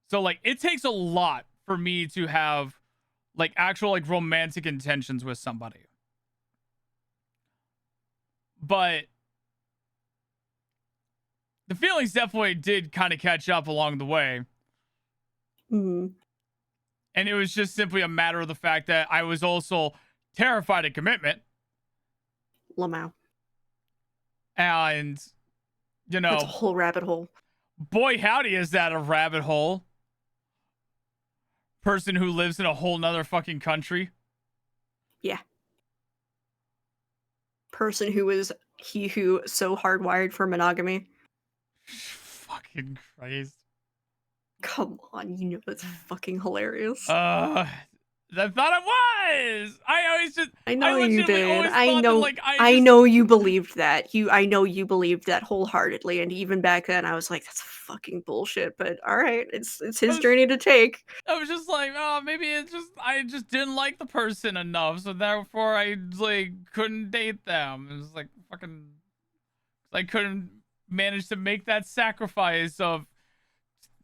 so like it takes a lot for me to have like actual like romantic intentions with somebody. But the feelings definitely did kind of catch up along the way. Mhm. And it was just simply a matter of the fact that I was also terrified of commitment. Lamau. And, you That's a know, whole rabbit hole. boy, howdy, is that a rabbit hole. Person who lives in a whole nother fucking country. Yeah. Person who is he who so hardwired for monogamy. Fucking Christ. Come on, you know that's fucking hilarious. I thought it was. I always just. I know you legitimately did. always I thought know. That, like, I just, know you believed that. I know you believed that wholeheartedly, and even back then, I was like, "That's fucking bullshit." But all right, it's his journey to take. I was just like, oh, maybe it's just I just didn't like the person enough, so therefore I like couldn't date them. It was like fucking, I couldn't manage to make that sacrifice of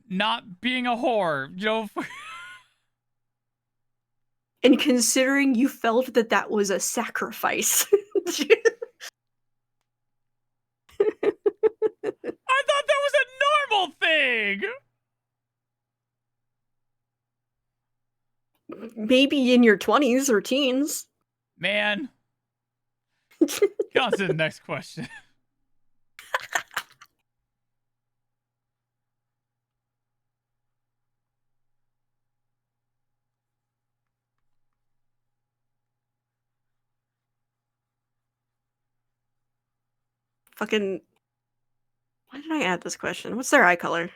not being a whore, you know. And considering you felt that that was a sacrifice. I thought that was a normal thing. Maybe in your 20s or teens. Man, get on to the next question. Fucking. Why did I add this question? What's their eye color?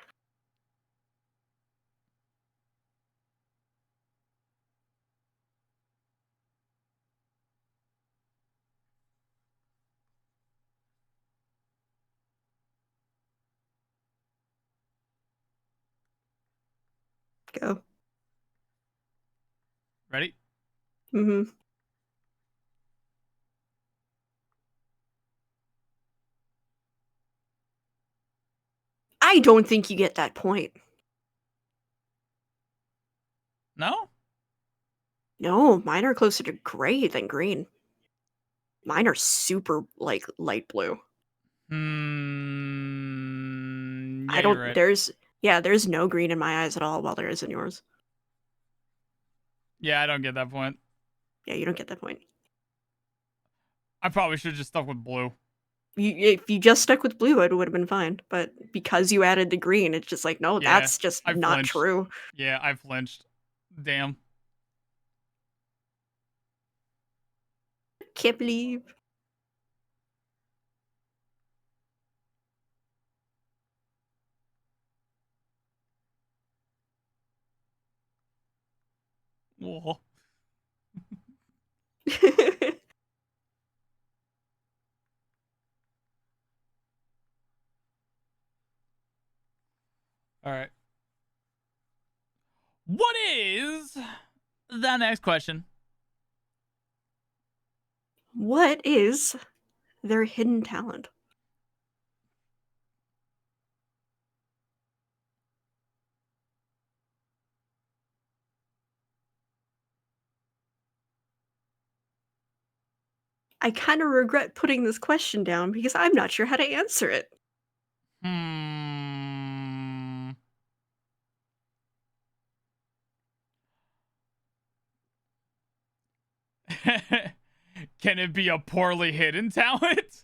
Go. Ready? Mm-hmm. I don't think you get that point. No? No, mine are closer to gray than green. Mine are super, like, light blue. Yeah, I you're don't, right. there's no green in my eyes at all, while there is in yours. Yeah, I don't get that point. Yeah, you don't get that point. I probably should have just stuck with blue. If you just stuck with blue, it would have been fine. But because you added the green, it's just like, no, Yeah, that's just I not flinched. true. Yeah, I flinched. Damn. Can't believe. Whoa. All right. What is the next question? What is their hidden talent? I kind of regret putting this question down because I'm not sure how to answer it. Hmm. Can it be a poorly hidden talent?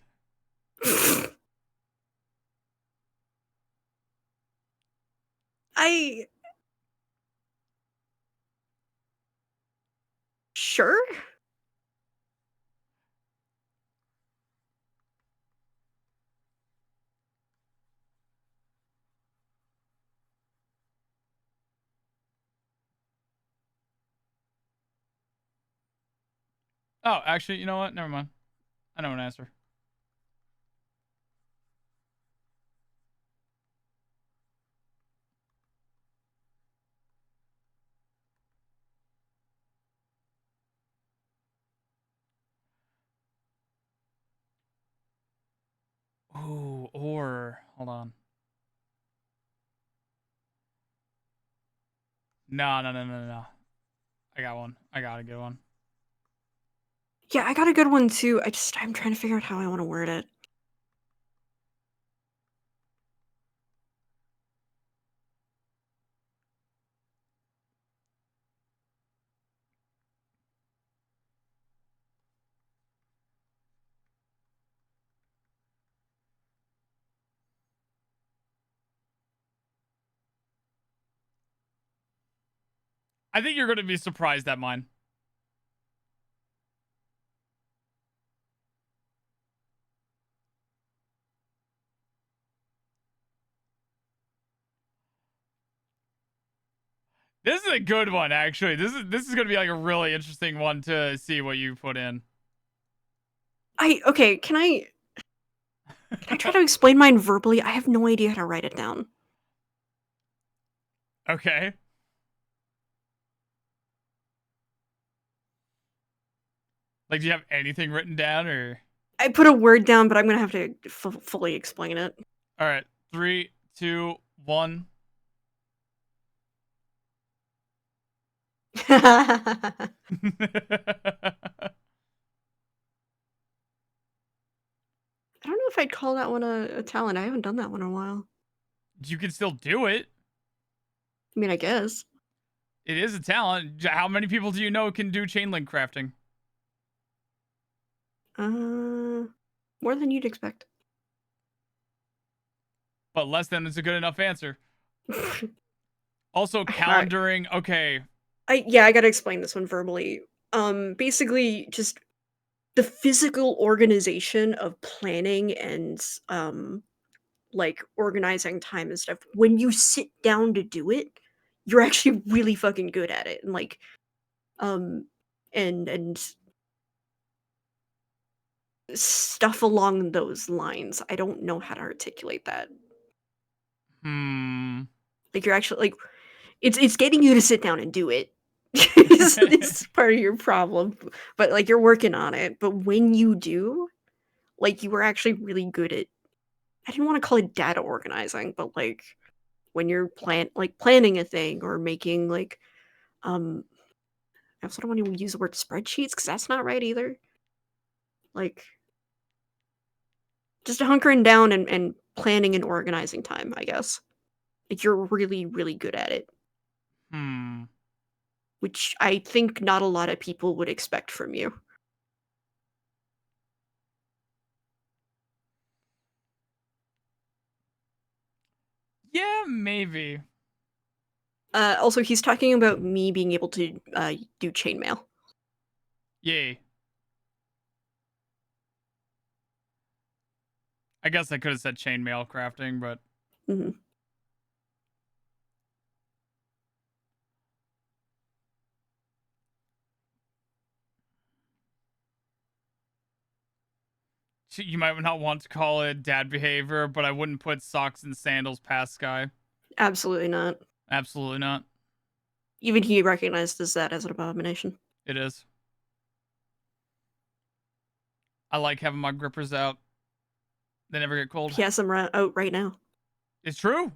I. Sure? Oh, actually, you know what? Never mind. I know an answer. Ooh, or hold on. No. I got one. I got a good one. Yeah, I got a good one too. I'm trying to figure out how I want to word it. I think you're going to be surprised at mine. This is a good one, actually. This is gonna be like a really interesting one to see what you put in. Okay, can I try to explain mine verbally? I have no idea how to write it down. Okay. Like, do you have anything written down, or? I put a word down, but I'm gonna have to fully explain it. All right, 3, 2, 1. I don't know if I'd call that one a talent. I haven't done that one in a while. You can still do it. I mean, I guess. It is a talent. How many people do you know can do chain link crafting? More than you'd expect. But less than is a good enough answer. Also, calendaring. Okay. I gotta explain this one verbally. Basically, just the physical organization of planning and like organizing time and stuff. When you sit down to do it, you're actually really fucking good at it, and like, and stuff along those lines. I don't know how to articulate that. Like you're actually like, it's getting you to sit down and do it. Is part of your problem, but like you're working on it. But when you do, like you were actually really good at. I didn't want to call it data organizing, but like when you're planning a thing or making like I also don't want to use the word spreadsheets because that's not right either. Like just hunkering down and planning and organizing time, I guess. Like you're really, really good at it. Which I think not a lot of people would expect from you. Yeah, maybe. Also, he's talking about me being able to do chainmail. Yay. I guess I could have said chainmail crafting, but you might not want to call it dad behavior, but I wouldn't put socks and sandals past Sky. Absolutely not. Absolutely not. Even he recognizes that as an abomination. It is. I like having my grippers out. They never get cold. He has them out right now. It's true.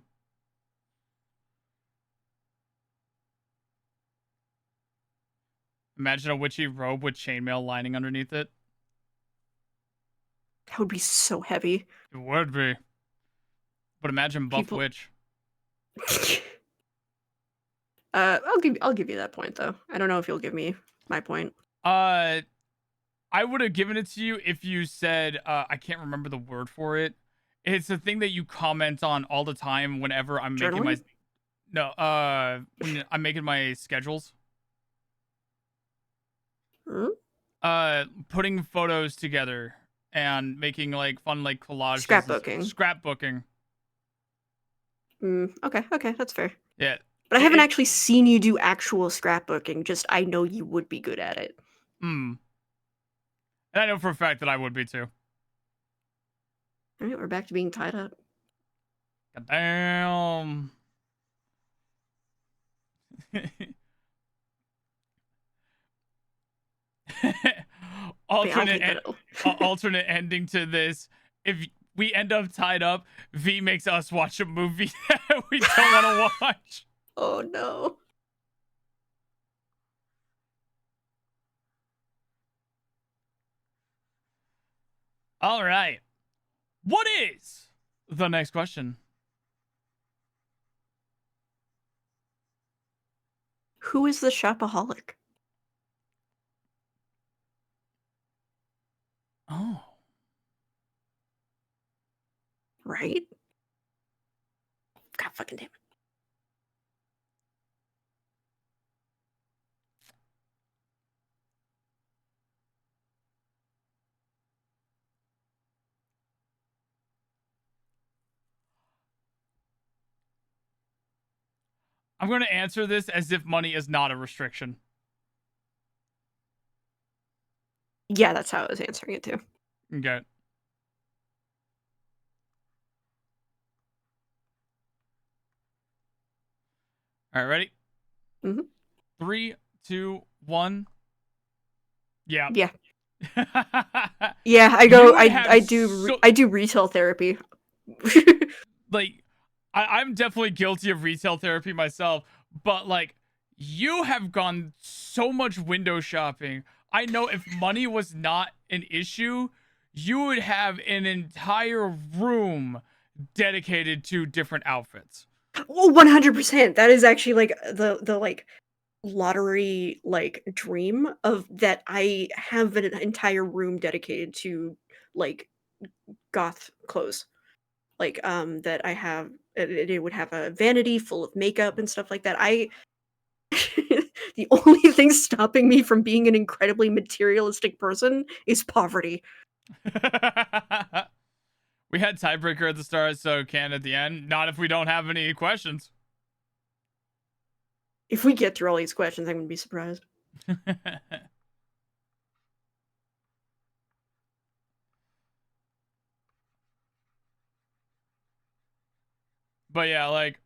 Imagine a witchy robe with chainmail lining underneath it. That would be so heavy. It would be. But imagine buff witch. I'll give you that point though. I don't know if you'll give me my point. I would have given it to you if you said I can't remember the word for it. It's a thing that you comment on all the time whenever I'm making my when I'm making my schedules. Putting photos together and making like fun like collages. Scrapbooking. Okay, that's fair. Yeah. But I haven't actually seen you do actual scrapbooking, just I know you would be good at it. And I know for a fact that I would be too. Alright, we're back to being tied up. God damn. alternate ending to this. If we end up tied up, V makes us watch a movie that we don't want to watch. Oh no. All right. What is the next question? Who is the shopaholic? Oh. Right? God fucking damn it. I'm going to answer this as if money is not a restriction. Yeah, that's how I was answering it too. Okay. All right, ready? Mm-hmm. 3, 2, 1. Yeah. Yeah. Yeah, I You would have I do retail therapy. like, I'm definitely guilty of retail therapy myself, but like, you have gone so much window shopping. I know if money was not an issue, you would have an entire room dedicated to different outfits. Oh, 100%. That is actually like the like lottery like dream of that. I have an entire room dedicated to like goth clothes. Like that I have it would have a vanity full of makeup and stuff like that. I the only thing stopping me from being an incredibly materialistic person is poverty. We had tiebreaker at the start, so can at the end. Not if we don't have any questions. If we get through all these questions, I'm gonna be surprised. But yeah, like,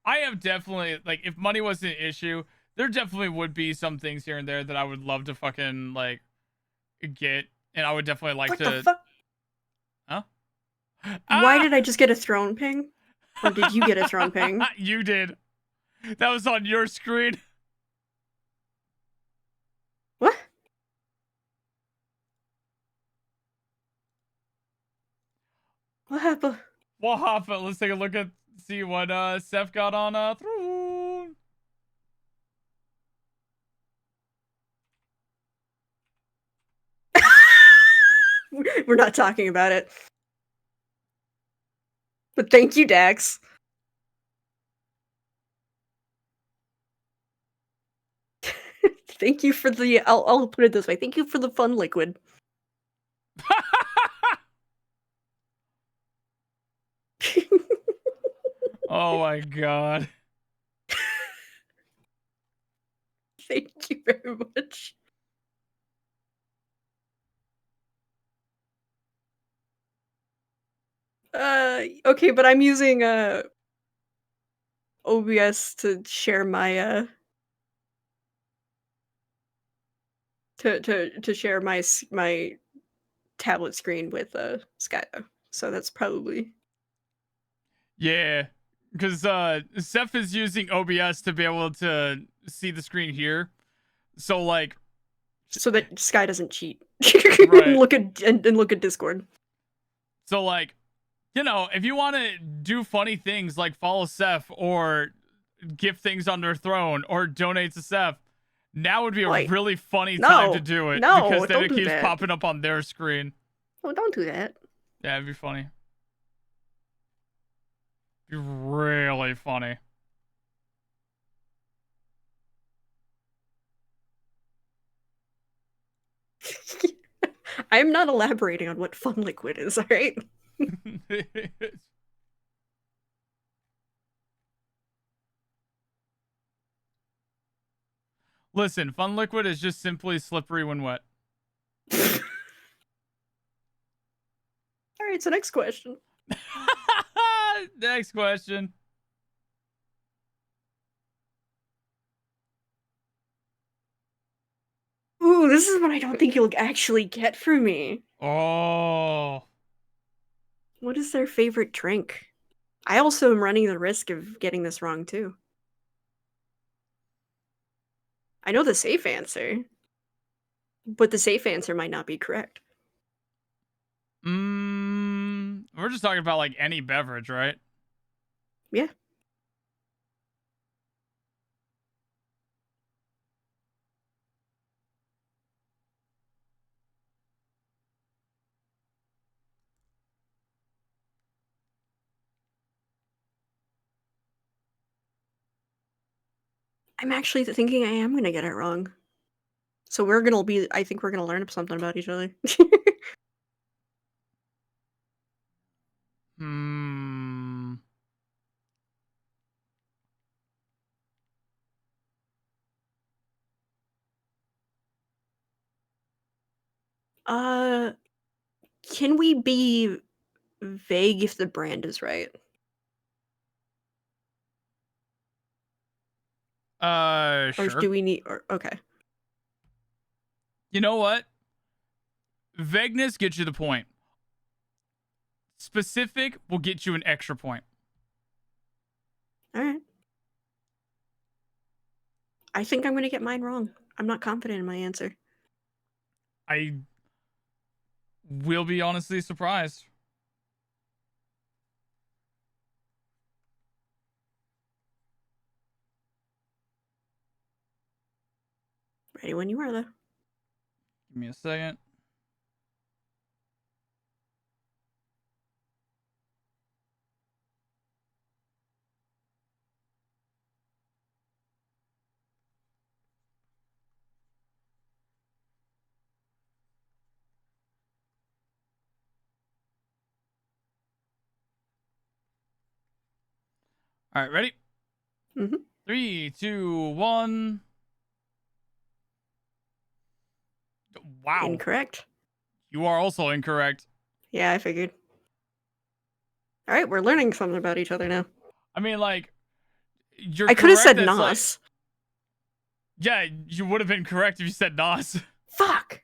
I have definitely, like, if money was an issue, there definitely would be some things here and there that I would love to fucking, like, get. And I would definitely like What to. the fuck? Huh? Why Ah! did I just get a throne ping? Or did you get a throne ping? You did. That was on your screen. What? What happened? Well, Hoffa, let's take a look at see what Seph got on throne. We're not talking about it. But thank you, Dax. Thank you for the. I'll put it this way. Thank you for the fun liquid. Oh my god. Thank you very much. Okay, but I'm using OBS to share my to share my tablet screen with Sky though. So that's probably Yeah, because Seph is using OBS to be able to see the screen here. So like, so that Sky doesn't cheat. Right. and look at Discord. So like, you know, if you want to do funny things like follow Seph or gift things on their throne or donate to Seph, now would be a Wait. really funny time No. to do it. No, because then don't it do keeps that. popping up on their screen. Oh, don't do that. Yeah, it'd be funny. Be really funny. I'm not elaborating on what fun liquid is, alright? Listen, fun liquid is just simply slippery when wet. Alright, so next question. Next question. Ooh, this is what I don't think you'll actually get from me. Oh. What is their favorite drink? I also am running the risk of getting this wrong too. I know the safe answer, but the safe answer might not be correct. We're just talking about like any beverage, right? Yeah. I'm actually thinking I am gonna get it wrong. So I think we're gonna learn something about each other. Hmm. Can we be vague if the brand is right? Or Sure. do we need? Or okay. You know what? Vagueness gets you the point. Specific will get you an extra point. All right. I think I'm gonna get mine wrong. I'm not confident in my answer. I will be honestly surprised. Ready when you are, though. Give me a second. All right, ready? Mm-hmm. 3, 2, 1. Wow. Incorrect. You are also incorrect. Yeah, I figured. All right, we're learning something about each other now. I mean, like, you're I could have correct, said that's Nos. Yeah, you would have been correct if you said Nos. Fuck.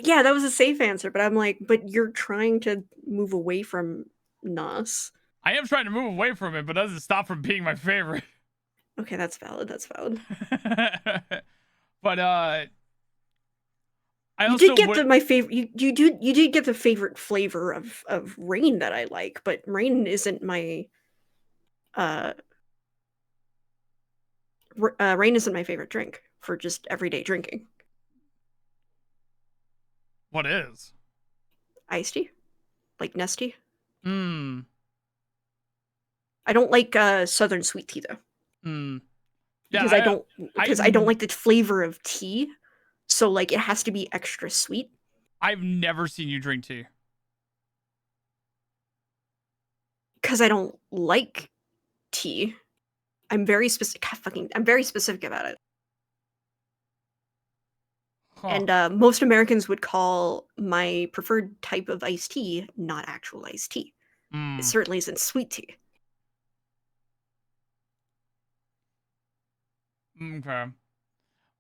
Yeah, that was a safe answer, but I'm like, but you're trying to move away from Nos. I am trying to move away from it, but that doesn't stop from being my favorite. Okay, that's valid. That's valid. But I You also did get my favorite. You did get the favorite flavor of rain that I like, but rain isn't my rain isn't my favorite drink for just everyday drinking. What is? Iced tea, like Nestea. Hmm. I don't like Southern sweet tea though. Hmm. Because I don't like the flavor of tea, so like it has to be extra sweet. I've never seen you drink tea. Because I don't like tea. I'm very specific. I'm very specific about it. Huh. And most Americans would call my preferred type of iced tea not actual iced tea. Hmm. It certainly isn't sweet tea. Okay.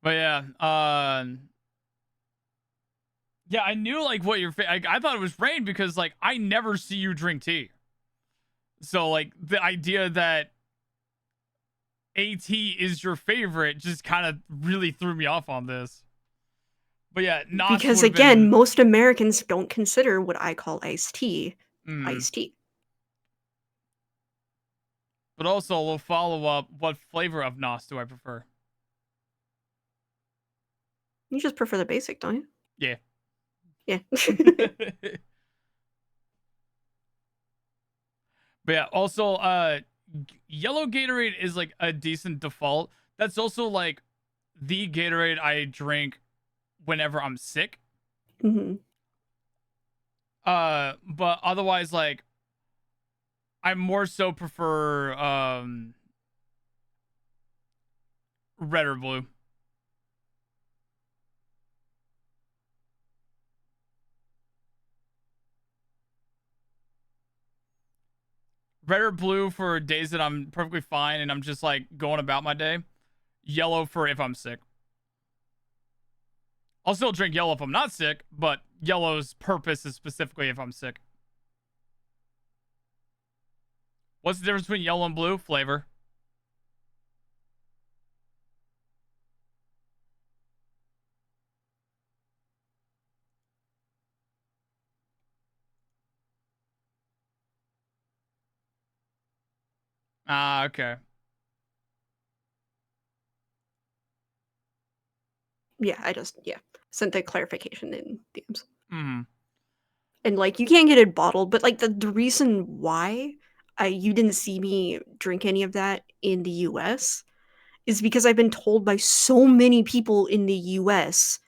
But yeah, yeah, I knew like what your I thought it was rain because like I never see you drink tea. So like the idea that AT is your favorite just kind of really threw me off on this. But yeah, Nos Because would've again, been, most Americans don't consider what I call iced tea mm. iced tea. But also, we'll follow up. What flavor of Nos do I prefer? You just prefer the basic, don't you? Yeah. Yeah. But yeah, also, yellow Gatorade is like a decent default. That's also like the Gatorade I drink whenever I'm sick. Mm-hmm. But otherwise, like, I more so prefer red or blue. Red or blue for days that I'm perfectly fine and I'm just like going about my day. Yellow for if I'm sick. I'll still drink yellow if I'm not sick, but yellow's purpose is specifically if I'm sick. What's the difference between yellow and blue? Flavor. Ah, okay. Yeah, I just sent the clarification in DMs. Mm-hmm. And like you can't get it bottled, but like the reason why you didn't see me drink any of that in the US is because I've been told by so many people in the US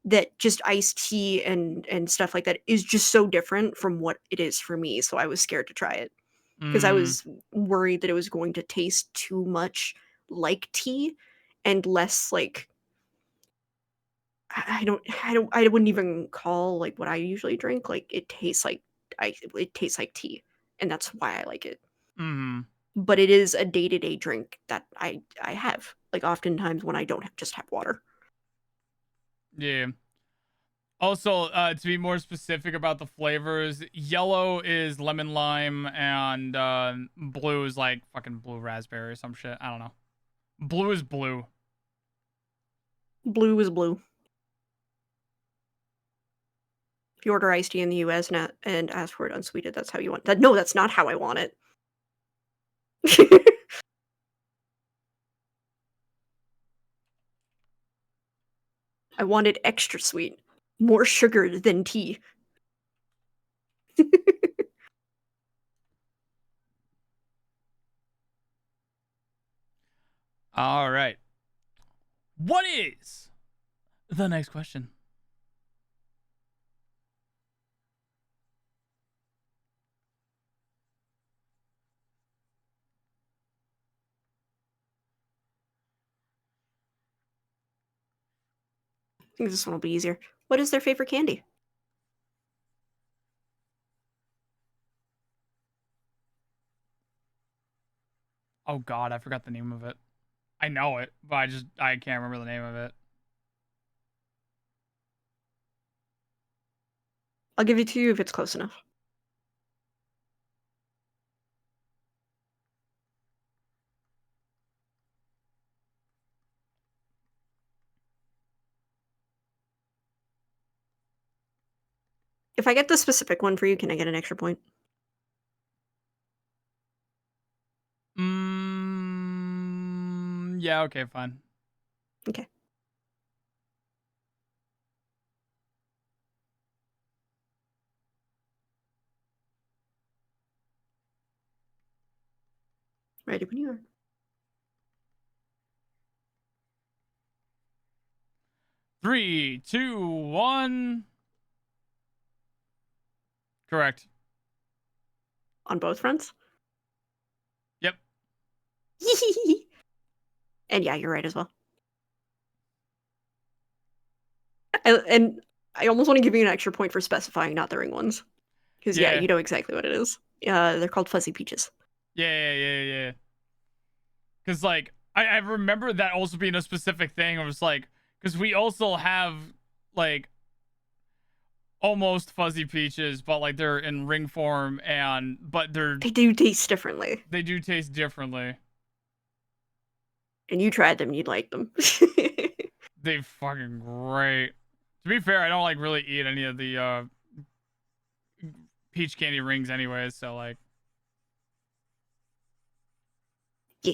that just iced tea and stuff like that is just so different from what it is for me. So I was scared to try it because I was worried that it was going to taste too much like tea and less like I wouldn't even call like what I usually drink. Like it tastes like it tastes like tea, and that's why I like it. Mm-hmm. But it is a day-to-day drink that I have. Like oftentimes when I don't just have water. Yeah. Also, to be more specific about the flavors, yellow is lemon lime and blue is like fucking blue raspberry or some shit. I don't know. Blue is blue. Blue is blue. If you order iced tea in the US and ask for it unsweetened, that's how you want that. No, that's not how I want it. I want it extra sweet. More sugar than tea. All right. What is the next question? I think this one will be easier. What is their favorite candy? Oh God, I forgot the name of it. I know it, but I can't remember the name of it. I'll give it to you if it's close enough. If I get the specific one for you, can I get an extra point? Yeah, okay, fine. Okay. Ready when you are. 3, 2, 1. Correct. On both fronts? Yep. And yeah, you're right as well. And I almost want to give you an extra point for specifying not the ring ones. Because yeah, Yeah. you know exactly what it is. They're called fuzzy peaches. Yeah. Because, like, I remember that also being a specific thing. It was like, because we also have, like, almost fuzzy peaches, but, like, they're in ring form, but They do taste differently. they do taste differently. And you tried them, you'd like them. They fucking great. To be fair, I don't, like, really eat any of the, peach candy rings anyways, so, like. Yeah.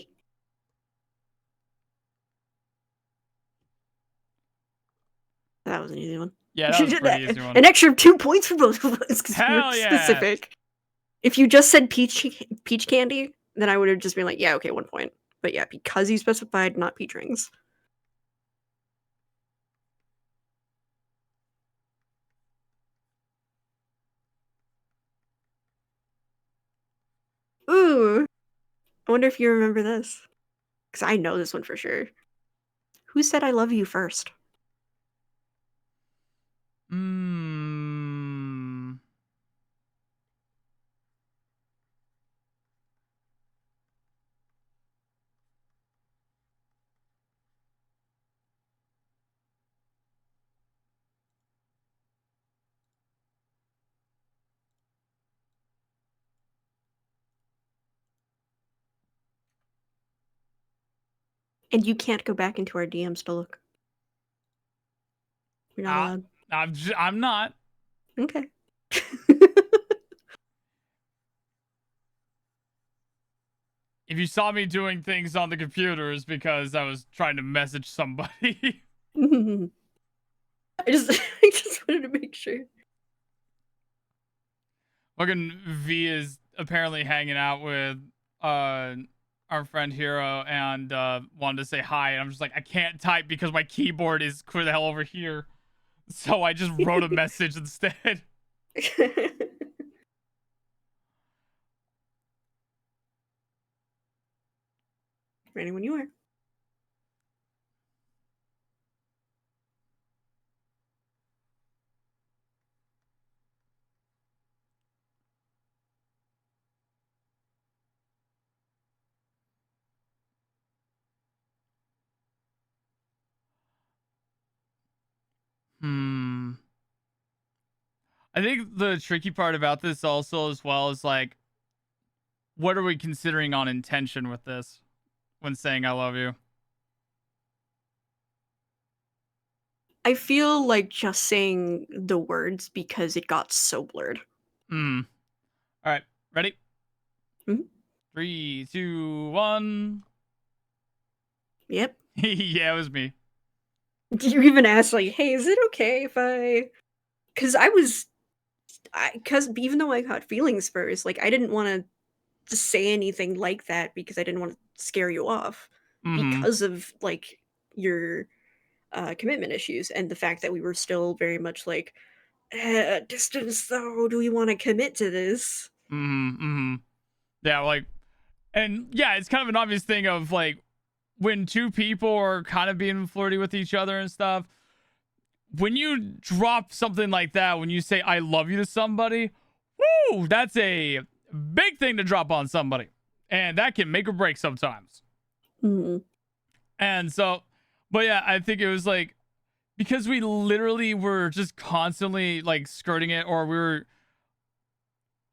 That was an easy one. Yeah, that was a pretty easy one. An extra 2 points for both of us because we were Hell yeah. specific. If you just said peach candy, then I would have just been like, yeah, okay, 1 point. But yeah, because you specified not peach rings. Ooh. I wonder if you remember this. Because I know this one for sure. Who said I love you first? Mmm. And you can't go back into our DMs to look. You're not allowed. I'm not. Okay. If you saw me doing things on the computer, it's because I was trying to message somebody. I just wanted to make sure. Fucking V is apparently hanging out with our friend Hero and wanted to say hi, and I'm just like, I can't type because my keyboard is clear the hell over here. So I just wrote a message instead. Ready when you are. Hmm. I think the tricky part about this also as well is like, what are we considering on intention with this when saying I love you? I feel like just saying the words because it got so blurred. Hmm. All right. Ready? Mhm. 3, 2, 1. Yep. Yeah, it was me. You even asked like, "Hey, is it okay if I?" Because because even though I got feelings first, like I didn't want to just say anything like that because I didn't want to scare you off Mm-hmm. because of like your commitment issues and the fact that we were still very much like distance though. Do we want to commit to this? Mm-hmm. Mm-hmm. Yeah, like, and yeah, it's kind of an obvious thing of like when two people are kind of being flirty with each other and stuff. When you drop something like that, when you say I love you to somebody, woo, that's a big thing to drop on somebody. And that can make or break sometimes. Mm-hmm. And so, but yeah, I think it was like because we literally were just constantly like skirting it, or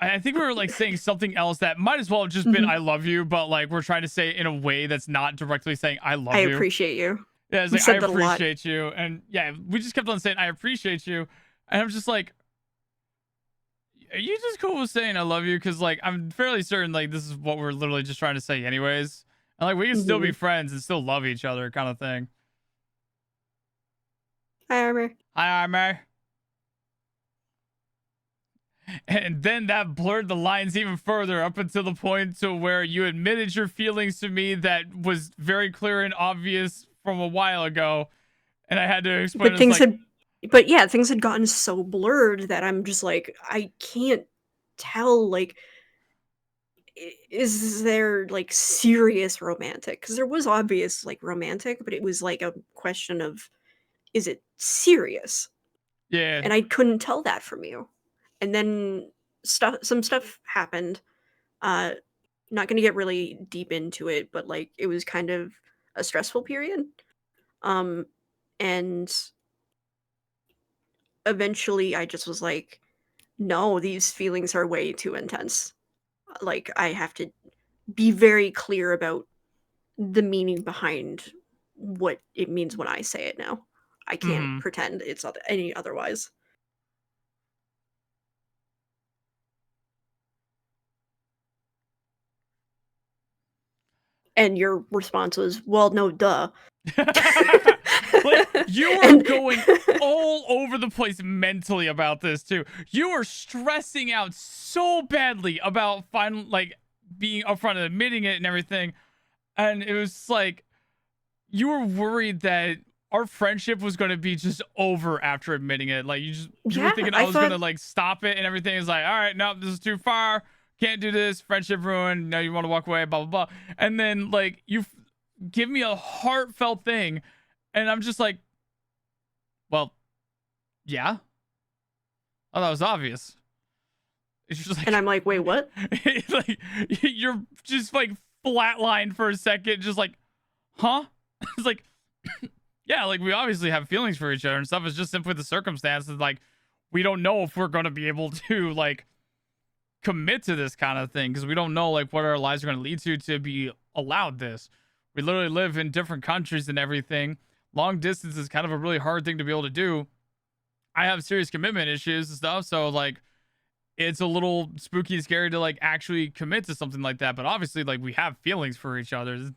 I think we were like saying something else that might as well have just been Mm-hmm. I love you, but like we're trying to say it in a way that's not directly saying I love I you. appreciate you. Yeah, it's We like I said that a lot. appreciate you. And yeah, we just kept on saying I appreciate you. And I'm just like, are you just cool with saying I love you? Because like I'm fairly certain like this is what we're literally just trying to say anyways. And like we can still be Mm-hmm. friends and still love each other kind of thing. Hi, Armor. Hi, Armor. And then that blurred the lines even further up until the point to where you admitted your feelings to me that was very clear and obvious from a while ago. And I had to explain But it's things like, had, but yeah, things had gotten so blurred that I'm just like, I can't tell. Like, is there like serious romantic? Because there was obvious like romantic, but it was like a question of, is it serious? yeah. And I couldn't tell that from you. And then some stuff happened. Uh, not gonna get really deep into it, but like it was kind of a stressful period. Um, and eventually I just was like, no, these feelings are way too intense. Like I have to be very clear about the meaning behind what it means when I say it now. I can't Mm-hmm. pretend it's any otherwise. And your response was, well, no, duh. Like you were And going all over the place mentally about this too. You were stressing out so badly about finally like being upfront and admitting it and everything. And it was like you were worried that our friendship was going to be just over after admitting it. Like you were yeah, thinking I I was going thought to like stop it and everything. Is like, all right, no, this is too far. Can't do this. Friendship ruined. Now you want to walk away. Blah blah blah. And then like you give me a heartfelt thing, and I'm just like, well, yeah. Oh, that was obvious. It's just and like, I'm like, wait, what? like you're just like flatlined for a second, just like, huh? It's like, yeah, like we obviously have feelings for each other and stuff. It's just simply the circumstances. Like, we don't know if we're gonna be able to like commit to this kind of thing because we don't know like what our lives are gonna lead to be allowed this. We literally live in different countries and everything. Long distance is kind of a really hard thing to be able to do. I have serious commitment issues and stuff, so like it's a little spooky and scary to like actually commit to something like that. But obviously, like we have feelings for each other.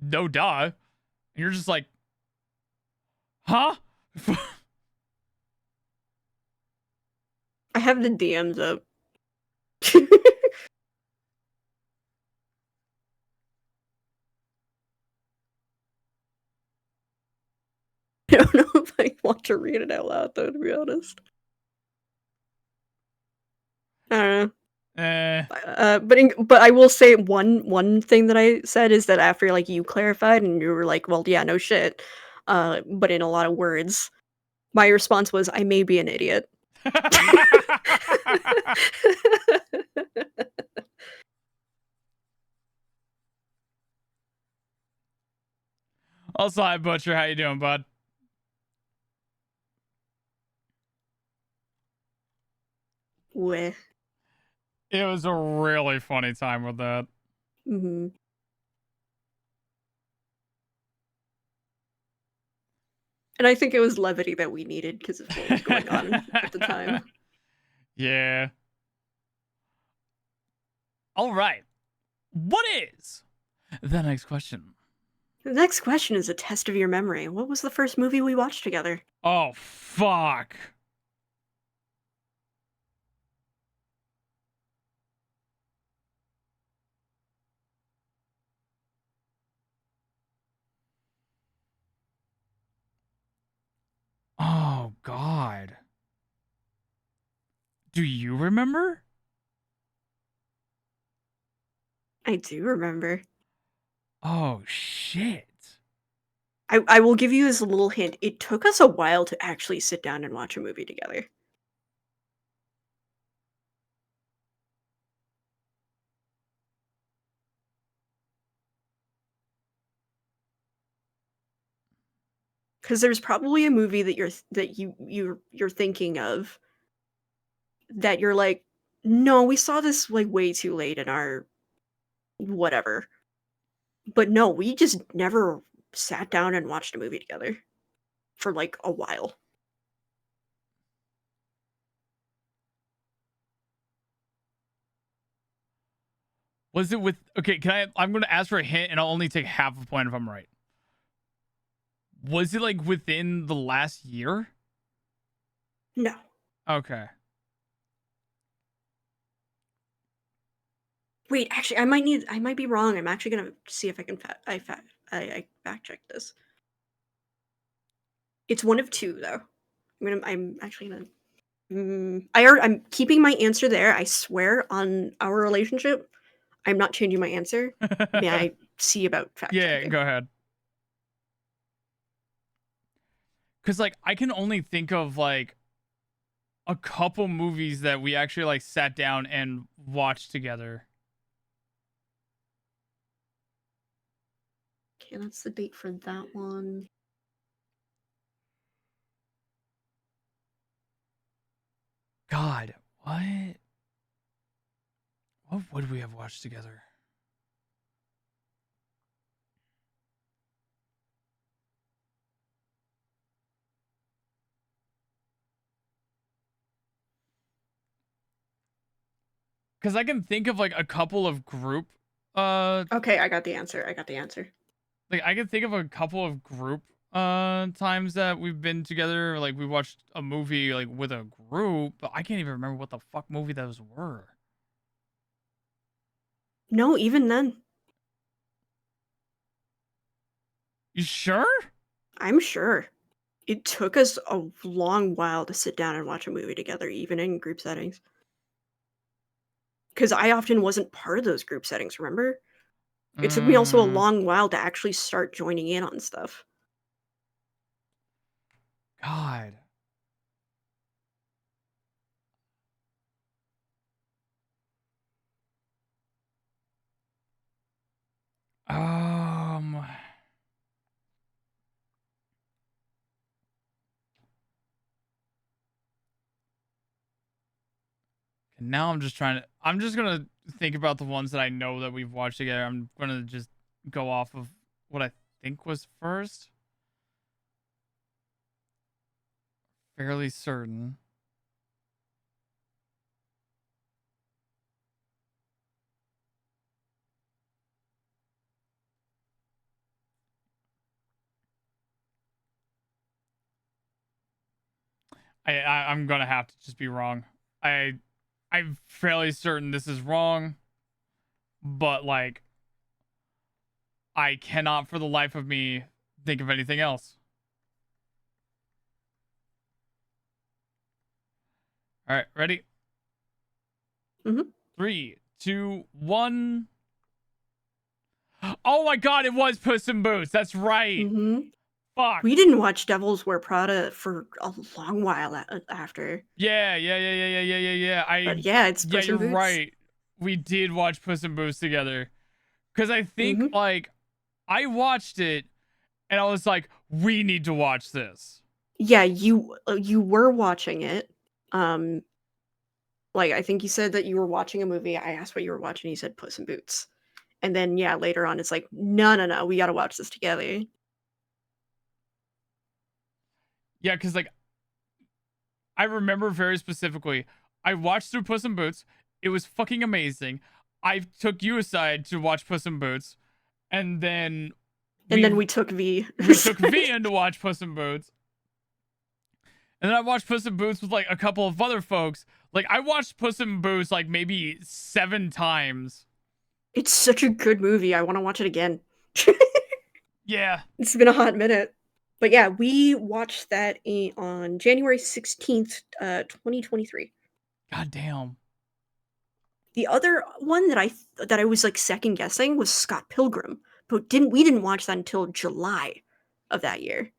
No duh. And you're just like, huh? I have the DMs up. I don't know if I want to read it out loud though, to be honest. I don't know. eh. But I will say one thing that I said is that after like you clarified and you were like, well, yeah, no shit. But in a lot of words, my response was, I may be an idiot. Also, hi Butcher, how you doing, bud? Weh. It was a really funny time with that. Mm-hmm. And I think it was levity that we needed because of what was going on at the time. Yeah. All right. What is the next question? The next question is a test of your memory. What was the first movie we watched together? Oh, fuck. Oh, God. Do you remember? I do remember. Oh, shit. I will give you this little hint. It took us a while to actually sit down and watch a movie together. Because there's probably a movie that you're thinking of that you're like, no, we saw this like way too late in our whatever. But no, we just never sat down and watched a movie together for like a while. Was it with... Okay, I'm going to ask for a hint, and I'll only take half a point if I'm right. Was it, like, within the last year? No. Okay. Wait, actually, I might be wrong. I'm actually gonna see if I can I fact check this. It's one of two though. I'm actually gonna. I'm keeping my answer there. I swear on our relationship. I'm not changing my answer. May I see about fact Yeah, checking? go ahead. Because, like, I can only think of, like, a couple movies that we actually, like, sat down and watched together. Okay, that's the date for that one. God, what? What would we have watched together? Because I can think of, like, a couple of group... Okay, I got the answer. Like, I can think of a couple of group times that we've been together. Like, we watched a movie, like, with a group, but I can't even remember what the fuck movie those were. No, even then, You sure? I'm sure. It took us a long while to sit down and watch a movie together, even in group settings. Because I often wasn't part of those group settings, remember? It took me also a Mm, long while to actually start joining in on stuff. God. Um... Now I'm just trying to... I'm just gonna think about the ones that I know that we've watched together. I'm gonna just go off of what I think was first. Fairly certain. I'm gonna have to just be wrong. I'm fairly certain this is wrong, but like I cannot for the life of me think of anything else. All right, ready? Mhm. 3, 2, 1. Oh my God! It was Puss in Boots. That's right. Mhm. Fuck. We didn't watch Devils Wear Prada for a long while after. Yeah. But yeah, it's Yeah, Puss in you're Boots. right. We did watch Puss in Boots together. Cause I think Mhm. like I watched it and I was like, we need to watch this. Yeah, you were watching it. Um Like, I think you said that you were watching a movie. I asked what you were watching. You said Puss in Boots. And then, yeah, later on, it's like, no, we gotta watch this together. Yeah, because like I remember very specifically, I watched through Puss in Boots. It was fucking amazing. I took you aside to watch Puss in Boots, and then And then we took V. we took V in to watch Puss in Boots. And then I watched Puss in Boots with like a couple of other folks. Like I watched Puss in Boots like maybe 7 times. It's such a good movie. I want to watch it again. Yeah. It's been a hot minute. But yeah, we watched that on January 16th, 2023. God damn. The other one that I was like second guessing was Scott Pilgrim, but we didn't watch that until July of that year.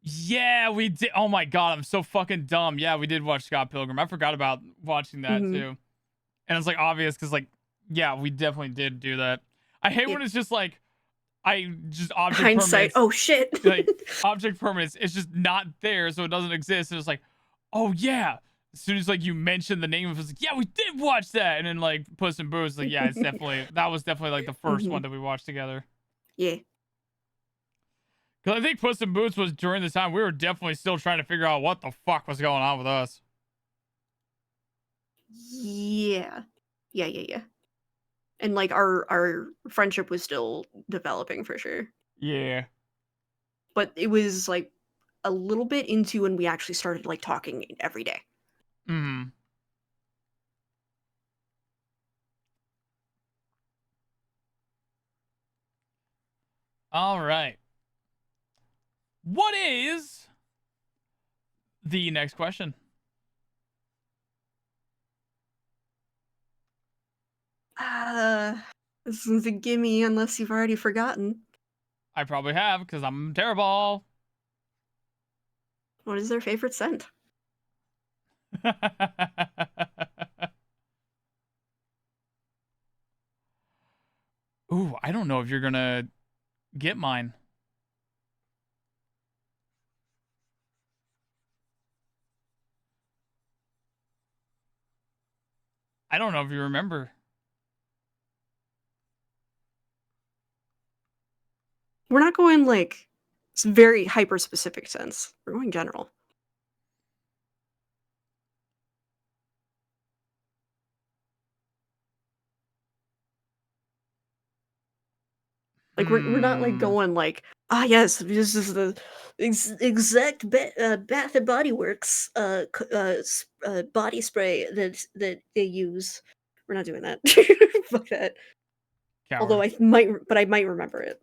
Yeah, we did. Oh my god, I'm so fucking dumb. Yeah, we did watch Scott Pilgrim. I forgot about watching that too. And it's like obvious because like, yeah, we definitely did do that. I hate when it's just like, object Hindsight. permanence. Oh shit. Like object permanence. It's just not there, so it doesn't exist. And it's like, oh yeah. As soon as like you mentioned the name of it, it's like, yeah, we did watch that. And then like Puss in Boots, like, yeah, that was definitely like the first one that we watched together. Yeah. Because I think Puss in Boots was during the time we were definitely still trying to figure out what the fuck was going on with us. Yeah. And like our friendship was still developing for sure. Yeah. But it was like a little bit into when we actually started like talking every day. Hmm. All right. What is the next question? This is a gimme unless you've already forgotten. I probably have because I'm terrible. What is their favorite scent? Ooh, I don't know if you're gonna get mine. I don't know if you remember. We're not going like it's very hyper specific sense. We're going general. Like we're not like going like yes, this is the exact Bath and Body Works body spray that they use. We're not doing that. Fuck that. Coward. Although I might remember it.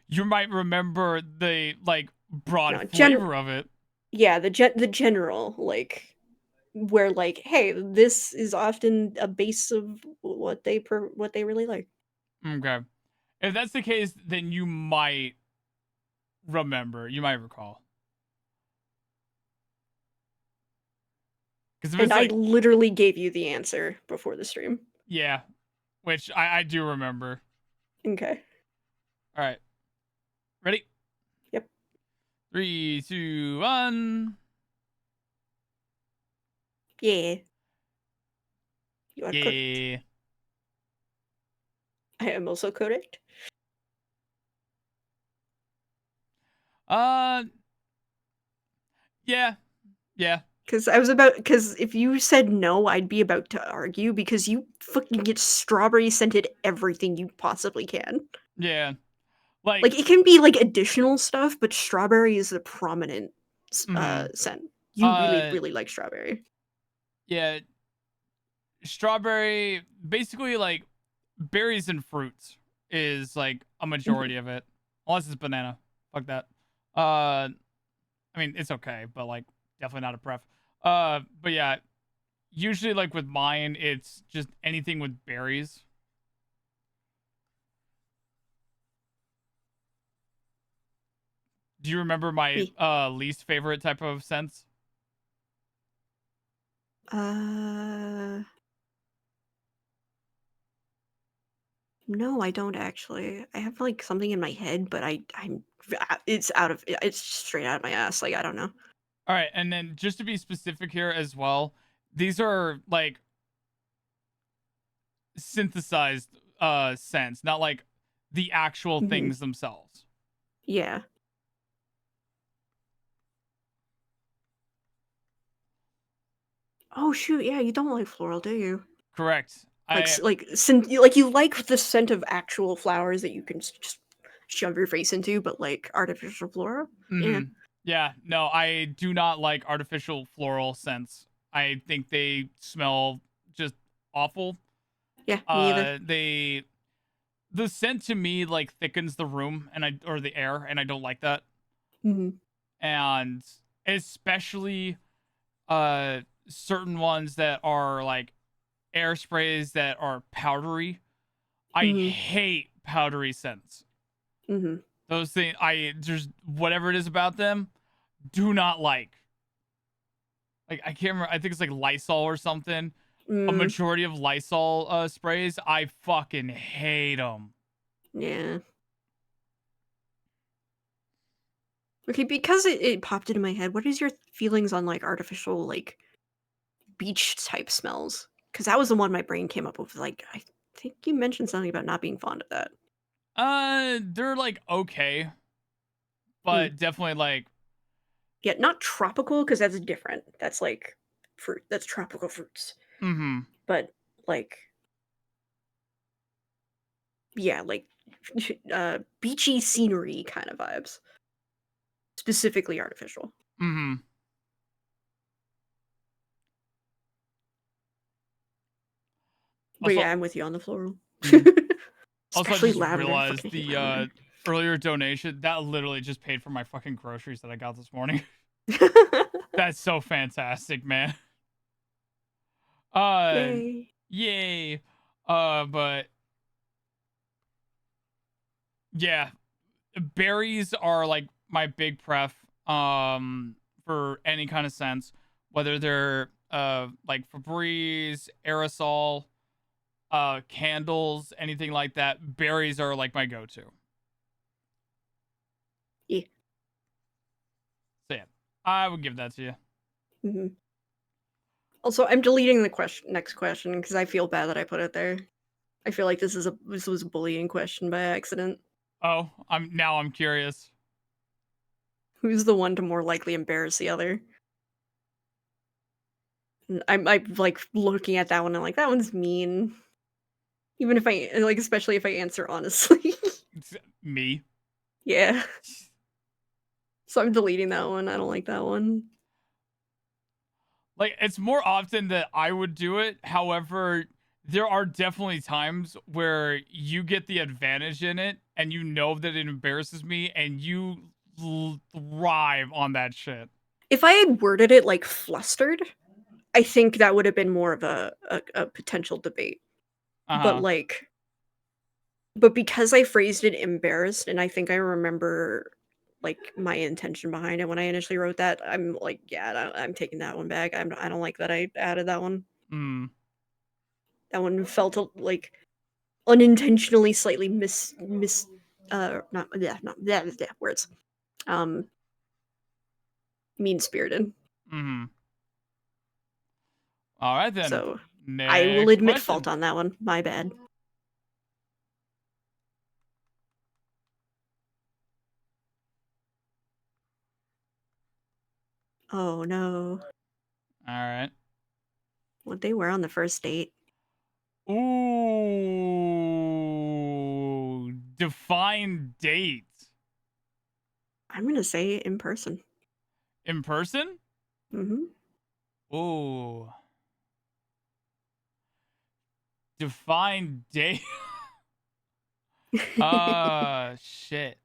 You might remember the like broad No, flavor of it. Yeah, the general like where like, hey, this is often a base of what they really like. Okay. If that's the case, then you might remember. You might recall. And I literally gave you the answer before the stream. Yeah, which I do remember. Okay. All right. Ready? Yep. 3, 2, 1. Yeah. You are correct. Yeah. I am also correct. Yeah. Because if you said no, I'd be about to argue because you fucking get strawberry scented everything you possibly can. Yeah. Like it can be like additional stuff, but strawberry is the prominent scent. You really like strawberry. Yeah. Strawberry, basically like berries and fruits is like a majority of it. Unless it's banana. Fuck that. I mean, it's okay, but like definitely not a pref. But yeah, usually like with mine, it's just anything with berries. Do you remember my least favorite type of scents? No, I don't actually. I have like something in my head, but it's straight out of my ass. Like I don't know. All right, and then just to be specific here as well, these are like synthesized scents, not like the actual things themselves. Yeah. Oh shoot, yeah, you don't like floral, do you? Correct. You like the scent of actual flowers that you can just shove your face into, but like artificial floral? Yeah. Yeah, no, I do not like artificial floral scents. I think they smell just awful. Yeah, me either. The scent to me like thickens the room or the air, and I don't like that. hmm And especially certain ones that are like air sprays that are powdery. I hate powdery scents. hmm Those things, just whatever it is about them, do not like. Like I can't remember. I think it's like Lysol or something. A majority of Lysol sprays, I fucking hate them. Yeah. Okay, because it popped into my head, what is your feelings on like artificial like beach type smells? Because that was the one my brain came up with. Like, I think you mentioned something about not being fond of that. They're like okay, Mm. but definitely like Yeah, not tropical because that's different. That's like fruit. That's tropical fruits. But like, yeah, like beachy scenery kind of vibes, specifically artificial. But Also, yeah, I'm with you on the floral. also I Especially just lavender. I realized fucking hate the lavender. earlier donation that literally just paid for my fucking groceries that I got this morning. That's so fantastic, man. Yay. Yay. But yeah, berries are like my big pref for any kind of sense, whether they're like Febreze, aerosol, candles, anything like that. Berries are like my go-to. Yeah. So yeah, I would give that to you. hmm Also, I'm deleting the next question because I feel bad that I put it there. I feel like this was a bullying question by accident. Oh, I'm curious. Who's the one to more likely embarrass the other? And I'm like looking at that one and like that one's mean. Even if I like, especially if I answer honestly. It's me. Yeah. So I'm deleting that one. I don't like that one. Like it's more often that I would do it. However, there are definitely times where you get the advantage in it and you know that it embarrasses me and you thrive on that shit. If I had worded it like flustered, I think that would have been more of a potential debate. But Uh-huh. like, but because I phrased it embarrassed, and I think I remember like my intention behind it when I initially wrote that, I'm like, yeah, I'm taking that one back. I don't like that I added that one. That one felt like unintentionally slightly not yeah not yeah, yeah words um mean spirited. All right then. So I will Next admit question. fault on that one. My bad. Oh no. All right. What they wear on the first date? Ooh. Define date. I'm gonna say in person. In person? Mm-hmm. Ooh. Define date. Shit.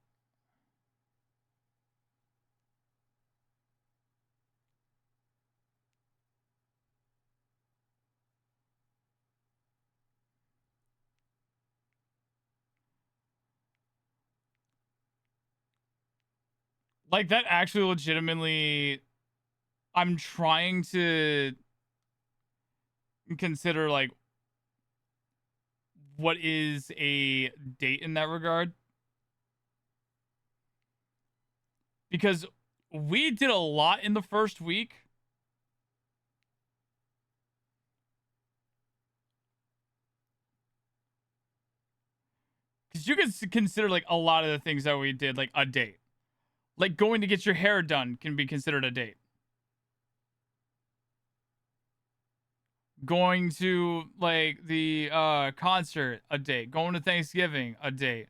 Like that actually legitimately I'm trying to consider like what is a date in that regard? Because we did a lot in the first week. Because you can consider like a lot of the things that we did like a date. Like going to get your hair done can be considered a date. Going to like the concert, a date. Going to Thanksgiving, a date.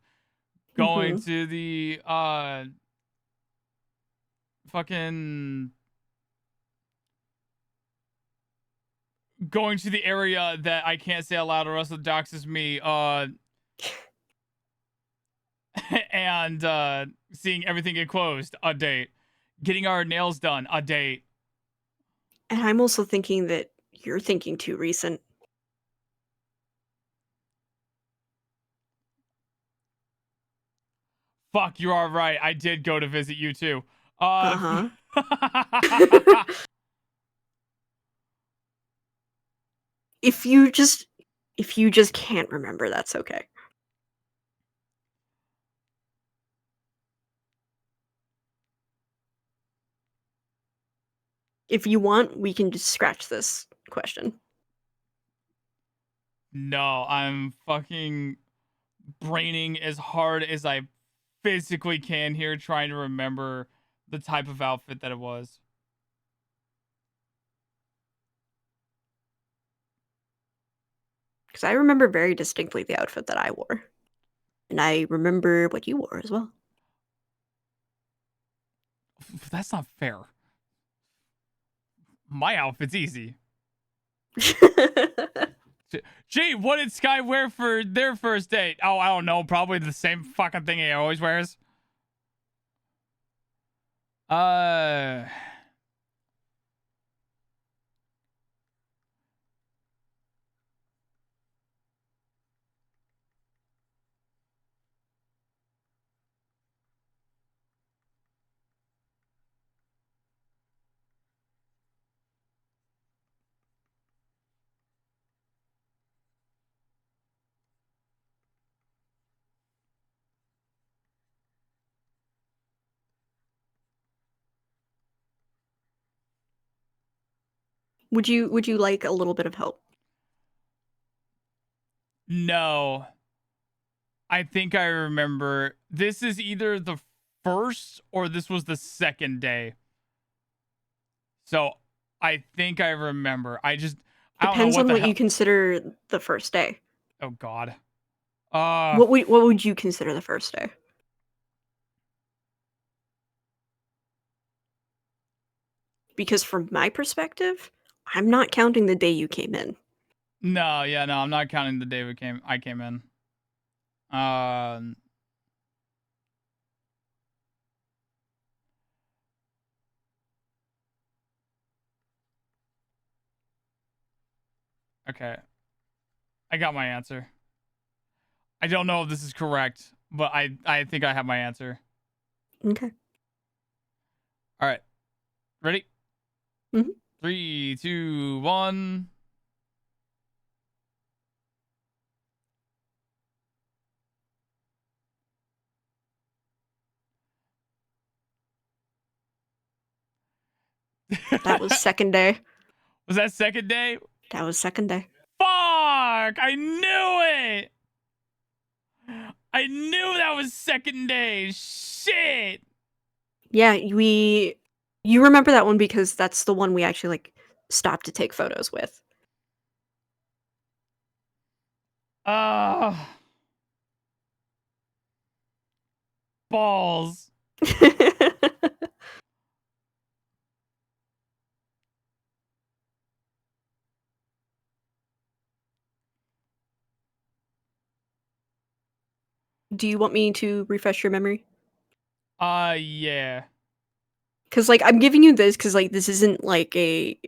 Going to the fucking going to the area that I can't say out loud or else it doxes me. And seeing everything get closed, a date. Getting our nails done, a date. And I'm also thinking that you're thinking too recent. Fuck, you are right. I did go to visit you too. If you just can't remember, that's okay. If you want, we can just scratch this question. No, I'm fucking braining as hard as I physically can here, trying to remember the type of outfit that it was. Because I remember very distinctly the outfit that I wore. And I remember what you wore as well. That's not fair. My outfit's easy. Gee, what did Sky wear for their first date? Oh, I don't know. Probably the same fucking thing he always wears. Would you like a little bit of help? No. I think I remember. This is either the first or this was the second day. So I think I remember. I don't Depends know on what what you consider the first day. Oh God. What would you consider the first day? Because from my perspective, I'm not counting the day you came in. No, I'm not counting the day I came in. Okay. I got my answer. I don't know if this is correct, but I think I have my answer. Okay. All right. Ready? Mm-hmm. 3, 2, 1. That was second day. Was that second day? That was second day. Fuck! I knew it! I knew that was second day. Shit! Yeah, you remember that one because that's the one we actually like stopped to take photos with. Balls. Do you want me to refresh your memory? Yeah. Because like I'm giving you this because like this isn't like a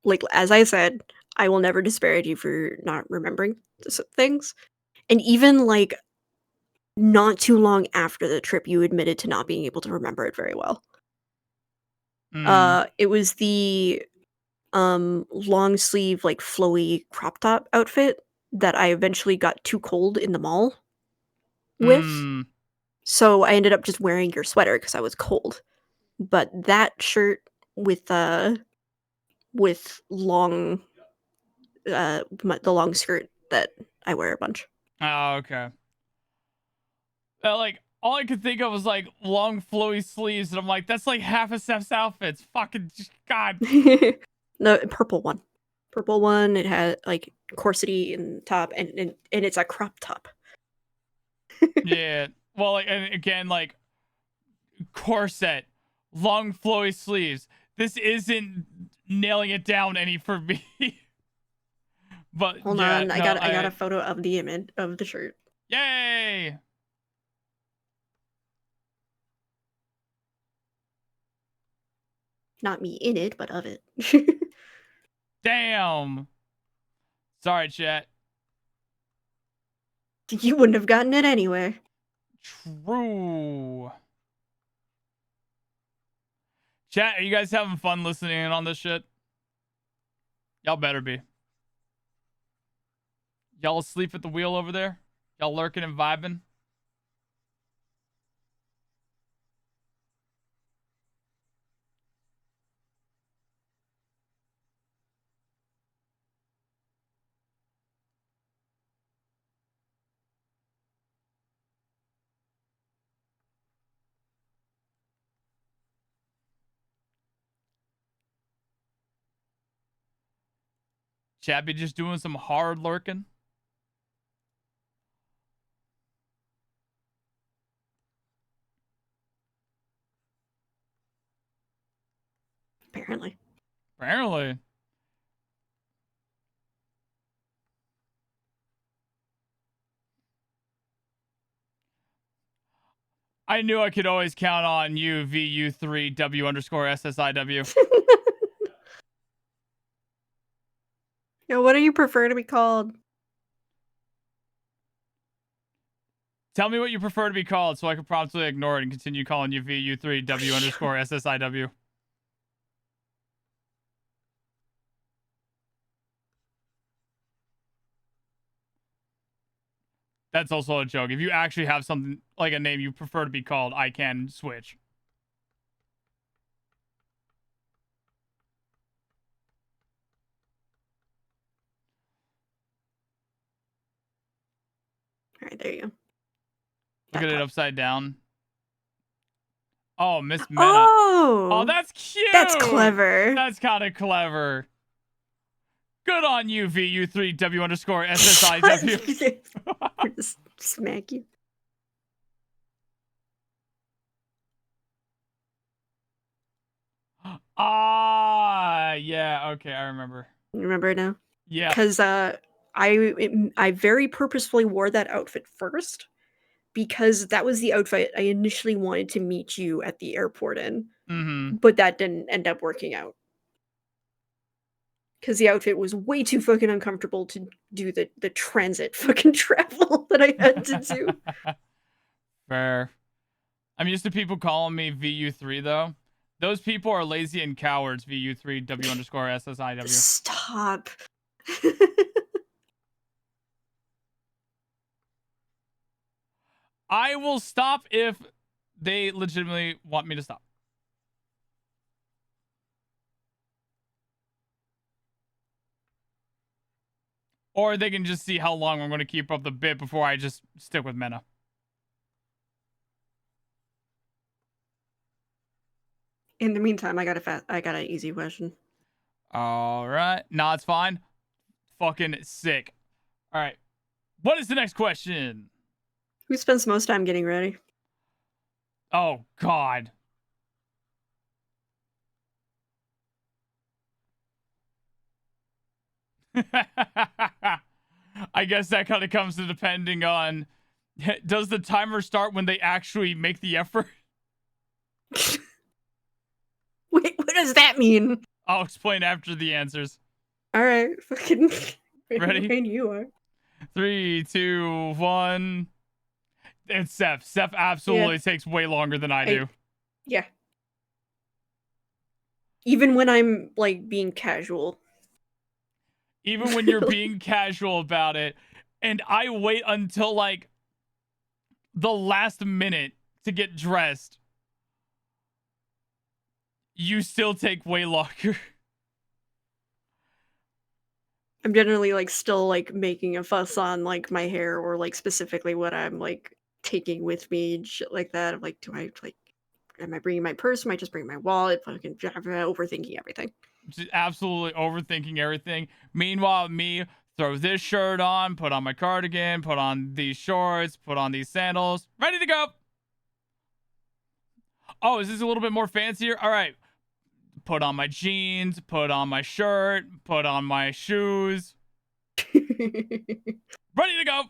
like, as I said, I will never disparage you for not remembering things. And even like not too long after the trip, you admitted to not being able to remember it very well. It was the long sleeve like flowy crop top outfit that I eventually got too cold in the mall with. So I ended up just wearing your sweater because I was cold. but that shirt with long the long skirt that I wear a bunch. Oh, okay. Like, all I could think of was like long flowy sleeves, and I'm like, that's like half of Seph's outfits. Fucking God. No, purple one. Purple one. It had like corsety in top, and it's a crop top. Yeah. Well, like, and again, like corset, long flowy sleeves. This isn't nailing it down any for me. But Hold yeah, on, I no, got a photo of the image of the shirt. Yay! Not me in it, but of it. Damn. Sorry, chat. You wouldn't have gotten it anyway. True. Chat, are you guys having fun listening in on this shit? Y'all better be. Y'all asleep at the wheel over there? Y'all lurking and vibing? Chat be just doing some hard lurking? Apparently. Apparently. I knew I could always count on you, VU3W underscore SSIW. Yo, what do you prefer to be called? Tell me what you prefer to be called so I can promptly ignore it and continue calling you VU3W underscore SSIW. That's also a joke. If you actually have something like a name you prefer to be called, I can switch. All right, there you go. Look That at it top. upside down. Oh, Miss Meta. Oh, That's cute. that's clever. That's kind of clever. Good on you, VU3W underscore SSIW. Just smack you. Ah, yeah. Okay, I remember. You remember now? Yeah. Because I very purposefully wore that outfit first because that was the outfit I initially wanted to meet you at the airport in, Mm-hmm. but that didn't end up working out. Because the outfit was way too fucking uncomfortable to do the transit fucking travel that I had to do. Fair. I'm used to people calling me VU3 though. Those people are lazy and cowards, VU3W underscore SSIW. Stop. I will stop if they legitimately want me to stop. Or they can just see how long I'm going to keep up the bit before I just stick with Mena. In the meantime, I got an easy question. All right. Nah, it's fine. Fucking sick. All right. What is the next question? Who spends most time getting ready? Oh, God. I guess that kind of comes to depending on, does the timer start when they actually make the effort? Wait, what does that mean? I'll explain after the answers. All right, fucking Ready? when you are. 3, 2, 1. It's Seph. Seph absolutely takes way longer than I do. Yeah. Even when I'm like being casual. Even when you're being casual about it, and I wait until like the last minute to get dressed. You still take way longer. I'm generally like still like making a fuss on like my hair or like specifically what I'm like taking with me and shit like that. I'm like, do I like am I bringing my purse? Am I just bringing my wallet? Fucking overthinking everything. Just absolutely overthinking everything. Meanwhile, me throw this shirt on, put on my cardigan, put on these shorts, put on these sandals, ready to go. Oh, is this a little bit more fancier? All right. Put on my jeans, put on my shirt, put on my shoes. Ready to go.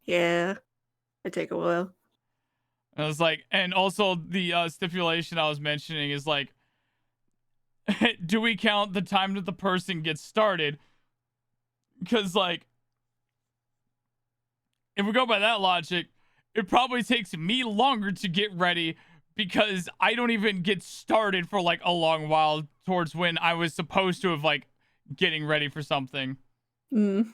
Yeah, it take a while. I was like, and also the stipulation I was mentioning is like, do we count the time that the person gets started? Because like, if we go by that logic, it probably takes me longer to get ready because I don't even get started for like a long while towards when I was supposed to have like getting ready for something. Mm. It's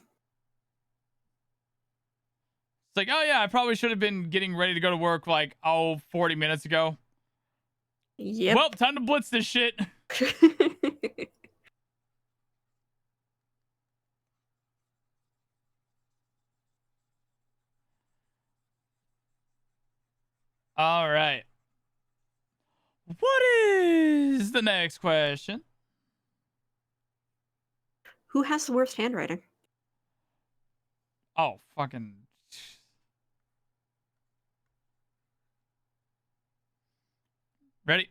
like, oh yeah, I probably should have been getting ready to go to work like, 40 minutes ago. Yep. Well, time to blitz this shit. All right. What is the next question? Who has the worst handwriting? Oh, fucking. Ready?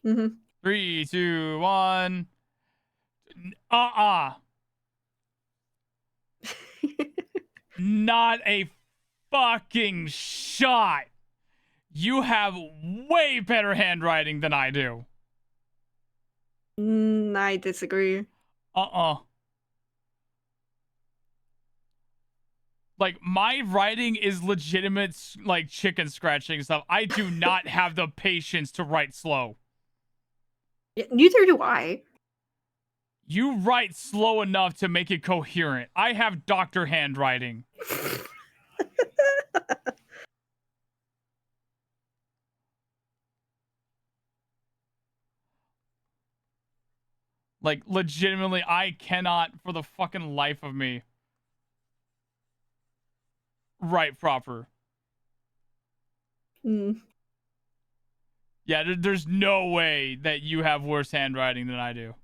Mm-hmm. 3, 2, 1. Not a fucking shot. You have way better handwriting than I do. I disagree. Like, my writing is legitimate, like, chicken scratching stuff. I do not have the patience to write slow. Yeah, neither do I. You write slow enough to make it coherent. I have doctor handwriting. Like, legitimately, I cannot, for the fucking life of me, write proper. Mm. Yeah, there's no way that you have worse handwriting than I do.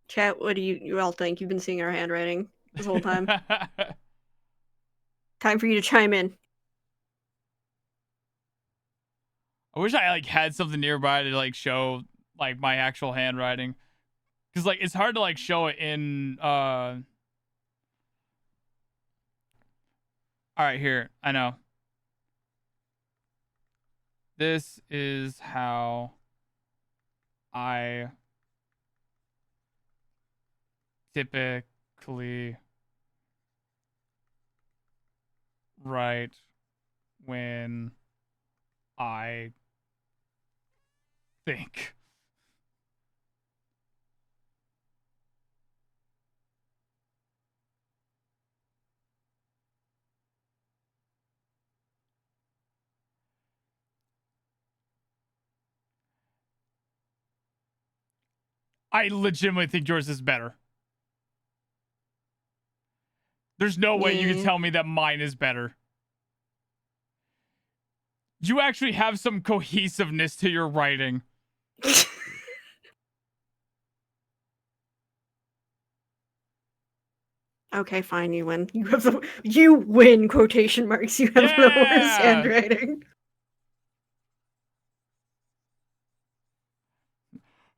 Chat, what do you all think? You've been seeing our handwriting this whole time. Time for you to chime in. I wish I like had something nearby to like show like my actual handwriting. Cause like it's hard to like show it in Alright, here. I know. This is how I typically write when I think. I legitimately think yours is better. There's no way you can tell me that mine is better. You actually have some cohesiveness to your writing. Okay, fine, you win. You win, quotation marks. You have the worst handwriting.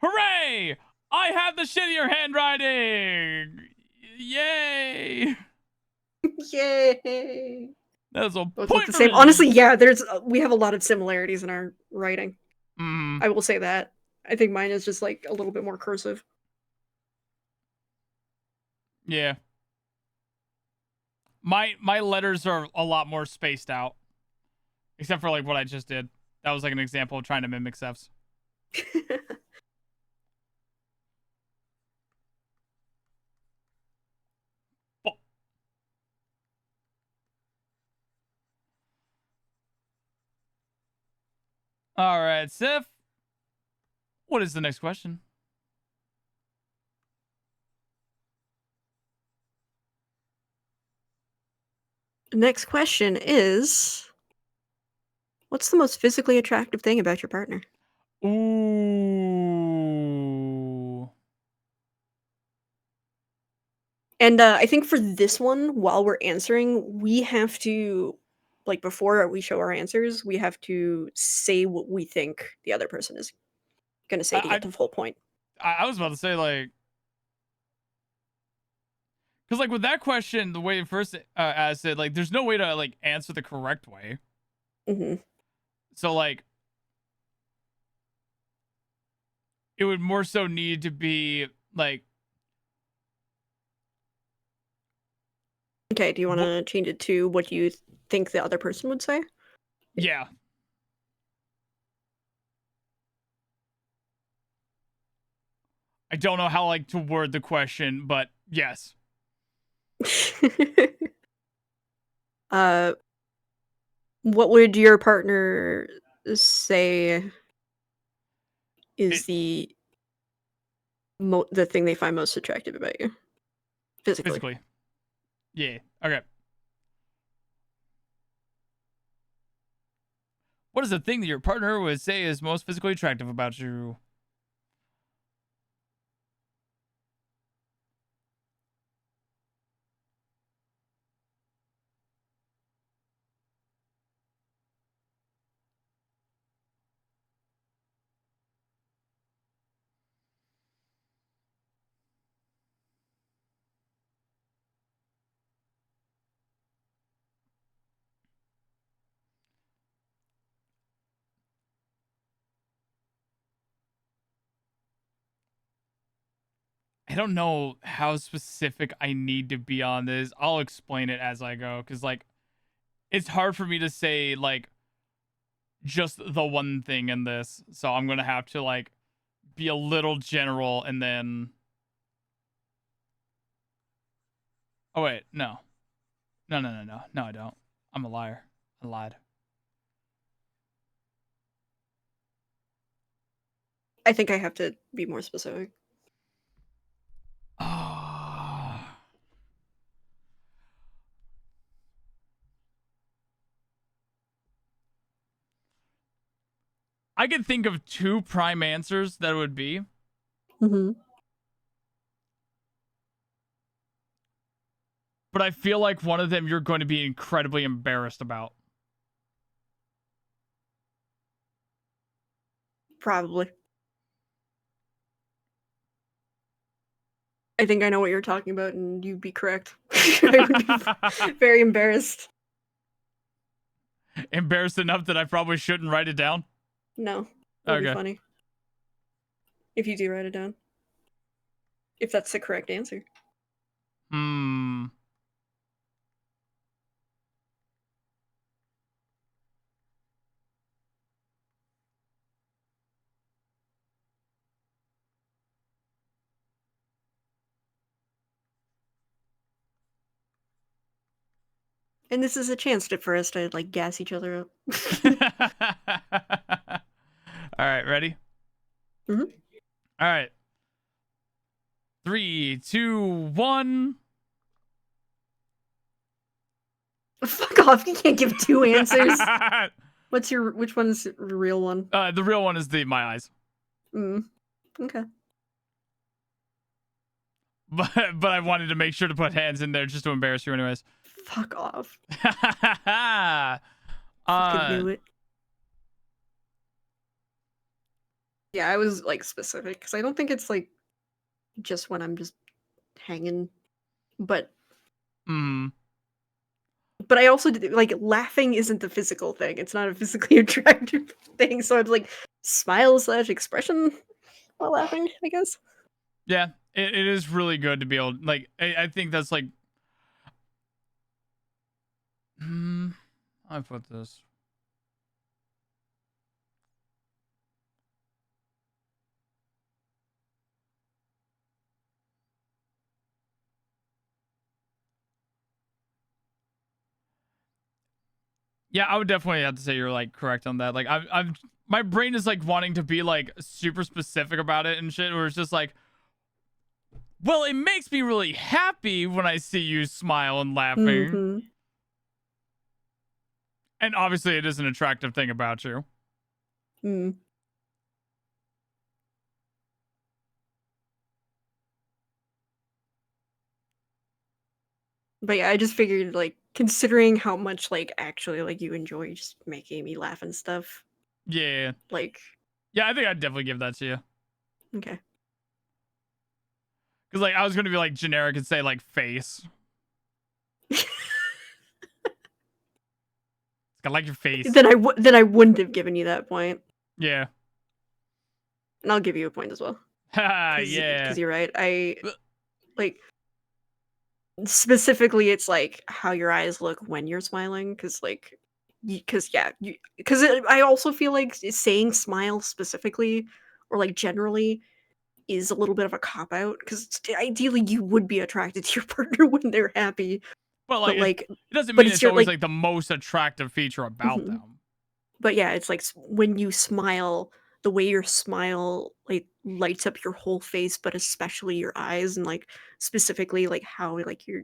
Hooray! I have the shittier handwriting! Yay! Yay! That's a Both look point the for same. me. Honestly, yeah, we have a lot of similarities in our writing. Mm, I will say that. I think mine is just like a little bit more cursive. yeah. My letters are a lot more spaced out. Except for like what I just did. That was like an example of trying to mimic Seph's. All right, Seph. What is the next question? The next question is, what's the most physically attractive thing about your partner? Ooh. And I think for this one, while we're answering, we have to, like, before we show our answers, we have to say what we think the other person is going to say to get to full point. I was about to say, like, because, like, with that question, the way it first asked it, like, there's no way to, like, answer the correct way. Mm-hmm. So, like, it would more so need to be, like... Okay, do you want to change it to what you think the other person would say? Yeah. I don't know how, like, to word the question, but yes. What would your partner say is the thing they find most attractive about you? Physically. Yeah. Okay. What is the thing that your partner would say is most physically attractive about you? I don't know how specific I need to be on this. I'll explain it as I go, because, like, it's hard for me to say, like, just the one thing in this. So I'm going to have to, like, be a little general and then... Oh, wait. No. No, I don't. I'm a liar. I lied. I think I have to be more specific. I could think of two prime answers that would be. Mm-hmm. But I feel like one of them you're going to be incredibly embarrassed about. Probably. I think I know what you're talking about, and you'd be correct. I would be very embarrassed. Embarrassed enough that I probably shouldn't write it down? No. That'd be Okay. funny. If you do write it down. If that's the correct answer. Hmm. And this is a chance for us to, like, gas each other up. All right, ready? Mm-hmm. All right. 3, 2, 1. Fuck off, you can't give two answers. Which one's the real one? The real one is my eyes. Okay. But I wanted to make sure to put hands in there just to embarrass you anyways. Fuck off. Fucking knew it. Yeah, I was, like, specific, because I don't think it's, like, just when I'm just hanging, but but I also like, laughing isn't the physical thing. It's not a physically attractive thing, so it's like smile/expression while laughing, I guess. Yeah, it is really good to be able, like, I think that's like I put this. Yeah, I would definitely have to say you're, like, correct on that. Like, I've my brain is like wanting to be like super specific about it and shit, where it's just like, well, it makes me really happy when I see you smile and laughing. Mm-hmm. And obviously, it is an attractive thing about you. Mm. But yeah, I just figured, like, considering how much, like, actually, like, you enjoy just making me laugh and stuff, Yeah. like, Yeah, I think I'd definitely give that to you. okay. Because, like, I was going to be, like, generic and say, like, face. I like your face. Then I wouldn't have given you that point, Yeah. and I'll give you a point as well. Ha, yeah. Because you're right. I like specifically, it's like how your eyes look when you're smiling. Because like, because yeah, because I also feel like saying smile specifically or like generally is a little bit of a cop out. Because ideally, you would be attracted to your partner when they're happy. But, like, But like, it doesn't but mean it's it's your always, like, like, the most attractive feature about Mhm. them. but yeah, it's like when you smile, the way your smile like lights up your whole face, but especially your eyes, and like specifically like how like your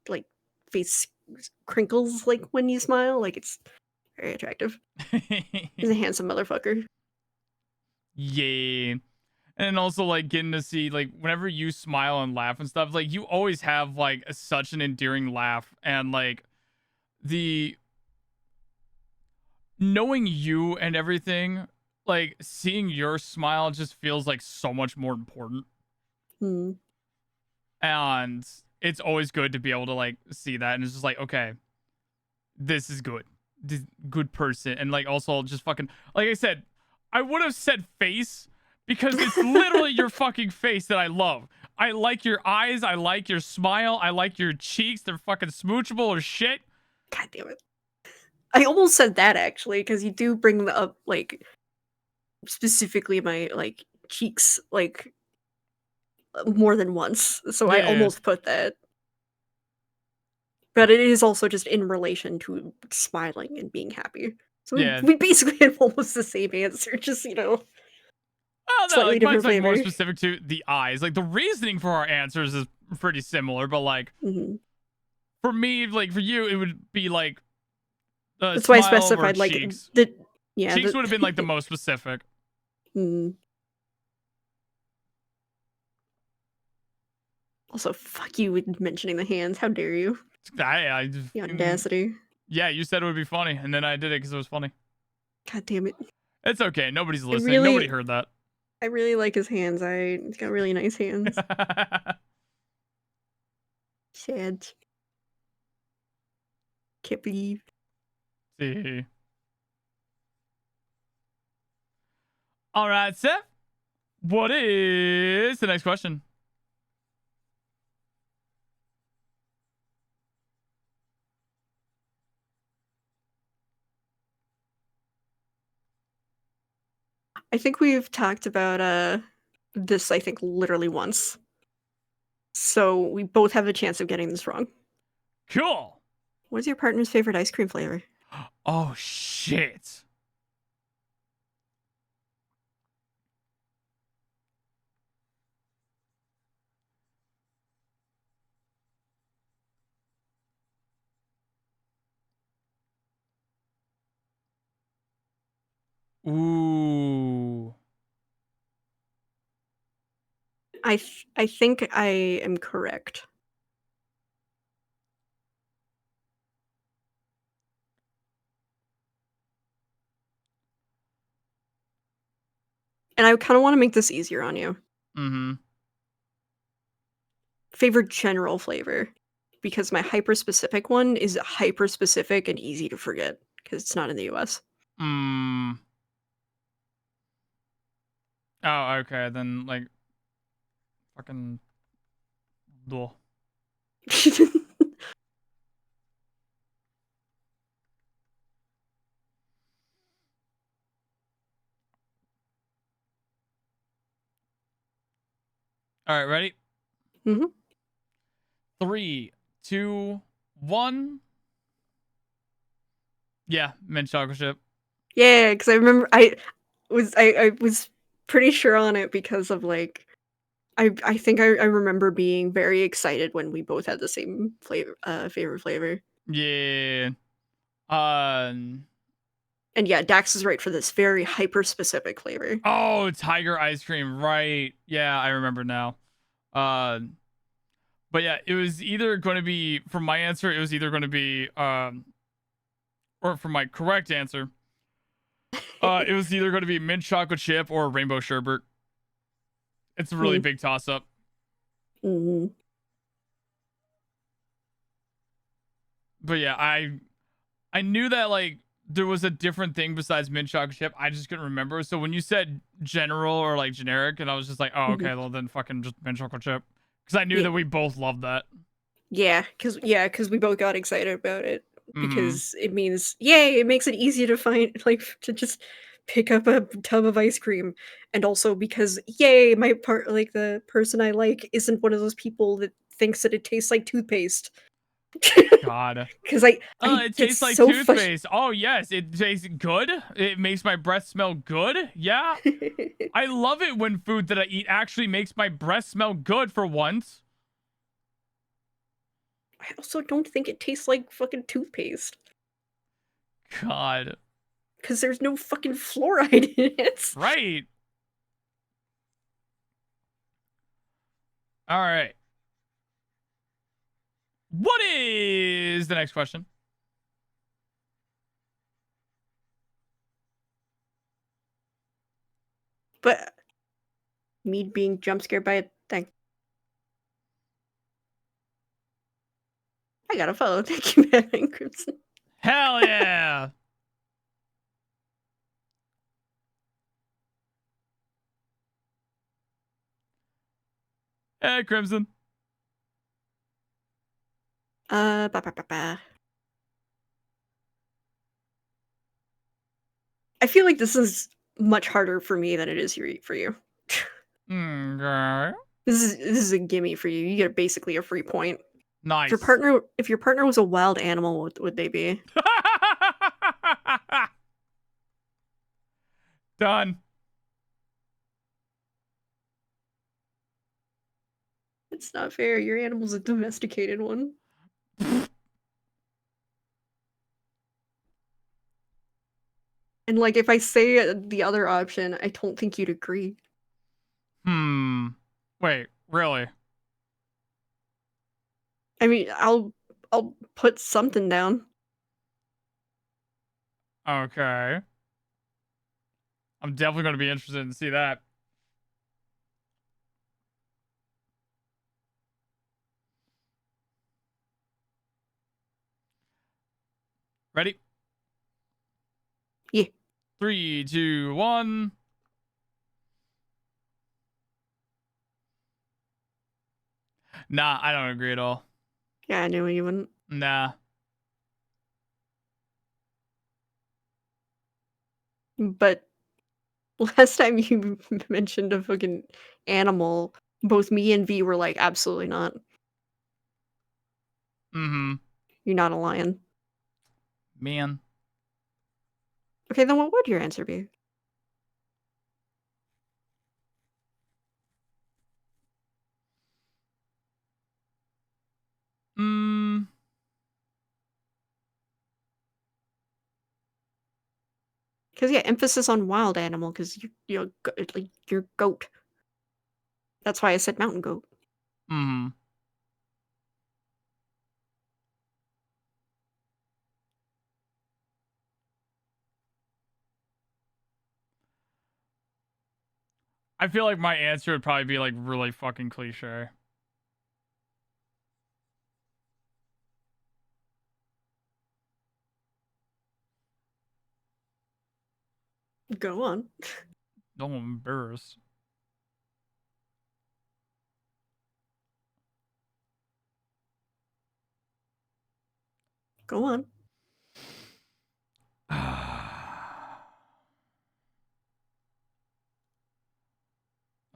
like face crinkles like when you smile, like it's very attractive. He's a handsome motherfucker. Yeah. And also, like, getting to see, like, whenever you smile and laugh and stuff, like, you always have, like, such an endearing laugh. And, like, the knowing you and everything, like, seeing your smile just feels like so much more important. Hmm. And it's always good to be able to, like, see that. And it's just like, okay, this is good. This good person. And, like, also just fucking, like I said, I would have said face because it's literally your fucking face that I love. I like your eyes. I like your smile. I like your cheeks. They're fucking smoochable as shit. God damn it. I almost said that actually, because you do bring up like specifically my like cheeks like more than once. So I Yeah. almost put that. But it is also just in relation to smiling and being happy. So Yeah. we basically have almost the same answer, just, you know, Oh, no, slightly like, mine's, different like, more flavor. specific to the eyes. Like, the reasoning for our answers is pretty similar, but, like, Hmm. for me, like, for you, it would be, like, That's why I smile over specified, like, cheeks. the... Yeah, Cheeks the... would have been, like, the most specific. Mm. Also, fuck you with mentioning the hands. How dare you? The audacity. Yeah, you said it would be funny, and then I did it because it was funny. God damn it. It's okay. Nobody's listening. Nobody heard that. I really like his hands. He's got really nice hands. Sad. Can't believe. See. All right, Seph. What is the next question? I think we've talked about this, I think, literally once. So we both have a chance of getting this wrong. Cool. What's your partner's favorite ice cream flavor? Oh, shit. Ooh. I think I am correct. And I kind of want to make this easier on you. Mm-hmm. Favorite general flavor. Because my hyper-specific one is hyper-specific and easy to forget. Because it's not in the US. Mm. Oh, okay. Then, like, fucking... Ugh. All right, ready? Mm-hmm. 3, 2, 1. Yeah, mint chocolate chip. Yeah, because I remember I was pretty sure on it because of like I think I remember being very excited when we both had the same flavor favorite flavor. Yeah. And yeah, Dax is right for this very hyper specific flavor. Oh, tiger ice cream, right? Yeah, I remember now. But yeah, it was either going to be, for my answer, it was either going to be or for my correct answer, it was either going to be mint chocolate chip or rainbow sherbet. It's a really big toss up. Mm-hmm. But yeah, I knew that like there was a different thing besides mint chocolate chip. I just couldn't remember. So when you said general or like generic, and I was just like, oh, okay, well then fucking just mint chocolate chip, because I knew that we both loved that. Yeah, because we both got excited about it Mhm. because it means yay, it makes it easy to find like to just pick up a tub of ice cream, and also because yay, my part like the person I like isn't one of those people that thinks that it tastes like toothpaste. God. Because I It get tastes like so toothpaste. Oh yes, it tastes good. It makes my breath smell good. Yeah. I love it when food that I eat actually makes my breath smell good for once. I also don't think it tastes like fucking toothpaste. God. Because there's no fucking fluoride in it. Right. All right. What is the next question? But me being jump scared by a thing. I got a follow. Thank you, Batman Crimson. Hell yeah. Hey, Crimson. Ba, ba, ba, ba. I feel like this is much harder for me than it is for you. Okay. This is a gimme for you. You get basically a free point. Nice. If your partner was a wild animal, what would they be? Done. It's not fair. Your animal's a domesticated one. And like, if I say the other option, I don't think you'd agree. Wait, really? I mean, I'll put something down. Okay. I'm definitely going to be interested to see that. Ready? Yeah. 3, 2, 1. Nah, I don't agree at all. Yeah, I knew you wouldn't. Nah. But last time you mentioned a fucking animal, both me and V were like, absolutely not. Mm-hmm. You're not a lion. Man. Okay, then what would your answer be? Because yeah, emphasis on wild animal. Because you're like you're goat. That's why I said mountain goat. Mm-hmm. I feel like my answer would probably be like really fucking cliche. Go on. Don't embarrass. Go on.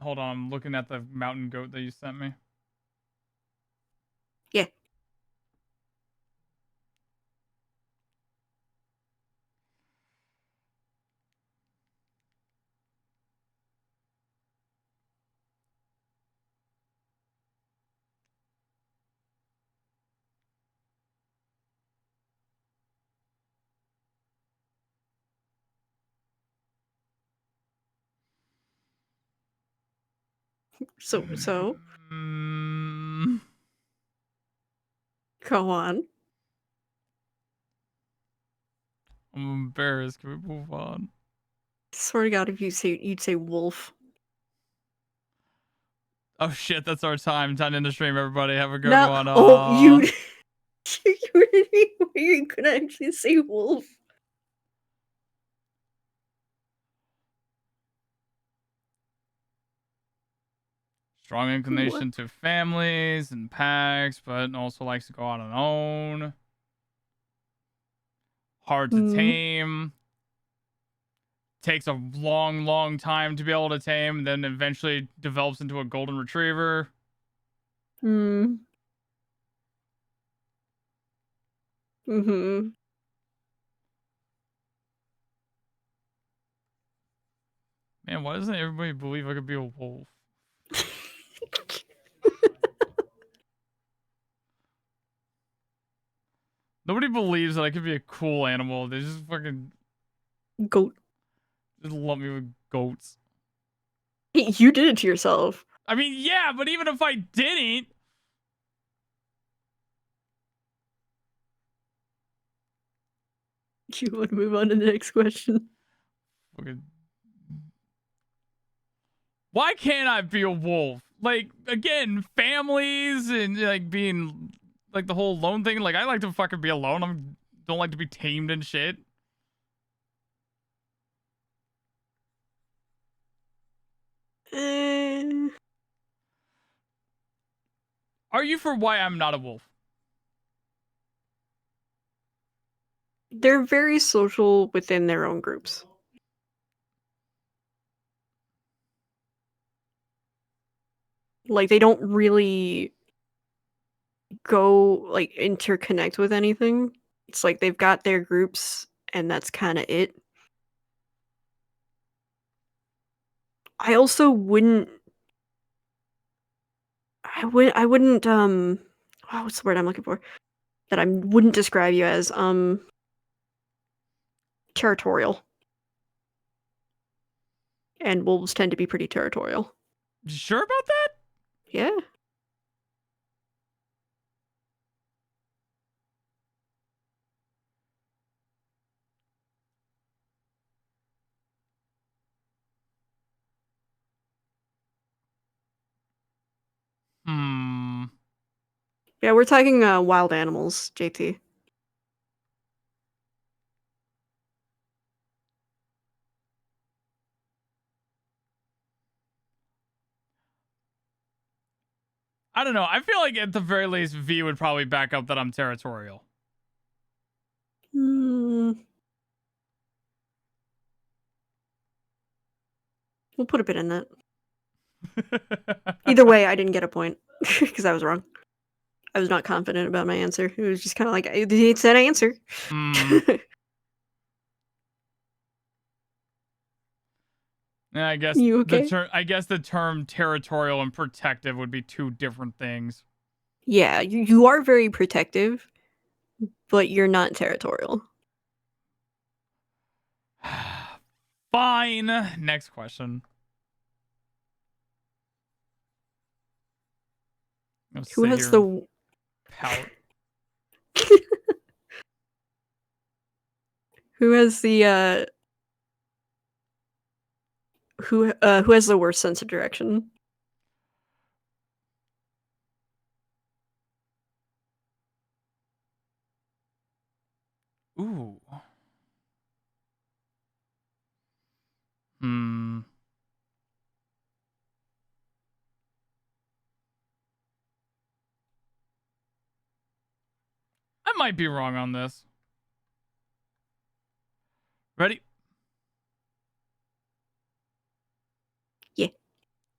Hold on, I'm looking at the mountain goat that you sent me. Yeah. So Mm, go on. I'm embarrassed. Can we move on? Swear to God, if you'd say wolf. Oh shit, that's our time. Time to end the stream, everybody. Have a good No, one. oh you you could actually say wolf. Strong inclination to families and packs, but also likes to go out on own. Hard to tame. Takes a long, long time to be able to tame, then eventually develops into a golden retriever. Mm-hmm. Man, why doesn't everybody believe I could be a wolf? Nobody believes that I could be a cool animal. They just fucking Goat. just lump me with goats. Hey, you did it to yourself. I mean, yeah, but even if I didn't, You want to move on to the next question? fucking, why can't I be a wolf? Like, again, families and like being like the whole lone thing. Like, I like to fucking be alone. Don't like to be tamed and shit. Are you for why I'm not a wolf? They're very social within their own groups. Like, they don't really go, like, interconnect with anything. It's like they've got their groups, and that's kind of it. I also wouldn't... I wouldn't, oh, what's the word I'm looking for? That I wouldn't describe you as, territorial. And wolves tend to be pretty territorial. You sure about that? Yeah. Hmm. Yeah, we're talking wild animals, JT. I don't know. I feel like at the very least, V would probably back up that I'm territorial. We'll put a bit in that. Either way, I didn't get a point because I was wrong. I was not confident about my answer. It was just kind of like, it's that answer. Yeah, I guess You okay? the term territorial and protective would be two different things. Yeah, you are very protective, but you're not territorial. Fine. Next question. Who has the pout? Who has the who has the worst sense of direction? Ooh. Hmm. I might be wrong on this. Ready? Yeah.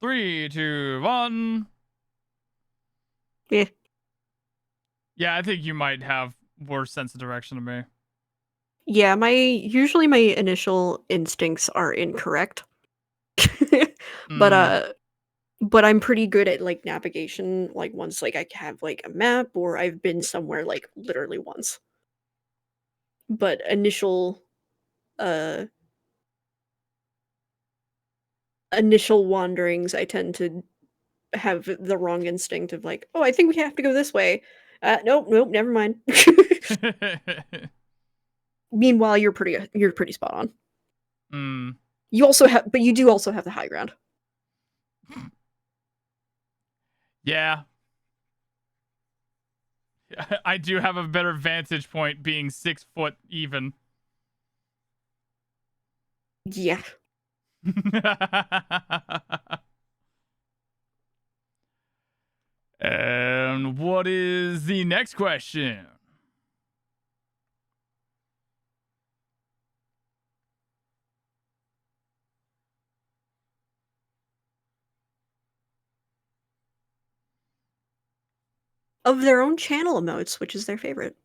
3, 2, 1. Yeah. Yeah, I think you might have worse sense of direction than me. Yeah, usually my initial instincts are incorrect. But I'm pretty good at like navigation, like once like I have like a map or I've been somewhere like literally once. But initial wanderings I tend to have the wrong instinct of like, oh, I think we have to go this way. Nope, never mind. Meanwhile, you're pretty spot on. Mm. You also have, but you do also have the high ground. Yeah. I do have a better vantage point being 6 foot even. Yeah. And what is the next question? Of their own channel emotes, which is their favorite.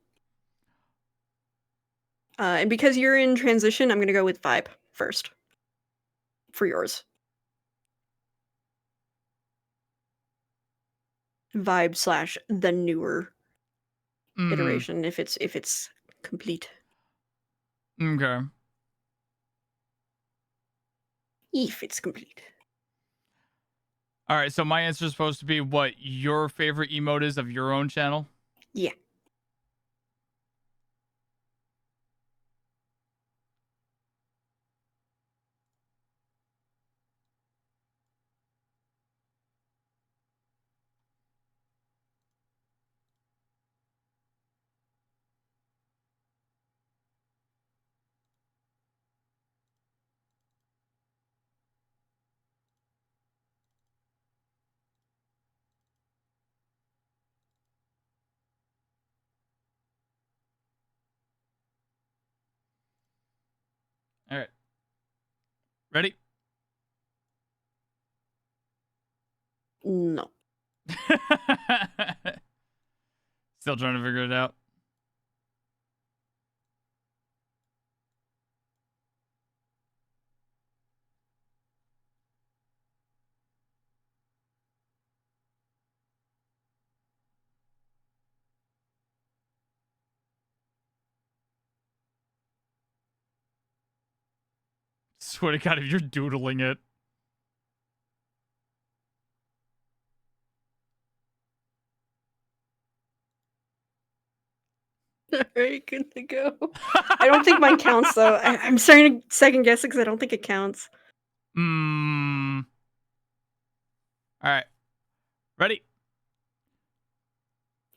And because you're in transition, I'm gonna go with vibe first. For yours. Vibe / the newer iteration, if it's complete. Okay. If it's complete. All right, so my answer is supposed to be what your favorite emote is of your own channel? Yeah. All right. Ready? No. Still trying to figure it out. Swear to God, if you're doodling it. Alright, good to go. I don't think mine counts though. I'm starting to second guess it because I don't think it counts. All right. Ready?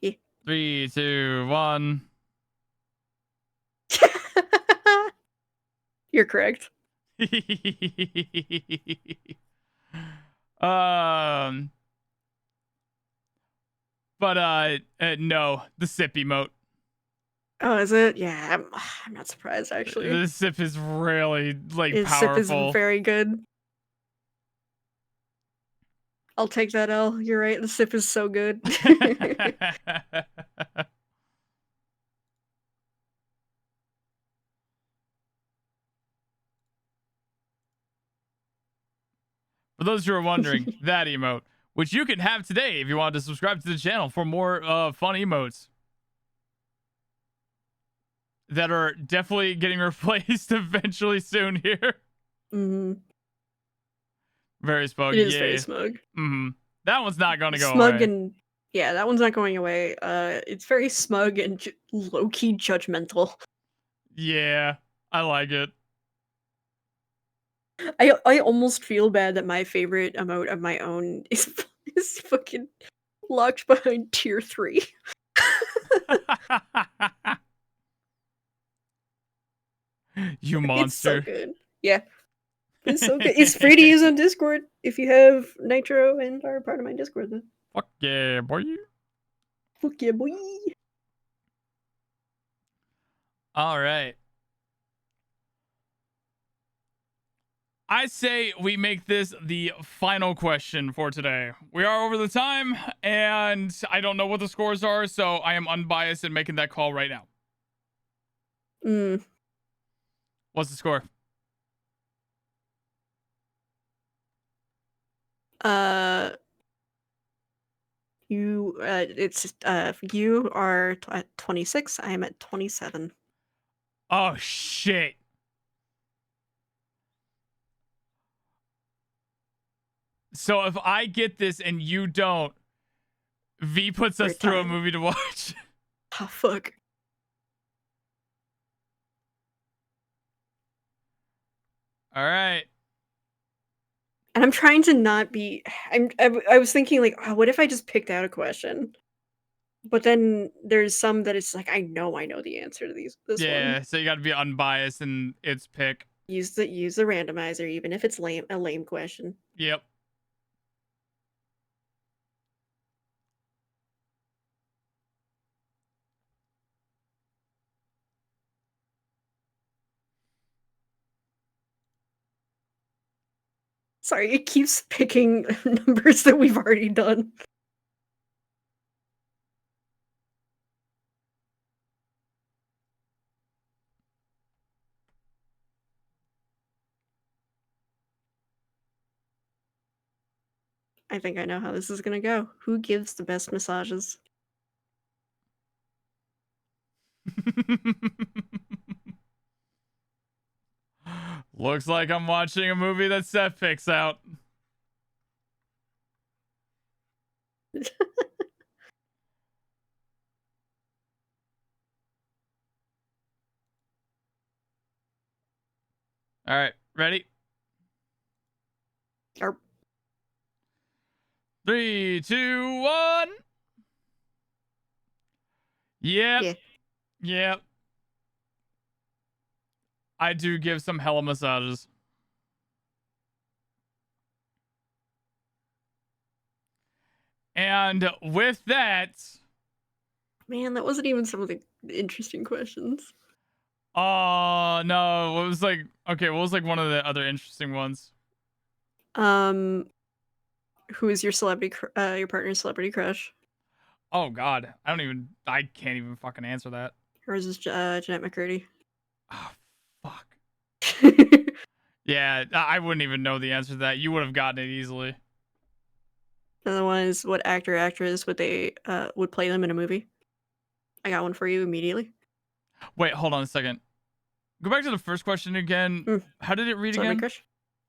Yeah. 3, 2, 1. You're correct. But no, the sip emote. Oh, is it? Yeah, I'm not surprised actually. The sip is really like His sip is powerful. very good. I'll take that L. You're right. The sip is so good. For those who are wondering, that emote, which you can have today if you want to subscribe to the channel for more fun emotes that are definitely getting replaced eventually soon here. Mm-hmm. Very smug. It is Yeah. very smug. Mm-hmm. That one's not going to go Smug away. and yeah, that one's not going away. It's very smug and low-key judgmental. Yeah, I like it. I almost feel bad that my favorite emote of my own is fucking locked behind tier 3. You monster. It's so good. Yeah. It's so good. It's free to use on Discord if you have Nitro and are part of my Discord then. Fuck yeah, boy. Fuck yeah, boy. All right. I say we make this the final question for today. We are over the time, and I don't know what the scores are, so I am unbiased in making that call right now. What's the score? You are at 26. I am at 27. Oh shit. So if I get this and you don't, V puts us We're through a tied. movie to watch. Oh, fuck. All right. And I'm trying to not be. I was thinking like, oh, what if I just picked out a question? But then there's some that it's like I know the answer to this Yeah, one. so you got to be unbiased in its pick. Use the randomizer, even if it's a lame question. Yep. Sorry, it keeps picking numbers that we've already done. I think I know how this is gonna go. Who gives the best massages? Looks like I'm watching a movie that Seph picks out. All right, ready? Or 3, 2, 1. Yep. yeah. Yep. I do give some hella massages. And with that, Man, that wasn't even some of the interesting questions. oh no, what was like, okay, what was like one of the other interesting ones? Who is your your partner's celebrity crush? Oh god, I can't even fucking answer that. Hers is Jeanette McCurdy. Oh fuck. Yeah, I wouldn't even know the answer to that. You would have gotten it easily. Another one is what actor actress would play them in a movie? I got one for you immediately. Wait, hold on a second. Go back to the first question again. Mm. How did it read Celebrity again? crush?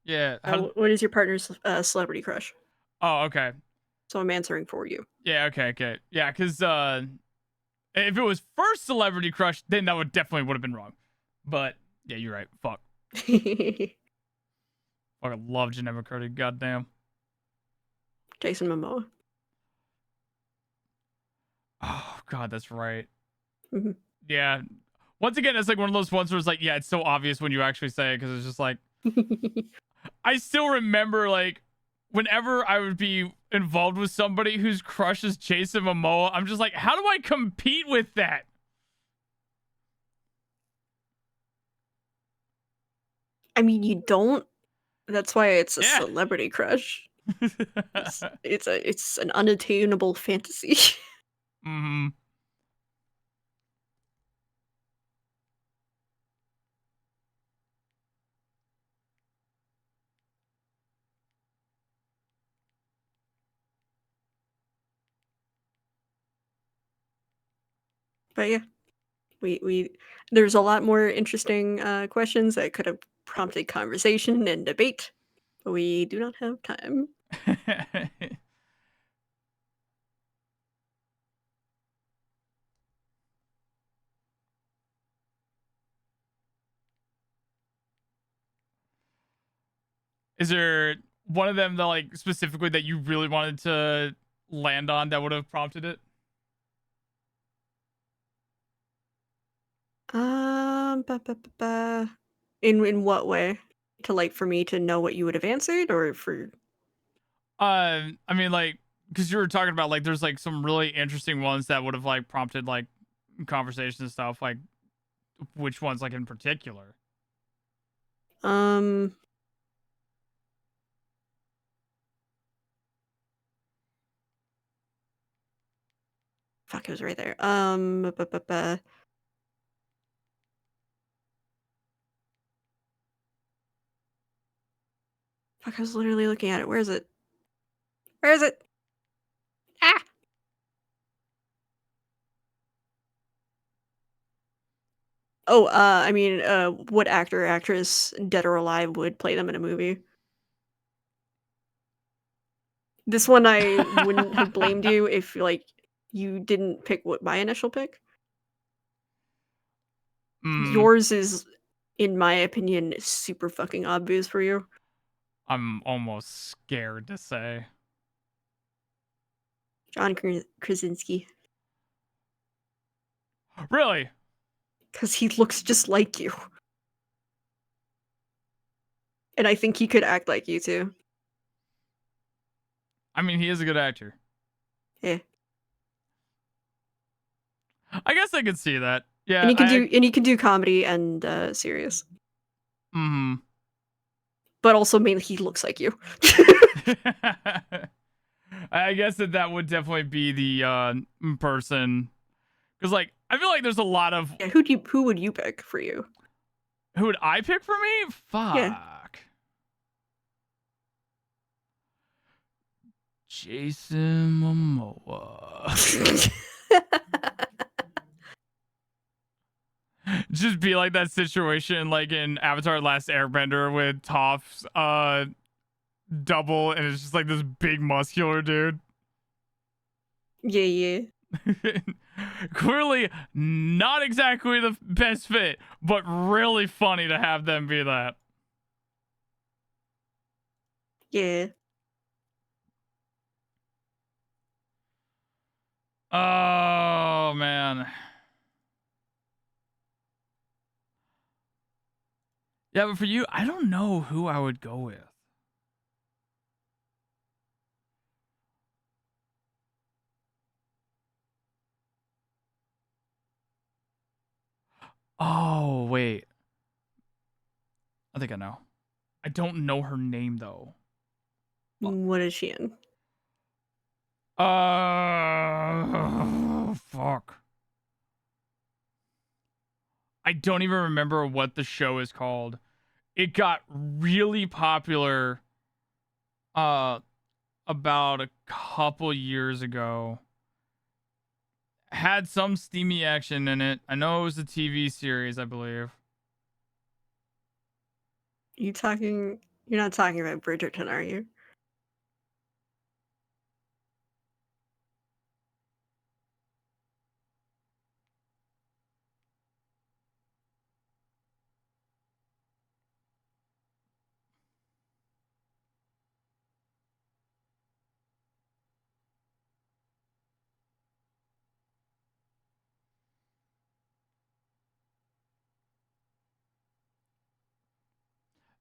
Yeah. What is your partner's celebrity crush? Oh, okay. So I'm answering for you. Yeah, okay. Yeah, because if it was first celebrity crush, then that would have been wrong. But yeah, you're right. Fuck. Fucking love Jeanette McCurdy. Goddamn. Jason Momoa. Oh god, that's right. Mhm. Yeah. Once again, it's like one of those ones where it's like, yeah, it's so obvious when you actually say it because it's just like, I still remember like whenever I would be involved with somebody whose crush is Jason Momoa, I'm just like, how do I compete with that? I mean, you don't. That's why it's a Yeah. celebrity crush. It's an unattainable fantasy. Mm-hmm. But yeah, we there's a lot more interesting questions that could have prompted conversation and debate, but we do not have time. Is there one of them that like specifically that you really wanted to land on that would have prompted it? Ba, ba, ba, ba. In what way? To like for me to know what you would have answered, or for I mean, like, because you were talking about like there's like some really interesting ones that would have like prompted like conversations and stuff. Like, which ones like in particular? um. Fuck, it was right there. Ba, ba, ba. Fuck, I was literally looking at it. Where is it? Where is it? Ah! Oh, I mean, what actor or actress, dead or alive, would play them in a movie? This one I wouldn't have blamed you if like you didn't pick what my initial pick. Yours is, in my opinion, super fucking obvious for you. I'm almost scared to say. John Krasinski. Really? Because he looks just like you. And I think he could act like you too. I mean, he is a good actor. Yeah. I guess I could see that. Yeah. And he can do comedy and serious. Mm-hmm. But also mainly he looks like you. I guess that would definitely be the person. Because, like, I feel like there's a lot of... Yeah, who would you pick for you? Who would I pick for me? Fuck. Yeah. Jason Momoa. Just be like that situation like in Avatar Last Airbender with Toph's double, and it's just like this big muscular dude. Yeah. Clearly not exactly the best fit, but really funny to have them be that. Yeah. Oh man. Yeah, but for you, I don't know who I would go with. Oh, wait. I think I know. I don't know her name though. What is she in? Fuck. I don't even remember what the show is called. It got really popular about a couple years ago. Had some steamy action in it. I know it was a TV series, I believe. You're not talking about Bridgerton, are you?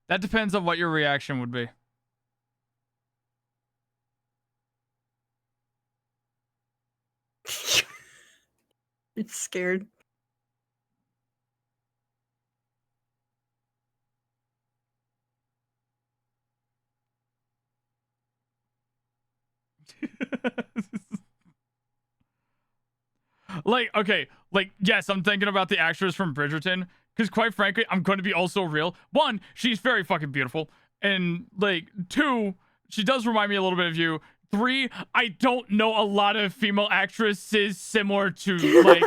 That depends on what your reaction would be. It's scared. Like, okay, like, yes, I'm thinking about the actress from Bridgerton, because quite frankly, I'm going to be also real. One, she's very fucking beautiful. And, like, two, she does remind me a little bit of you. Three, I don't know a lot of female actresses similar to, like,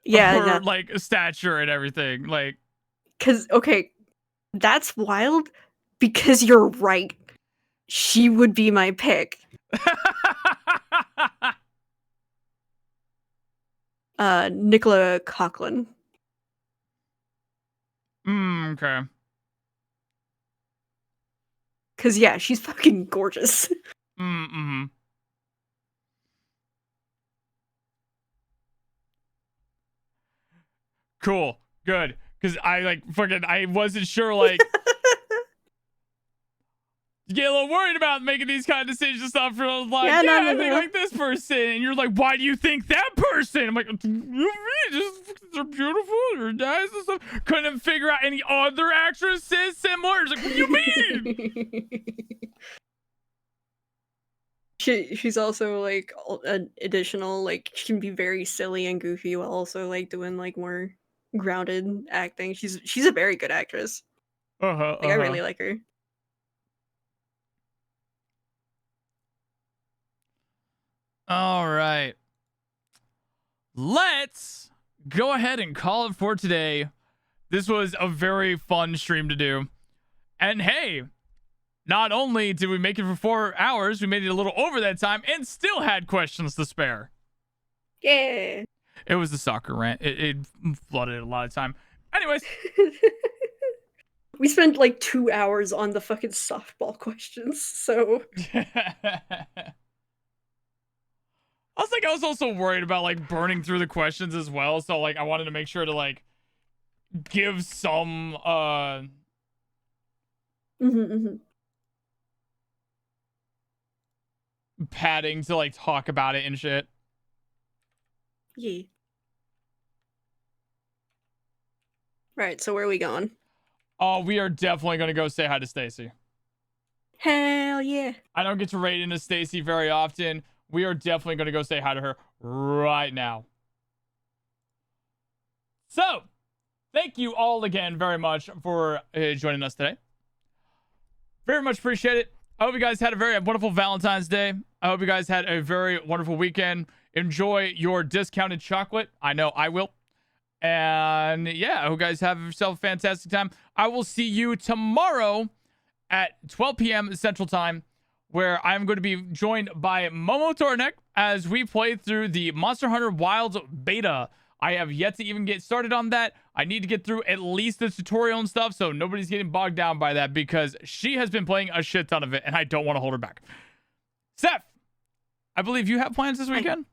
her, like, stature and everything. Like, because, okay, that's wild, because you're right. She would be my pick. Nicola Coughlan. Okay. Because, yeah, she's fucking gorgeous. Mm-hmm. Cool. Good. Because I wasn't sure, like, you get a little worried about making these kind of decisions and stuff. For like, I think like this person, and you're like, why do you think that person? I'm like, they're beautiful, they're nice and stuff. Couldn't figure out any other actresses similar. It's like, what do you mean? She's also like an additional, like, she can be very silly and goofy while also like doing like more grounded acting. She's a very good actress. I really like her. All right. Let's go ahead and call it for today. This was a very fun stream to do. And hey, not only did we make it for 4 hours, we made it a little over that time and still had questions to spare. Yeah. It was the soccer rant. It flooded a lot of time. Anyways. We spent like 2 hours on the fucking softball questions, so. I was also worried about like burning through the questions as well. So like I wanted to make sure to like give some padding to like talk about it and shit. Yeah. Right, so where are we going? Oh, we are definitely gonna go say hi to Stacy. Hell yeah. I don't get to raid into Stacy very often. We are definitely gonna go say hi to her right now. So, thank you all again very much for joining us today. Very much appreciate it. I hope you guys had a very wonderful Valentine's Day. I hope you guys had a very wonderful weekend. Enjoy your discounted chocolate. I know I will. And yeah, I hope you guys have yourself a fantastic time. I will see you tomorrow at 12 p.m. Central Time, where I'm going to be joined by Momo Tornek as we play through the Monster Hunter Wilds beta. I have yet to even get started on that. I need to get through at least the tutorial and stuff, so nobody's getting bogged down by that because she has been playing a shit ton of it, and I don't want to hold her back. Seph, I believe you have plans this weekend?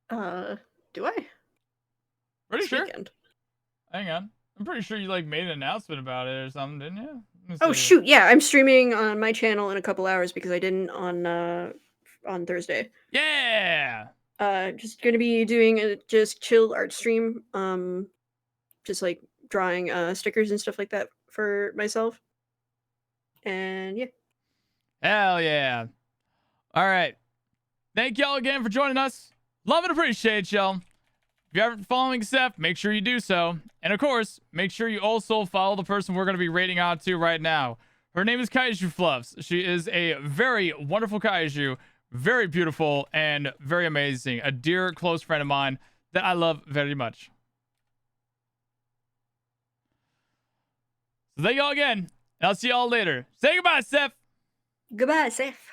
Do I? Pretty This sure. weekend. Hang on. I'm pretty sure you like made an announcement about it or something, didn't you? Let me Oh see. shoot, yeah, I'm streaming on my channel in a couple hours because I didn't on Thursday. Yeah. Just gonna be doing a just chill art stream. Just like drawing stickers and stuff like that for myself. And yeah. Hell yeah. All right. Thank y'all again for joining us. Love and appreciate y'all. If you're ever following Seph, make sure you do so. And of course, make sure you also follow the person we're going to be rating out to right now. Her name is Kaiju Fluffs. She is a very wonderful kaiju, very beautiful and very amazing. A dear close friend of mine that I love very much. So thank y'all again. And I'll see y'all later. Say goodbye, Seph. Goodbye, Seph.